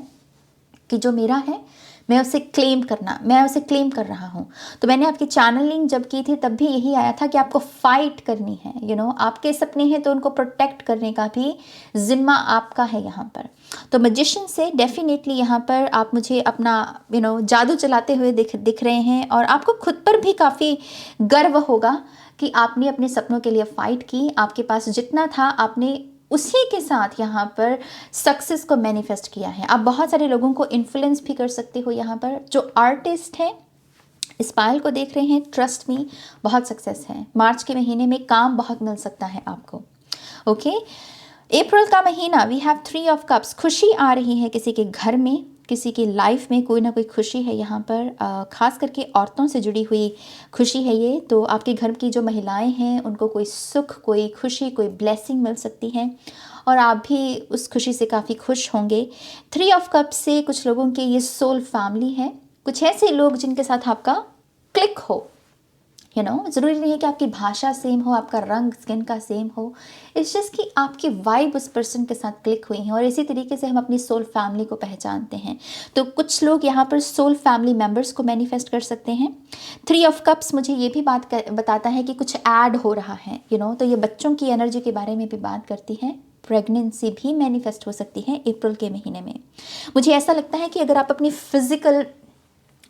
कि जो मेरा है मैं उसे क्लेम कर रहा हूँ। तो मैंने आपकी चैनलिंग जब की थी तब भी यही आया था कि आपको फाइट करनी है। आपके सपने हैं तो उनको प्रोटेक्ट करने का भी जिम्मा आपका है यहाँ पर। तो मैजिशियन से डेफिनेटली यहाँ पर आप मुझे अपना जादू चलाते हुए दिख रहे हैं, और आपको खुद पर भी काफ़ी गर्व होगा कि आपने अपने सपनों के लिए फ़ाइट की। आपके पास जितना था आपने उसी के साथ यहाँ पर सक्सेस को मैनिफेस्ट किया है। आप बहुत सारे लोगों को इन्फ्लुएंस भी कर सकते हो। यहाँ पर जो आर्टिस्ट हैं, इस पायल को देख रहे हैं, ट्रस्ट मी बहुत सक्सेस है। मार्च के महीने में काम बहुत मिल सकता है आपको। ओके, अप्रैल का महीना, वी हैव 3 ऑफ कप्स। खुशी आ रही है किसी के घर में, किसी की लाइफ में कोई ना कोई खुशी है यहाँ पर, ख़ास करके औरतों से जुड़ी हुई खुशी है ये। तो आपके घर की जो महिलाएं हैं उनको कोई सुख, कोई खुशी, कोई ब्लेसिंग मिल सकती है और आप भी उस खुशी से काफ़ी खुश होंगे। 3 ऑफ कप्स से कुछ लोगों के ये सोल फैमिली है, कुछ ऐसे लोग जिनके साथ आपका क्लिक हो। ज़रूरी नहीं है कि आपकी भाषा सेम हो, आपका रंग स्किन का सेम हो। इट्स जस्ट कि आपकी वाइब उस पर्सन के साथ क्लिक हुई है। और इसी तरीके से हम अपनी सोल फैमिली को पहचानते हैं। तो कुछ लोग यहाँ पर सोल फैमिली मेम्बर्स को मैनिफेस्ट कर सकते हैं। 3 ऑफ कप्स मुझे ये भी बताता है कि कुछ ऐड हो रहा है, तो ये बच्चों की एनर्जी के बारे में भी बात करती है। प्रेगनेंसी भी मैनिफेस्ट हो सकती है अप्रैल के महीने में। मुझे ऐसा लगता है कि अगर आप अपनी फिजिकल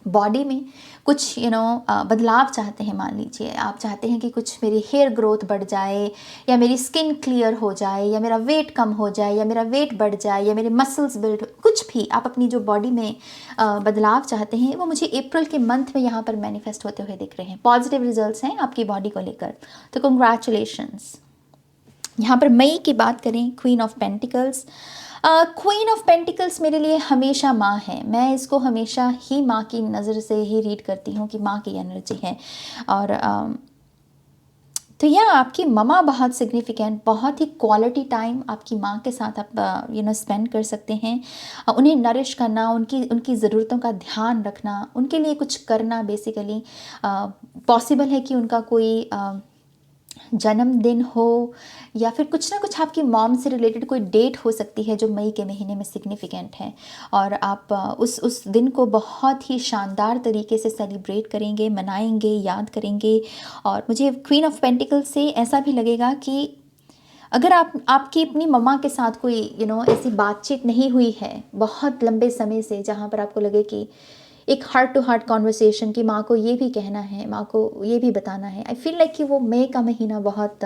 बॉडी में कुछ बदलाव चाहते हैं, मान लीजिए आप चाहते हैं कि कुछ मेरी हेयर ग्रोथ बढ़ जाए, या मेरी स्किन क्लियर हो जाए, या मेरा वेट कम हो जाए, या मेरा वेट बढ़ जाए, या मेरे मसल्स बिल्ड, कुछ भी आप अपनी जो बॉडी में बदलाव चाहते हैं, वो मुझे अप्रैल के मंथ में यहाँ पर मैनिफेस्ट होते हुए दिख रहे हैं। पॉजिटिव रिजल्ट्स हैं आपकी बॉडी को लेकर, तो कंग्रेचुलेशंस। यहाँ पर मई की बात करें, queen of pentacles. Queen of pentacles मेरे लिए हमेशा माँ है। मैं इसको हमेशा ही माँ की नज़र से ही रीड करती हूँ कि माँ की एनर्जी है। और तो यह आपकी ममा बहुत सिग्निफिकेंट, बहुत ही क्वालिटी टाइम आपकी माँ के साथ आप स्पेंड कर सकते हैं। उन्हें नरिश करना, उनकी ज़रूरतों का ध्यान रखना, उनके लिए कुछ करना। बेसिकली पॉसिबल है कि उनका कोई जन्मदिन हो, या फिर कुछ ना कुछ आपकी मॉम से रिलेटेड कोई डेट हो सकती है जो मई के महीने में सिग्निफिकेंट है। और आप उस दिन को बहुत ही शानदार तरीके से सेलिब्रेट करेंगे, मनाएंगे, याद करेंगे। और मुझे क्वीन ऑफ पेंटिकल से ऐसा भी लगेगा कि अगर आपकी अपनी मम्मा के साथ कोई ऐसी बातचीत नहीं हुई है बहुत लंबे समय से, जहाँ पर आपको लगे कि एक हार्ट टू हार्ट कॉन्वर्सेशन की माँ को ये भी कहना है, माँ को ये भी बताना है, आई फील लाइक कि वो मई का महीना बहुत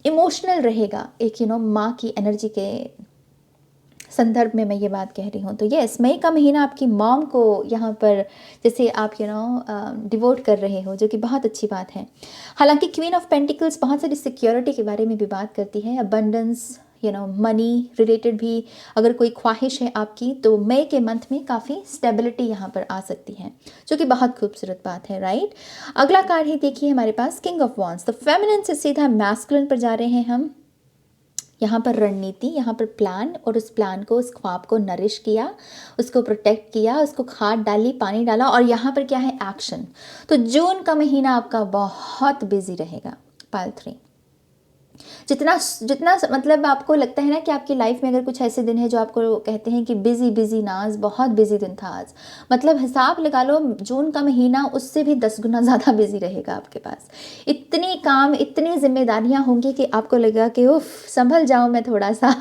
इमोशनल रहेगा। एक माँ की एनर्जी के संदर्भ में मैं ये बात कह रही हूँ। तो यस, मई का महीना आपकी मॉम को यहाँ पर जैसे आप डिवोट कर रहे हो, जो कि बहुत अच्छी बात है। हालांकि क्वीन ऑफ पेंटिकल्स बहुत सारी सिक्योरिटी के बारे में भी बात करती है, अबंडेंस, मनी रिलेटेड भी अगर कोई ख्वाहिश है आपकी, तो मई के मंथ में काफ़ी स्टेबिलिटी यहाँ पर आ सकती है, जो कि बहुत खूबसूरत बात है, राइट। अगला कार्ड ही देखिए हमारे पास, किंग ऑफ वॉन्ड्स। तो फेमिनिन से सीधा मैस्कुलिन पर जा रहे हैं हम। यहाँ पर रणनीति, यहाँ पर प्लान, और उस प्लान को, उस ख्वाब को नरिश किया, उसको प्रोटेक्ट किया, उसको खाद डाली, पानी डाला, और यहाँ पर क्या है, एक्शन। तो जून का महीना आपका बहुत बिजी रहेगा। पाइल 3, जितना मतलब आपको लगता है ना कि आपकी लाइफ में अगर कुछ ऐसे दिन है जो आपको कहते हैं कि बिजी नाज, बहुत बिजी दिन था आज, मतलब हिसाब लगा लो जून का महीना उससे भी 10 गुना ज़्यादा बिजी रहेगा आपके पास। इतनी काम, इतनी जिम्मेदारियां होंगी कि आपको लगेगा कि उफ संभल जाऊं मैं थोड़ा सा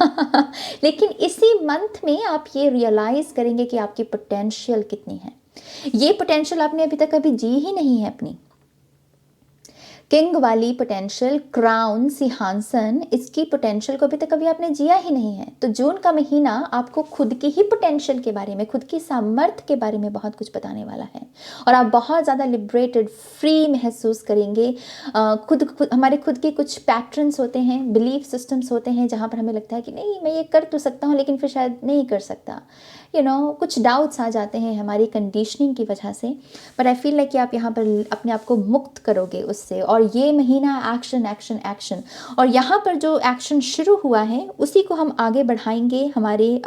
लेकिन इसी मंथ में आप ये रियलाइज़ करेंगे कि आपकी पोटेंशियल कितनी है। ये पोटेंशियल आपने अभी तक कभी जी ही नहीं है अपनी। किंग वाली पोटेंशियल, क्राउन, सिंहासन, इसकी पोटेंशियल को अभी तक कभी आपने जिया ही नहीं है। तो जून का महीना आपको खुद की ही पोटेंशियल के बारे में, खुद की सामर्थ्य के बारे में बहुत कुछ बताने वाला है और आप बहुत ज़्यादा लिबरेटेड, फ्री महसूस करेंगे। हमारे खुद के कुछ पैटर्न्स होते हैं, बिलीफ सिस्टम्स होते हैं जहाँ पर हमें लगता है कि नहीं मैं ये कर तो सकता हूँ लेकिन फिर शायद नहीं कर सकता, कुछ डाउट्स आ जाते हैं हमारी कंडीशनिंग की वजह से। पर आई फील लाइक कि आप यहाँ पर अपने आप को मुक्त करोगे उससे। और ये महीना एक्शन एक्शन एक्शन, और यहाँ पर जो एक्शन शुरू हुआ है उसी को हम आगे बढ़ाएंगे हमारे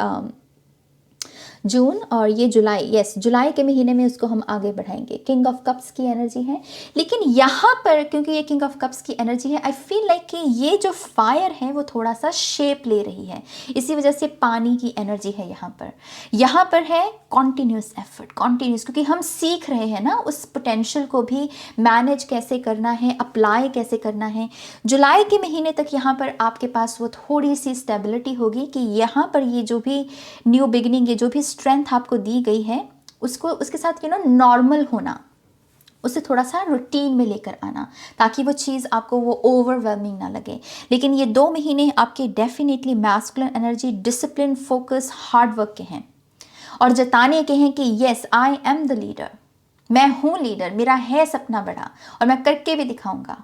जून और ये जुलाई, यस जुलाई के महीने में उसको हम आगे बढ़ाएंगे। किंग ऑफ कप्स की एनर्जी है, लेकिन यहाँ पर क्योंकि ये किंग ऑफ कप्स की एनर्जी है, आई फील लाइक कि ये जो फायर है वो थोड़ा सा शेप ले रही है, इसी वजह से पानी की एनर्जी है यहाँ पर है कॉन्टीन्यूस एफर्ट, कॉन्टीन्यूस, क्योंकि हम सीख रहे हैं ना उस पोटेंशियल को भी मैनेज कैसे करना है, अप्लाई कैसे करना है। जुलाई के महीने तक यहाँ पर आपके पास वो थोड़ी सी स्टेबिलिटी होगी कि यहाँ पर ये जो भी न्यू बिगिनिंग, ये जो भी स्ट्रेंथ आपको दी गई है उसको, उसके साथ नॉर्मल होना, उसे थोड़ा सा रूटीन में लेकर आना ताकि वो चीज़ आपको वो ओवरवेलमिंग ना लगे। लेकिन ये 2 महीने आपके definitely masculine energy, discipline, focus, hard work के हैं और जताने के हैं कि yes I am the leader, मैं हूँ लीडर, मेरा है सपना बड़ा और मैं करके भी दिखाऊंगा।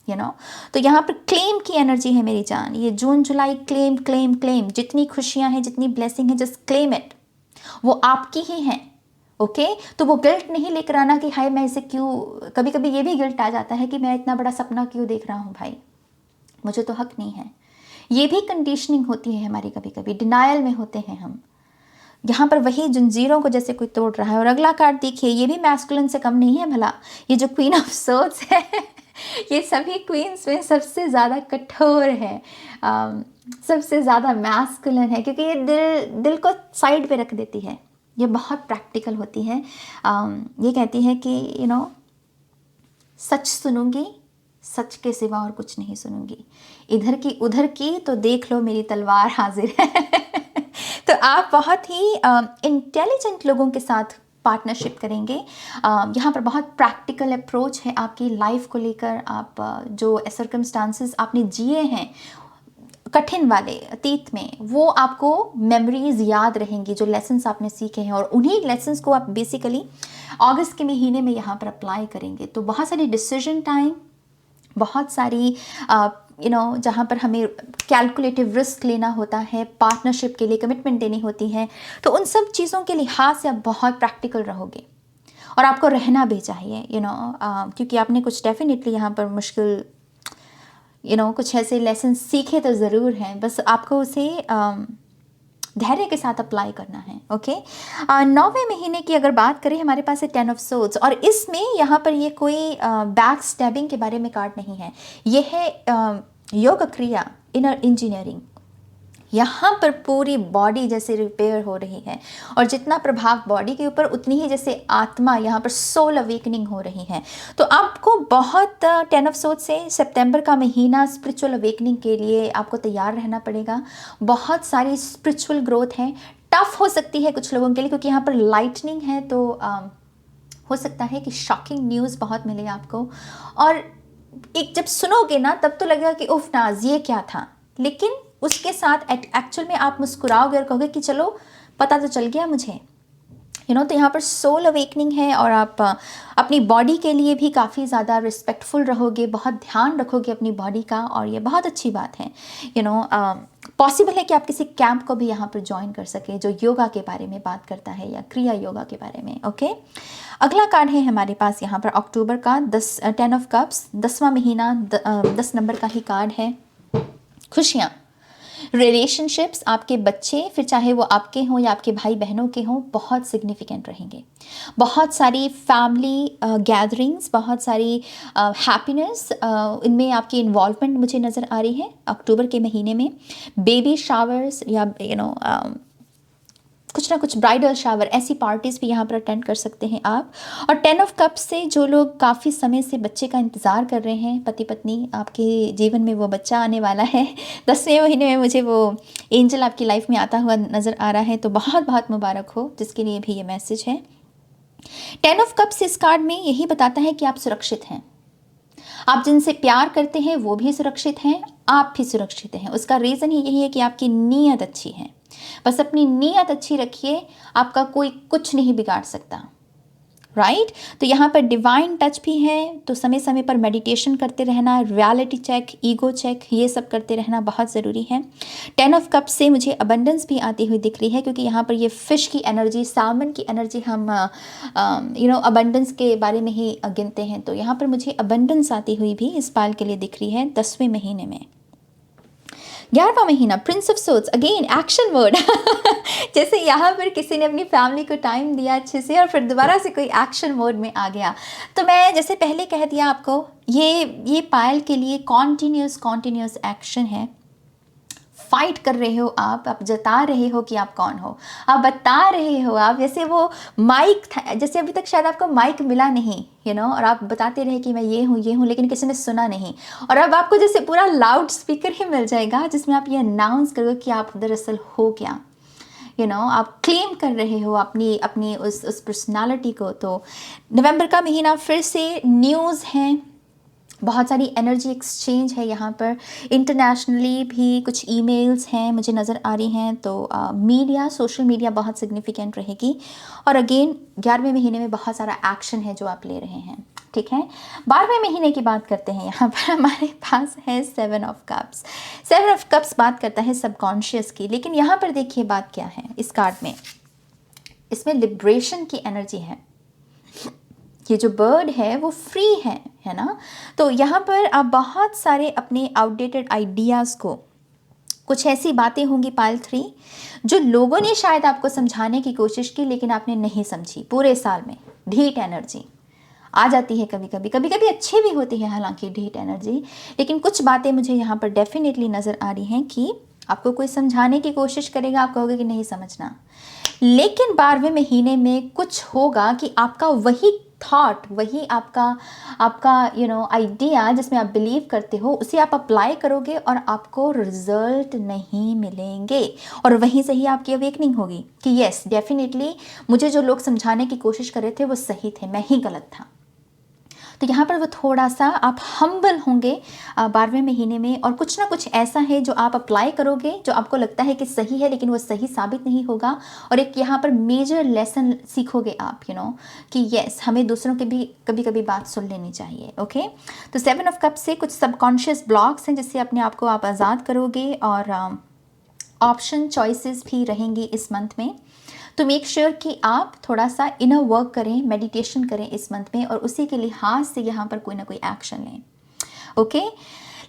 तो यहाँ पर क्लेम की एनर्जी है मेरी जान। ये जून जुलाई क्लेम क्लेम क्लेम, जितनी खुशियाँ हैं, जितनी ब्लेसिंग है, जस्ट क्लेम इट, वो आपकी ही है। ओके तो वो गिल्ट नहीं लेकर आना कि हाय मैं इसे क्यों, कभी कभी ये भी गिल्ट आ जाता है कि मैं इतना बड़ा सपना क्यों देख रहा हूँ, भाई मुझे तो हक नहीं है। ये भी कंडीशनिंग होती है हमारी, कभी कभी डिनायल में होते हैं हम। यहाँ पर वही जंजीरों को जैसे कोई तोड़ रहा है। और अगला कार्ड देखिए, ये भी मैस्कुलिन से कम नहीं है भला, ये जो क्वीन ऑफ सोर्ड्स है ये सभी क्वींस में सबसे ज़्यादा कठोर है, सबसे ज़्यादा मैस्कुलिन है, क्योंकि ये दिल को साइड पे रख देती है। ये बहुत प्रैक्टिकल होती है। ये कहती है कि सच सुनूंगी, सच के सिवा और कुछ नहीं सुनूंगी, इधर की उधर की तो देख लो मेरी तलवार हाजिर है तो आप बहुत ही इंटेलिजेंट लोगों के साथ पार्टनरशिप करेंगे। यहाँ पर बहुत प्रैक्टिकल अप्रोच है आपकी लाइफ को लेकर। आप जो सर्कमस्टांसेस आपने जिए हैं कठिन वाले अतीत में, वो आपको मेमोरीज याद रहेंगी, जो लेसन्स आपने सीखे हैं, और उन्हीं लेसन्स को आप बेसिकली अगस्त के महीने में यहाँ पर अप्लाई करेंगे। तो बहुत सारी डिसीजन टाइम, बहुत सारी जहाँ पर हमें कैलकुलेटिव रिस्क लेना होता है, पार्टनरशिप के लिए कमिटमेंट देनी होती है, तो उन सब चीज़ों के लिहाज से आप बहुत प्रैक्टिकल रहोगे और आपको रहना भी चाहिए क्योंकि आपने कुछ डेफिनेटली यहाँ पर मुश्किल कुछ ऐसे लेसन सीखे तो ज़रूर हैं, बस आपको उसे धैर्य के साथ अप्लाई करना है। ओके 9वें महीने की अगर बात करें, हमारे पास है 10 ऑफ सोर्ड्स, और इसमें यहाँ पर ये कोई बैक स्टैबिंग के बारे में कार्ड नहीं है, ये है योग क्रिया, इनर इंजीनियरिंग। यहाँ पर पूरी बॉडी जैसे रिपेयर हो रही है, और जितना प्रभाव बॉडी के ऊपर उतनी ही जैसे आत्मा, यहाँ पर सोल अवेकनिंग हो रही है। तो आपको बहुत 10 ऑफ सोर्ड्स से सितंबर का महीना स्पिरिचुअल अवेकनिंग के लिए आपको तैयार रहना पड़ेगा। बहुत सारी स्पिरिचुअल ग्रोथ है, टफ हो सकती है कुछ लोगों के लिए क्योंकि यहाँ पर लाइटनिंग है, तो हो सकता है कि शॉकिंग न्यूज़ बहुत मिले आपको, और एक जब सुनोगे ना तब तो लगेगा कि उफ नाज ये क्या था, लेकिन उसके साथ एक्चुअल में आप मुस्कुराओगे और कहोगे कि चलो पता तो चल गया मुझे। तो यहाँ पर सोल अवेकनिंग है, और आप अपनी बॉडी के लिए भी काफ़ी ज़्यादा रिस्पेक्टफुल रहोगे, बहुत ध्यान रखोगे अपनी बॉडी का, और ये बहुत अच्छी बात है। पॉसिबल है कि आप किसी कैंप को भी यहाँ पर ज्वाइन कर सके जो योगा के बारे में बात करता है या क्रिया योगा के बारे में। ओके अगला कार्ड है हमारे पास यहाँ पर अक्टूबर का 10 ऑफ कप्स, 10वां महीना, 10 नंबर का ही कार्ड है। खुशियाँ, रिलेशनशिप्स, आपके बच्चे, फिर चाहे वो आपके हों या आपके भाई बहनों के हों, बहुत सिग्निफिकेंट रहेंगे। बहुत सारी फैमिली गैदरिंग्स, बहुत सारी हैप्पीनेस, इनमें आपकी इन्वॉल्वमेंट मुझे नज़र आ रही है अक्टूबर के महीने में। बेबी शावर्स या कुछ ना कुछ ब्राइडल शावर, ऐसी पार्टीज़ भी यहाँ पर अटेंड कर सकते हैं आप। और 10 ऑफ कप्स से जो लोग काफ़ी समय से बच्चे का इंतज़ार कर रहे हैं, पति पत्नी, आपके जीवन में वो बच्चा आने वाला है। 10वें महीने में मुझे वो एंजल आपकी लाइफ में आता हुआ नज़र आ रहा है, तो बहुत बहुत मुबारक हो जिसके लिए भी ये मैसेज है। 10 ऑफ कप्स इस कार्ड में यही बताता है कि आप सुरक्षित हैं, आप जिनसे प्यार करते हैं वो भी सुरक्षित हैं, आप भी सुरक्षित हैं। उसका रीज़न ही यही है कि आपकी नीयत अच्छी है। बस अपनी नीयत अच्छी रखिए, आपका कोई कुछ नहीं बिगाड़ सकता, राइट। तो यहाँ पर डिवाइन टच भी है, तो समय समय पर मेडिटेशन करते रहना, रियलिटी चेक, ईगो चेक, ये सब करते रहना बहुत ज़रूरी है। 10 ऑफ कप्स से मुझे अबंडेंस भी आती हुई दिख रही है, क्योंकि यहाँ पर ये फिश की एनर्जी, सालमन की एनर्जी हम अबंडेंस के बारे में ही गिनते हैं। तो यहाँ पर मुझे अबंडेंस आती हुई भी इस पाल के लिए दिख रही है 10वें महीने में। 11वां महीना Prince of Swords, again action word जैसे यहाँ पर किसी ने अपनी फैमिली को टाइम दिया अच्छे से और फिर दोबारा से कोई एक्शन मोड में आ गया। तो मैं जैसे पहले कह दिया आपको, ये पायल के लिए कॉन्टिन्यूस एक्शन है। फाइट कर रहे हो आप जता रहे हो कि आप कौन हो, आप बता रहे हो आप, जैसे वो माइक था, जैसे अभी तक शायद आपको माइक मिला नहीं और आप बताते रहे कि मैं ये हूँ, लेकिन किसी ने सुना नहीं, और अब आपको जैसे पूरा लाउड स्पीकर ही मिल जाएगा जिसमें आप ये अनाउंस करोगे कि आप दरअसल हो क्या, आप क्लेम कर रहे हो अपनी उस पर्सनालिटी को। तो नवंबर का महीना फिर से न्यूज़ है, बहुत सारी एनर्जी एक्सचेंज है यहाँ पर, इंटरनेशनली भी कुछ ईमेल्स हैं मुझे नज़र आ रही हैं। तो मीडिया, सोशल मीडिया बहुत सिग्निफिकेंट रहेगी। और अगेन 11वें महीने में बहुत सारा एक्शन है जो आप ले रहे हैं, ठीक है। 12वें महीने की बात करते हैं। यहाँ पर हमारे पास है 7 ऑफ कप्स। 7 ऑफ कप्स बात करता है सबकॉन्शियस की, लेकिन यहाँ पर देखिए बात क्या है इस कार्ड में, इसमें लिबरेशन की एनर्जी है। ये जो बर्ड है वो फ्री है ना। तो यहाँ पर आप बहुत सारे अपने आउटडेटेड आइडियाज़ को, कुछ ऐसी बातें होंगी पाइल 3 जो लोगों ने शायद आपको समझाने की कोशिश की लेकिन आपने नहीं समझी। पूरे साल में ढीठ एनर्जी आ जाती है, कभी कभी अच्छी भी होती है हालांकि ढीठ एनर्जी, लेकिन कुछ बातें मुझे यहाँ पर डेफिनेटली नज़र आ रही हैं कि आपको कोई समझाने की कोशिश करेगा, आप कहोगे कि नहीं समझना, लेकिन 12वें महीने में कुछ होगा कि आपका वही थॉट, वही आपका आइडिया जिसमें आप बिलीव करते हो, उसे आप अप्लाई करोगे और आपको रिजल्ट नहीं मिलेंगे, और वहीं से ही आपकी अवेकनिंग होगी कि यस डेफिनेटली मुझे जो लोग समझाने की कोशिश कर रहे थे वो सही थे, मैं ही गलत था। तो यहाँ पर वो थोड़ा सा आप हम्बल होंगे 12वें महीने में, और कुछ ना कुछ ऐसा है जो आप अप्लाई करोगे जो आपको लगता है कि सही है लेकिन वो सही साबित नहीं होगा, और एक यहाँ पर मेजर लेसन सीखोगे आप कि यस हमें दूसरों की भी कभी कभी बात सुन लेनी चाहिए। ओके, तो 7 ऑफ कप से कुछ सबकॉन्शियस ब्लॉक्स हैं जिससे अपने आप को आप आज़ाद करोगे, और ऑप्शन चॉइसेस भी रहेंगी इस मंथ में। तो मेक श्योर कि आप थोड़ा सा इनर वर्क करें, मेडिटेशन करें इस मंथ में, और उसी के लिहाज से यहाँ पर कोई ना कोई एक्शन लें। ओके,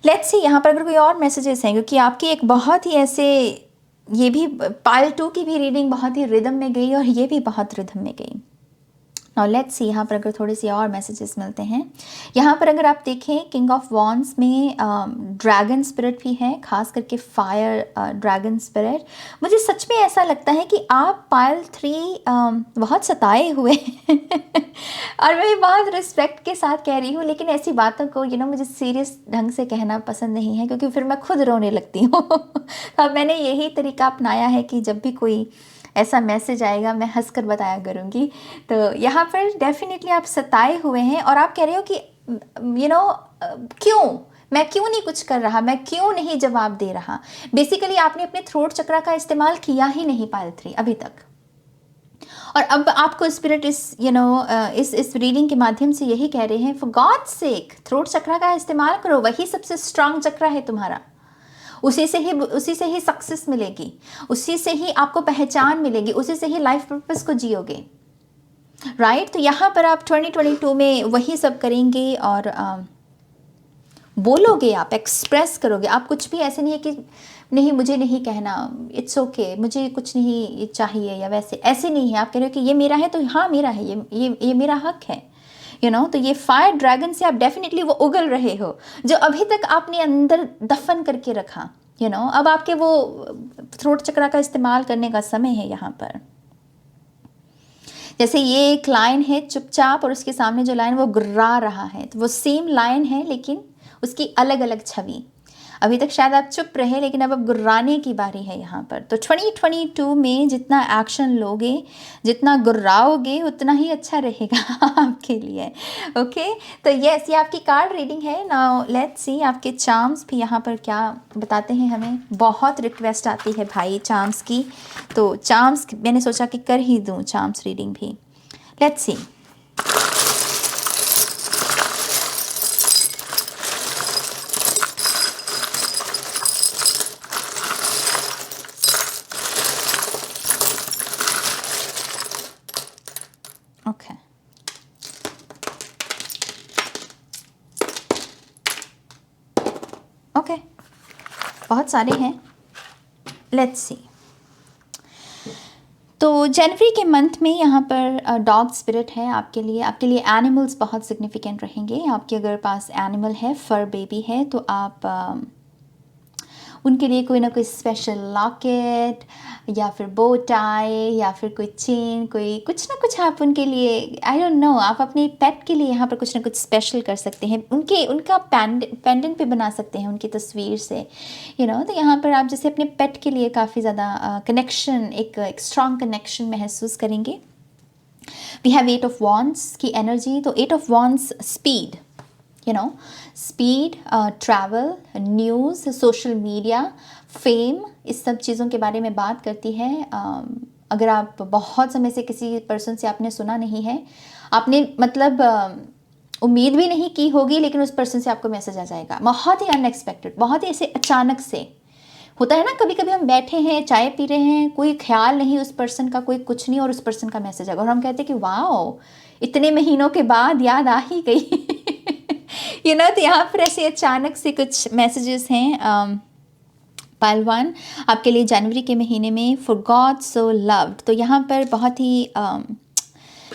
लेट्स सी यहाँ पर अगर कोई और मैसेजेस हैं, क्योंकि आपकी एक बहुत ही ऐसे, ये भी पाइल 2 की भी रीडिंग बहुत ही रिदम में गई और ये भी बहुत रिदम में गई। नाउ लेट्स सी यहाँ पर अगर थोड़े से और मैसेजेस मिलते हैं। यहाँ पर अगर आप देखें किंग ऑफ वॉन्ड्स में ड्रैगन स्पिरिट भी है, खास करके फायर ड्रैगन स्पिरिट। मुझे सच में ऐसा लगता है कि आप पाइल 3 बहुत सताए हुए हैं और मैं बहुत रिस्पेक्ट के साथ कह रही हूँ, लेकिन ऐसी बातों को मुझे सीरियस ढंग से कहना पसंद नहीं है, क्योंकि फिर मैं खुद रोने लगती हूँ तो अब मैंने यही तरीका अपनाया है कि जब भी कोई ऐसा मैसेज आएगा मैं हंसकर बताया करूँगी। तो यहाँ पर डेफिनेटली आप सताए हुए हैं और आप कह रहे हो कि क्यों मैं क्यों नहीं कुछ कर रहा, मैं क्यों नहीं जवाब दे रहा। बेसिकली आपने अपने थ्रोट चक्रा का इस्तेमाल किया ही नहीं पाइल 3 अभी तक, और अब आपको स्पिरिट इस रीडिंग के माध्यम से यही कह रहे हैं, फॉर गॉड सेक थ्रोट चक्रा का इस्तेमाल करो, वही सबसे स्ट्रांग चक्रा है तुम्हारा। उसी से ही सक्सेस मिलेगी, उसी से ही आपको पहचान मिलेगी, उसी से ही लाइफ पर्पस को जियोगे, राइट। तो यहाँ पर आप 2022 में वही सब करेंगे और बोलोगे, आप एक्सप्रेस करोगे। आप कुछ भी ऐसे नहीं है कि नहीं मुझे नहीं कहना, इट्स ओके, मुझे कुछ नहीं चाहिए या वैसे, ऐसे नहीं है। आप कह रहे हो कि ये मेरा है तो हाँ मेरा है, ये मेरा हक है, तो ये फायर ड्रैगन से आप डेफिनेटली वो उगल रहे हो जो अभी तक आपने अंदर दफन करके रखा। अब आपके वो थ्रोट चक्रा का इस्तेमाल करने का समय है यहाँ पर। जैसे ये एक लाइन है चुपचाप और उसके सामने जो लाइन वो गुर्रा रहा है, तो वो सेम लाइन है लेकिन उसकी अलग अलग छवि। अभी तक शायद आप चुप रहे, लेकिन अब गुर्राने की बारी है यहाँ पर। तो 2022 में जितना एक्शन लोगे, जितना गुर्राओगे, उतना ही अच्छा रहेगा आपके लिए। ओके, तो यस, ये आपकी कार्ड रीडिंग है। नाउ लेट्स सी आपके चार्म्स भी यहाँ पर क्या बताते हैं हमें। बहुत रिक्वेस्ट आती है भाई चार्म्स की, तो चार्म्स मैंने सोचा कि कर ही दूँ चार्म्स रीडिंग भी। Let's see. ओके, ओके, बहुत सारे हैं। Let's see. तो जनवरी के मंथ में यहाँ पर डॉग स्पिरिट है आपके लिए। आपके लिए एनिमल्स बहुत सिग्निफिकेंट रहेंगे। आपके अगर पास एनिमल है, फर बेबी है, तो आप उनके लिए कोई ना कोई स्पेशल लॉकेट या फिर बो टाई या फिर कोई चेन, कोई कुछ ना कुछ आप उनके लिए, आई डोंट नो, आप अपने पेट के लिए यहाँ पर कुछ ना कुछ स्पेशल कर सकते हैं। उनका पेंडेंट पे बना सकते हैं उनकी तस्वीर से, तो यहाँ पर आप जैसे अपने पेट के लिए काफ़ी ज़्यादा कनेक्शन, एक स्ट्रॉन्ग कनेक्शन महसूस करेंगे। वी हैव 8 ऑफ वॉन्ड्स की एनर्जी। तो 8 of wands speed, speed, travel, news, social media, fame, इस सब चीज़ों के बारे में बात करती है। अगर आप बहुत समय से किसी पर्सन से आपने सुना नहीं है, आपने मतलब उम्मीद भी नहीं की होगी, लेकिन उस पर्सन से आपको मैसेज आ जाएगा, बहुत ही अनएक्सपेक्टेड, बहुत ही ऐसे अचानक से होता है ना। कभी कभी हम बैठे हैं, चाय पी रहे हैं, कोई ख्याल नहीं उस पर्सन का, कोई कुछ नहीं, और उस पर्सन का मैसेज आएगा और हम कहते हैं कि वाओ, इतने महीनों के बाद याद आ ही गई। तो यहाँ पर ऐसे अचानक से कुछ मैसेजेस हैं। पाइल 1 आपके लिए जनवरी के महीने में, फॉर गॉड सो लव्ड। तो यहाँ पर बहुत ही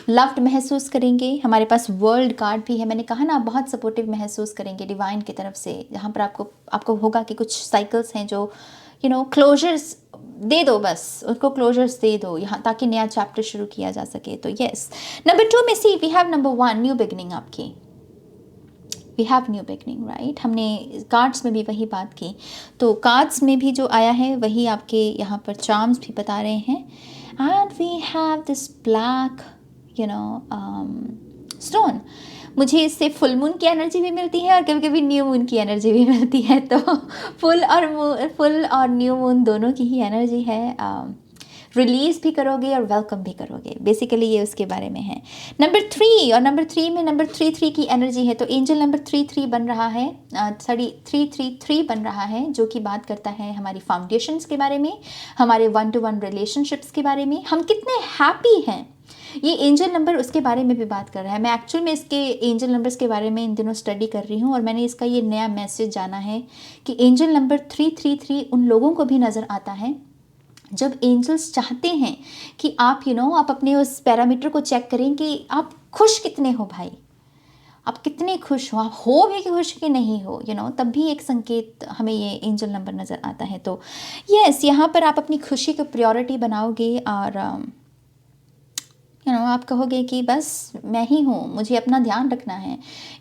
लव्ड महसूस करेंगे। हमारे पास वर्ल्ड कार्ड भी है। मैंने कहा ना, आप बहुत सपोर्टिव महसूस करेंगे डिवाइन की तरफ से। जहाँ पर आपको होगा कि कुछ साइकिल्स हैं जो क्लोजर्स दे दो, बस उसको क्लोजर्स दे दो यहाँ, ताकि नया चैप्टर शुरू किया जा सके। तो यस, नंबर 2 में see we have number 1 new beginning. आपकी we have new beginning, right. हमने कार्ड्स में भी वही बात की, तो कार्ड्स में भी जो आया है वही आपके यहाँ पर चार्म्स भी बता रहे हैं। And we have this black stone. मुझे इससे फुल मून की एनर्जी भी मिलती है और कभी कभी न्यू मून की एनर्जी भी मिलती है। तो फुल और न्यू मून दोनों की ही एनर्जी है। रिलीज़ भी करोगे और वेलकम भी करोगे, बेसिकली ये उसके बारे में है। नंबर 3, और नंबर 3 में नंबर 3 की एनर्जी है। तो एंजल नंबर 3 बन रहा है, 3 बन रहा है, जो कि बात करता है हमारी फाउंडेशंस के बारे में, हमारे 1-to-1 रिलेशनशिप्स के बारे में, हम कितने हैप्पी हैं। ये एंजल नंबर उसके बारे में भी बात कर रहा है। मैं एक्चुअल में इसके एंजल नंबर्स के बारे में इन दिनों स्टडी कर रही हूँ और मैंने इसका ये नया मैसेज जाना है कि एंजल नंबर 333 उन लोगों को भी नज़र आता है जब एंजल्स चाहते हैं कि आप आप अपने उस पैरामीटर को चेक करें कि आप खुश कितने हो भाई, आप कितने खुश हो, आप हो भी खुश कि नहीं हो, तब भी एक संकेत हमें ये एंजल नंबर नज़र आता है। तो यस, यहाँ पर आप अपनी खुशी को प्रायोरिटी बनाओगे और आप कहोगे कि बस मैं ही हूँ, मुझे अपना ध्यान रखना है।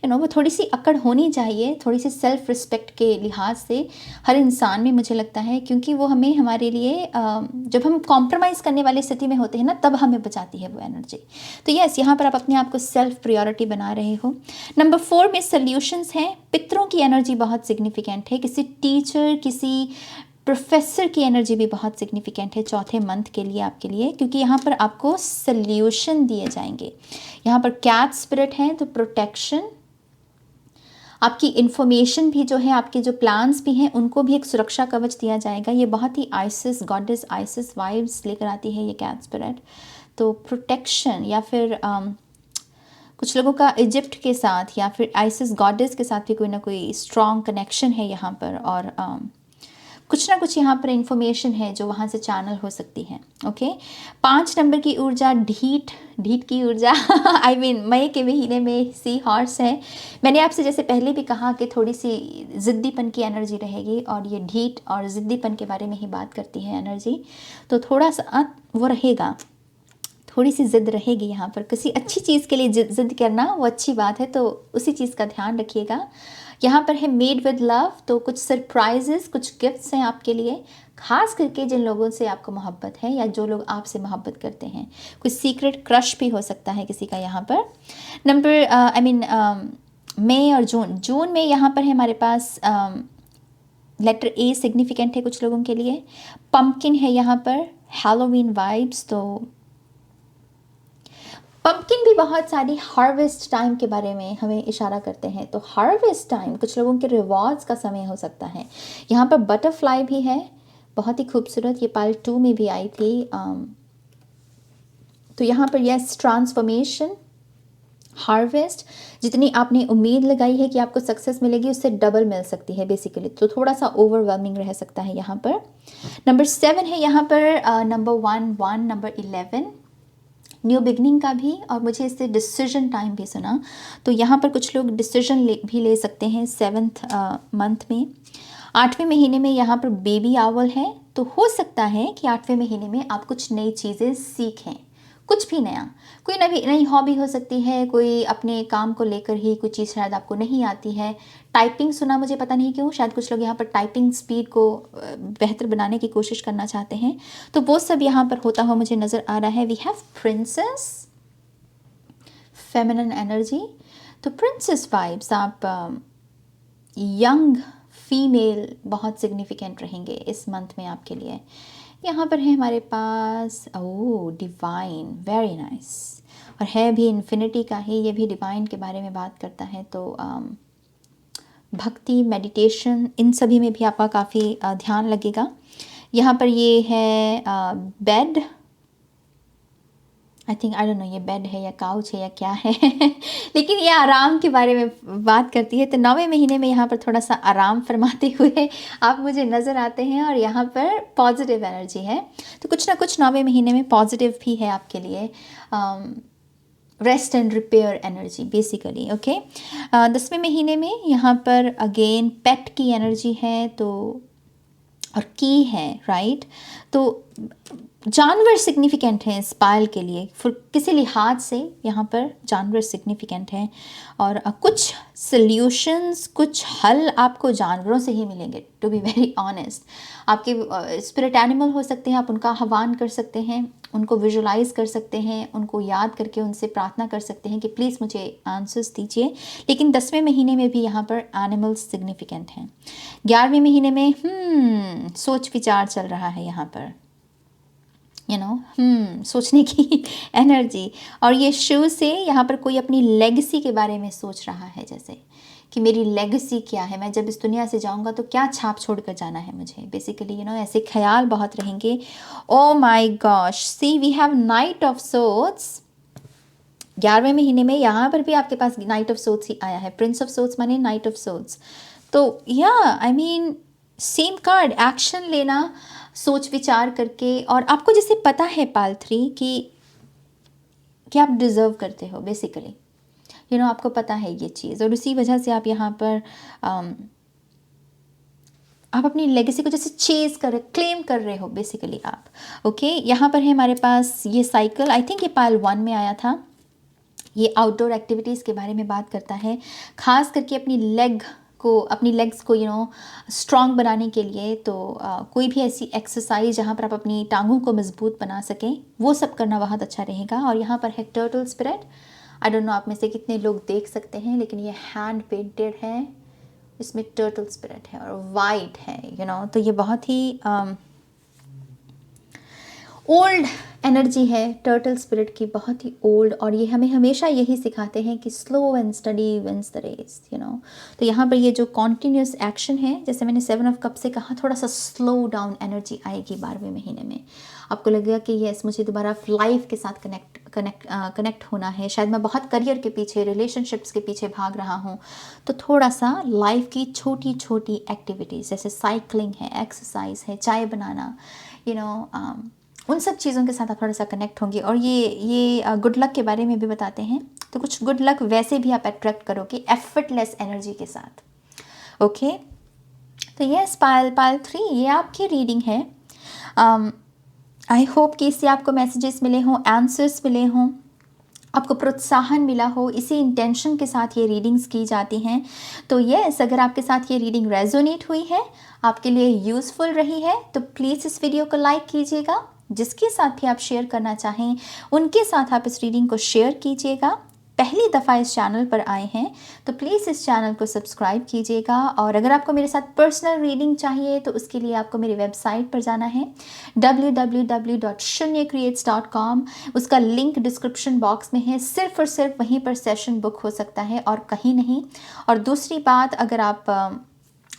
वो थोड़ी सी अकड़ होनी चाहिए, थोड़ी सी सेल्फ रिस्पेक्ट के लिहाज से हर इंसान में, मुझे लगता है, क्योंकि वो हमें हमारे लिए जब हम कॉम्प्रोमाइज़ करने वाली स्थिति में होते हैं ना, तब हमें बचाती है वो एनर्जी। तो यस, यहाँ पर आप अपने आप को सेल्फ प्रायोरिटी बना रहे हो। नंबर 4 में सल्यूशंस हैं। पितरों की एनर्जी बहुत सिग्निफिकेंट है। किसी टीचर, किसी प्रोफेसर की एनर्जी भी बहुत सिग्निफिकेंट है चौथे मंथ के लिए आपके लिए, क्योंकि यहाँ पर आपको सल्यूशन दिए जाएंगे। यहाँ पर कैट स्पिरिट है, तो प्रोटेक्शन, आपकी इन्फॉर्मेशन भी जो है, आपके जो प्लान्स भी हैं, उनको भी एक सुरक्षा कवच दिया जाएगा। ये बहुत ही आइसिस, गॉडेस आइसिस वाइब्स लेकर आती है ये कैट स्पिरिट। तो प्रोटेक्शन, या फिर कुछ लोगों का इजिप्ट के साथ या फिर आइसिस गॉडेस के साथ भी कोई ना कोई स्ट्रॉन्ग कनेक्शन है यहाँ पर, और कुछ ना कुछ यहाँ पर इंफॉर्मेशन है जो वहाँ से चैनल हो सकती है। ओके, 5 नंबर की ऊर्जा ढीठ की ऊर्जा आई मीन मई के महीने में सी हॉर्स है। मैंने आपसे जैसे पहले भी कहा कि थोड़ी सी ज़िद्दीपन की एनर्जी रहेगी, और ये ढीठ और ज़िद्दीपन के बारे में ही बात करती है एनर्जी। तो थोड़ा सा वो रहेगा, थोड़ी सी ज़िद रहेगी यहाँ पर। किसी अच्छी चीज़ के लिए ज़िद करना वो अच्छी बात है, तो उसी चीज़ का ध्यान रखिएगा। यहाँ पर है मेड विद लव, तो कुछ सरप्राइजेस, कुछ गिफ्ट्स हैं आपके लिए, खास करके जिन लोगों से आपको मोहब्बत है या जो लोग आपसे मोहब्बत करते हैं। कुछ सीक्रेट क्रश भी हो सकता है किसी का यहाँ पर। नंबर मई और जून में यहाँ पर है हमारे पास लेटर ए सिग्निफिकेंट है कुछ लोगों के लिए। पंपकिन है यहाँ पर, हैलोवीन वाइब्स, तो पंपकिन भी बहुत सारी हार्वेस्ट टाइम के बारे में हमें इशारा करते हैं। तो हार्वेस्ट टाइम कुछ लोगों के रिवॉर्ड्स का समय हो सकता है। यहाँ पर बटरफ्लाई भी है, बहुत ही खूबसूरत, ये पार्ट 2 में भी आई थी। तो यहाँ पर यस, ट्रांसफॉर्मेशन, हार्वेस्ट, जितनी आपने उम्मीद लगाई है कि आपको सक्सेस मिलेगी उससे डबल मिल सकती है बेसिकली, तो थोड़ा सा ओवरवेलमिंग रह सकता है यहाँ पर। नंबर 7 है यहाँ पर, नंबर 1, नंबर 11 न्यू बिगनिंग का भी, और मुझे इससे डिसीजन टाइम भी सुना। तो यहाँ पर कुछ लोग डिसीजन भी ले सकते हैं 7th मंथ में। 8वें महीने में यहाँ पर बेबी आवल है, तो हो सकता है कि 8वें महीने में आप कुछ नई चीज़ें सीखें, कुछ भी नया, कोई नई हॉबी हो सकती है, कोई अपने काम को लेकर ही कुछ चीज़ शायद आपको नहीं आती है। टाइपिंग सुना मुझे, पता नहीं क्यों, शायद कुछ लोग यहाँ पर टाइपिंग स्पीड को बेहतर बनाने की कोशिश करना चाहते हैं, तो वो सब यहाँ पर होता हुआ मुझे नज़र आ रहा है। We have princess, feminine energy, तो प्रिंसेस वाइब्स, आप यंग फीमेल बहुत सिग्निफिकेंट रहेंगे इस मंथ में आपके लिए। यहाँ पर है हमारे पास डिवाइन, वेरी नाइस, और है भी इन्फिनिटी का ही, ये भी डिवाइन के बारे में बात करता है। तो भक्ति, मेडिटेशन, इन सभी में भी आपका काफ़ी ध्यान लगेगा। यहाँ पर ये है bed, I think, I don't know ये बेड है या काउच है या क्या है लेकिन ये आराम के बारे में बात करती है। तो 9वें महीने में यहाँ पर थोड़ा सा आराम फरमाते हुए आप मुझे नज़र आते हैं, और यहाँ पर पॉजिटिव एनर्जी है, तो कुछ ना कुछ 9वें महीने में पॉजिटिव भी है आपके लिए। Rest and repair energy basically, okay. 10वें महीने में यहाँ पर अगेन पेट की एनर्जी है, तो और की है, राइट। तो जानवर सिग्निफिकेंट हैं इस पायल के लिए, फिर किसी लिहाज से यहाँ पर जानवर सिग्निफिकेंट हैं, और कुछ सल्यूशंस, कुछ हल आपको जानवरों से ही मिलेंगे, टू बी वेरी ऑनेस्ट। आपके स्पिरिट एनिमल हो सकते हैं, आप उनका आह्वान कर सकते हैं, उनको विजुलाइज कर सकते हैं, उनको याद करके उनसे प्रार्थना कर सकते हैं कि प्लीज़ मुझे आंसर्स दीजिए। लेकिन 10वें महीने में भी यहाँ पर एनिमल्स सिग्निफिकेंट हैं। 11वें महीने में सोच विचार चल रहा है यहाँ पर, सोचने की एनर्जी, और ये शो से यहाँ पर कोई अपनी लेगेसी के बारे में सोच रहा है, जैसे कि मेरी लेगेसी क्या है, मैं जब इस दुनिया से जाऊँगा तो क्या छाप छोड़ कर जाना है मुझे, बेसिकली ऐसे ख्याल बहुत रहेंगे। Oh my gosh, see we have night of swords. 11वें महीने में यहाँ पर भी आपके पास नाइट ऑफ सोर्ड्स ही आया है। प्रिंस ऑफ सोर्ड्स माने नाइट ऑफ सोर्ड्स, तो I mean same card, action लेना सोच विचार करके, और आपको जैसे पता है पाल 3 कि आप डिज़र्व करते हो बेसिकली, आपको पता है ये चीज़, और उसी वजह से आप यहाँ पर आप अपनी लेगेसी को जैसे चेज कर रहे, क्लेम कर रहे हो बेसिकली आप, ओके। यहाँ पर है हमारे पास ये साइकिल, आई थिंक ये पाल 1 में आया था। ये आउटडोर एक्टिविटीज़ के बारे में बात करता है, खास करके अपनी लेग्स को स्ट्रॉन्ग बनाने के लिए। तो कोई भी ऐसी एक्सरसाइज जहाँ पर आप अपनी टांगों को मजबूत बना सकें, वो सब करना बहुत अच्छा रहेगा। और यहाँ पर है turtle spirit, I don't know आप में से कितने लोग देख सकते हैं, लेकिन ये हैंड पेंटेड है, इसमें टर्टल स्पिरिट है और वाइट है, तो ये बहुत ही ओल्ड एनर्जी है टर्टल स्पिरिट की, बहुत ही ओल्ड, और ये हमें हमेशा यही सिखाते हैं कि slow and steady wins the race, तो यहाँ पर ये जो कॉन्टीन्यूस एक्शन है, जैसे मैंने 7 ऑफ कप से कहा, थोड़ा सा स्लो डाउन एनर्जी आएगी 12वें महीने में। आपको लगेगा कि यस, मुझे दोबारा लाइफ के साथ कनेक्ट होना है, शायद मैं बहुत करियर के पीछे, रिलेशनशिप्स के पीछे भाग रहा हूँ, तो थोड़ा सा लाइफ की छोटी छोटी एक्टिविटीज़ जैसे साइकिलिंग है, एक्सरसाइज है, चाय बनाना, उन सब चीज़ों के साथ आप थोड़ा सा कनेक्ट होंगे। और ये गुड लक के बारे में भी बताते हैं, तो कुछ गुड लक वैसे भी आप अट्रैक्ट करोगे एफर्टलेस एनर्जी के साथ, ओके। तो यस, पायल 3 ये आपकी रीडिंग है। आई होप कि इससे आपको मैसेजेस मिले हों, आंसर्स मिले हों, आपको प्रोत्साहन मिला हो, इसी इंटेंशन के साथ ये रीडिंग्स की जाती हैं। तो यस, अगर आपके साथ ये रीडिंग रेजोनेट हुई है, आपके लिए यूज़फुल रही है, तो प्लीज़ इस वीडियो को लाइक कीजिएगा। जिसके साथ भी आप शेयर करना चाहें, उनके साथ आप इस रीडिंग को शेयर कीजिएगा। पहली दफ़ा इस चैनल पर आए हैं तो प्लीज़ इस चैनल को सब्सक्राइब कीजिएगा। और अगर आपको मेरे साथ पर्सनल रीडिंग चाहिए तो उसके लिए आपको मेरी वेबसाइट पर जाना है www.shunyacreates.com। उसका लिंक डिस्क्रिप्शन बॉक्स में है। सिर्फ और सिर्फ वहीं पर सेशन बुक हो सकता है और कहीं नहीं। और दूसरी बात,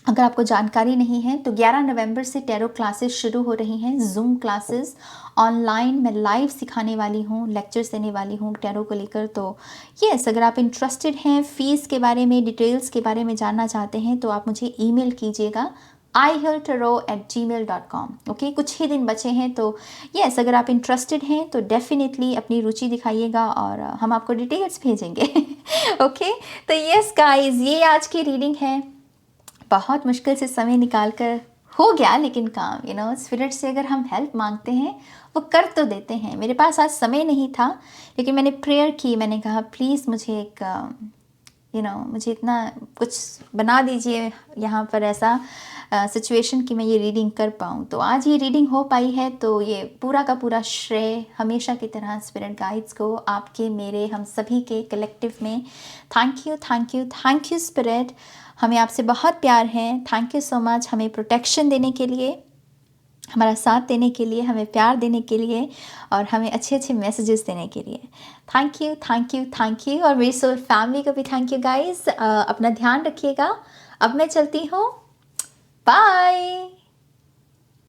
अगर आपको जानकारी नहीं है तो 11 नवंबर से टैरो क्लासेस शुरू हो रही हैं, जूम क्लासेस ऑनलाइन मैं लाइव सिखाने वाली हूँ, लेक्चर्स देने वाली हूँ टैरो को लेकर। तो यस, अगर आप इंटरेस्टेड हैं, फ़ीस के बारे में, डिटेल्स के बारे में जानना चाहते हैं तो आप मुझे ईमेल कीजिएगा ihealtarot@gmail.com। ओके, कुछ ही दिन बचे हैं तो यस, अगर आप इंटरेस्टेड हैं तो डेफिनेटली अपनी रुचि दिखाइएगा और हम आपको डिटेल्स भेजेंगे। ओके, तो यस गाइस, ये आज की रीडिंग है। बहुत मुश्किल से समय निकाल कर हो गया, लेकिन काम स्पिरिट से अगर हम हेल्प मांगते हैं वो कर तो देते हैं। मेरे पास आज समय नहीं था, लेकिन मैंने प्रेयर की। मैंने कहा प्लीज़ मुझे एक मुझे इतना कुछ बना दीजिए यहाँ पर ऐसा सिचुएशन कि मैं ये रीडिंग कर पाऊँ। तो आज ये रीडिंग हो पाई है, तो ये पूरा का पूरा श्रेय हमेशा की तरह स्पिरिट गाइड्स को, आपके, मेरे, हम सभी के कलेक्टिव में। Thank you, thank you, thank you spirit. हमें आपसे बहुत प्यार है। थैंक यू सो मच हमें प्रोटेक्शन देने के लिए, हमारा साथ देने के लिए, हमें प्यार देने के लिए और हमें अच्छे अच्छे मैसेजेस देने के लिए। Thank you, thank you, thank you. और मेरी सोल फैमिली को भी थैंक यू गाइस। अपना ध्यान रखिएगा। अब मैं चलती हूँ, बाय।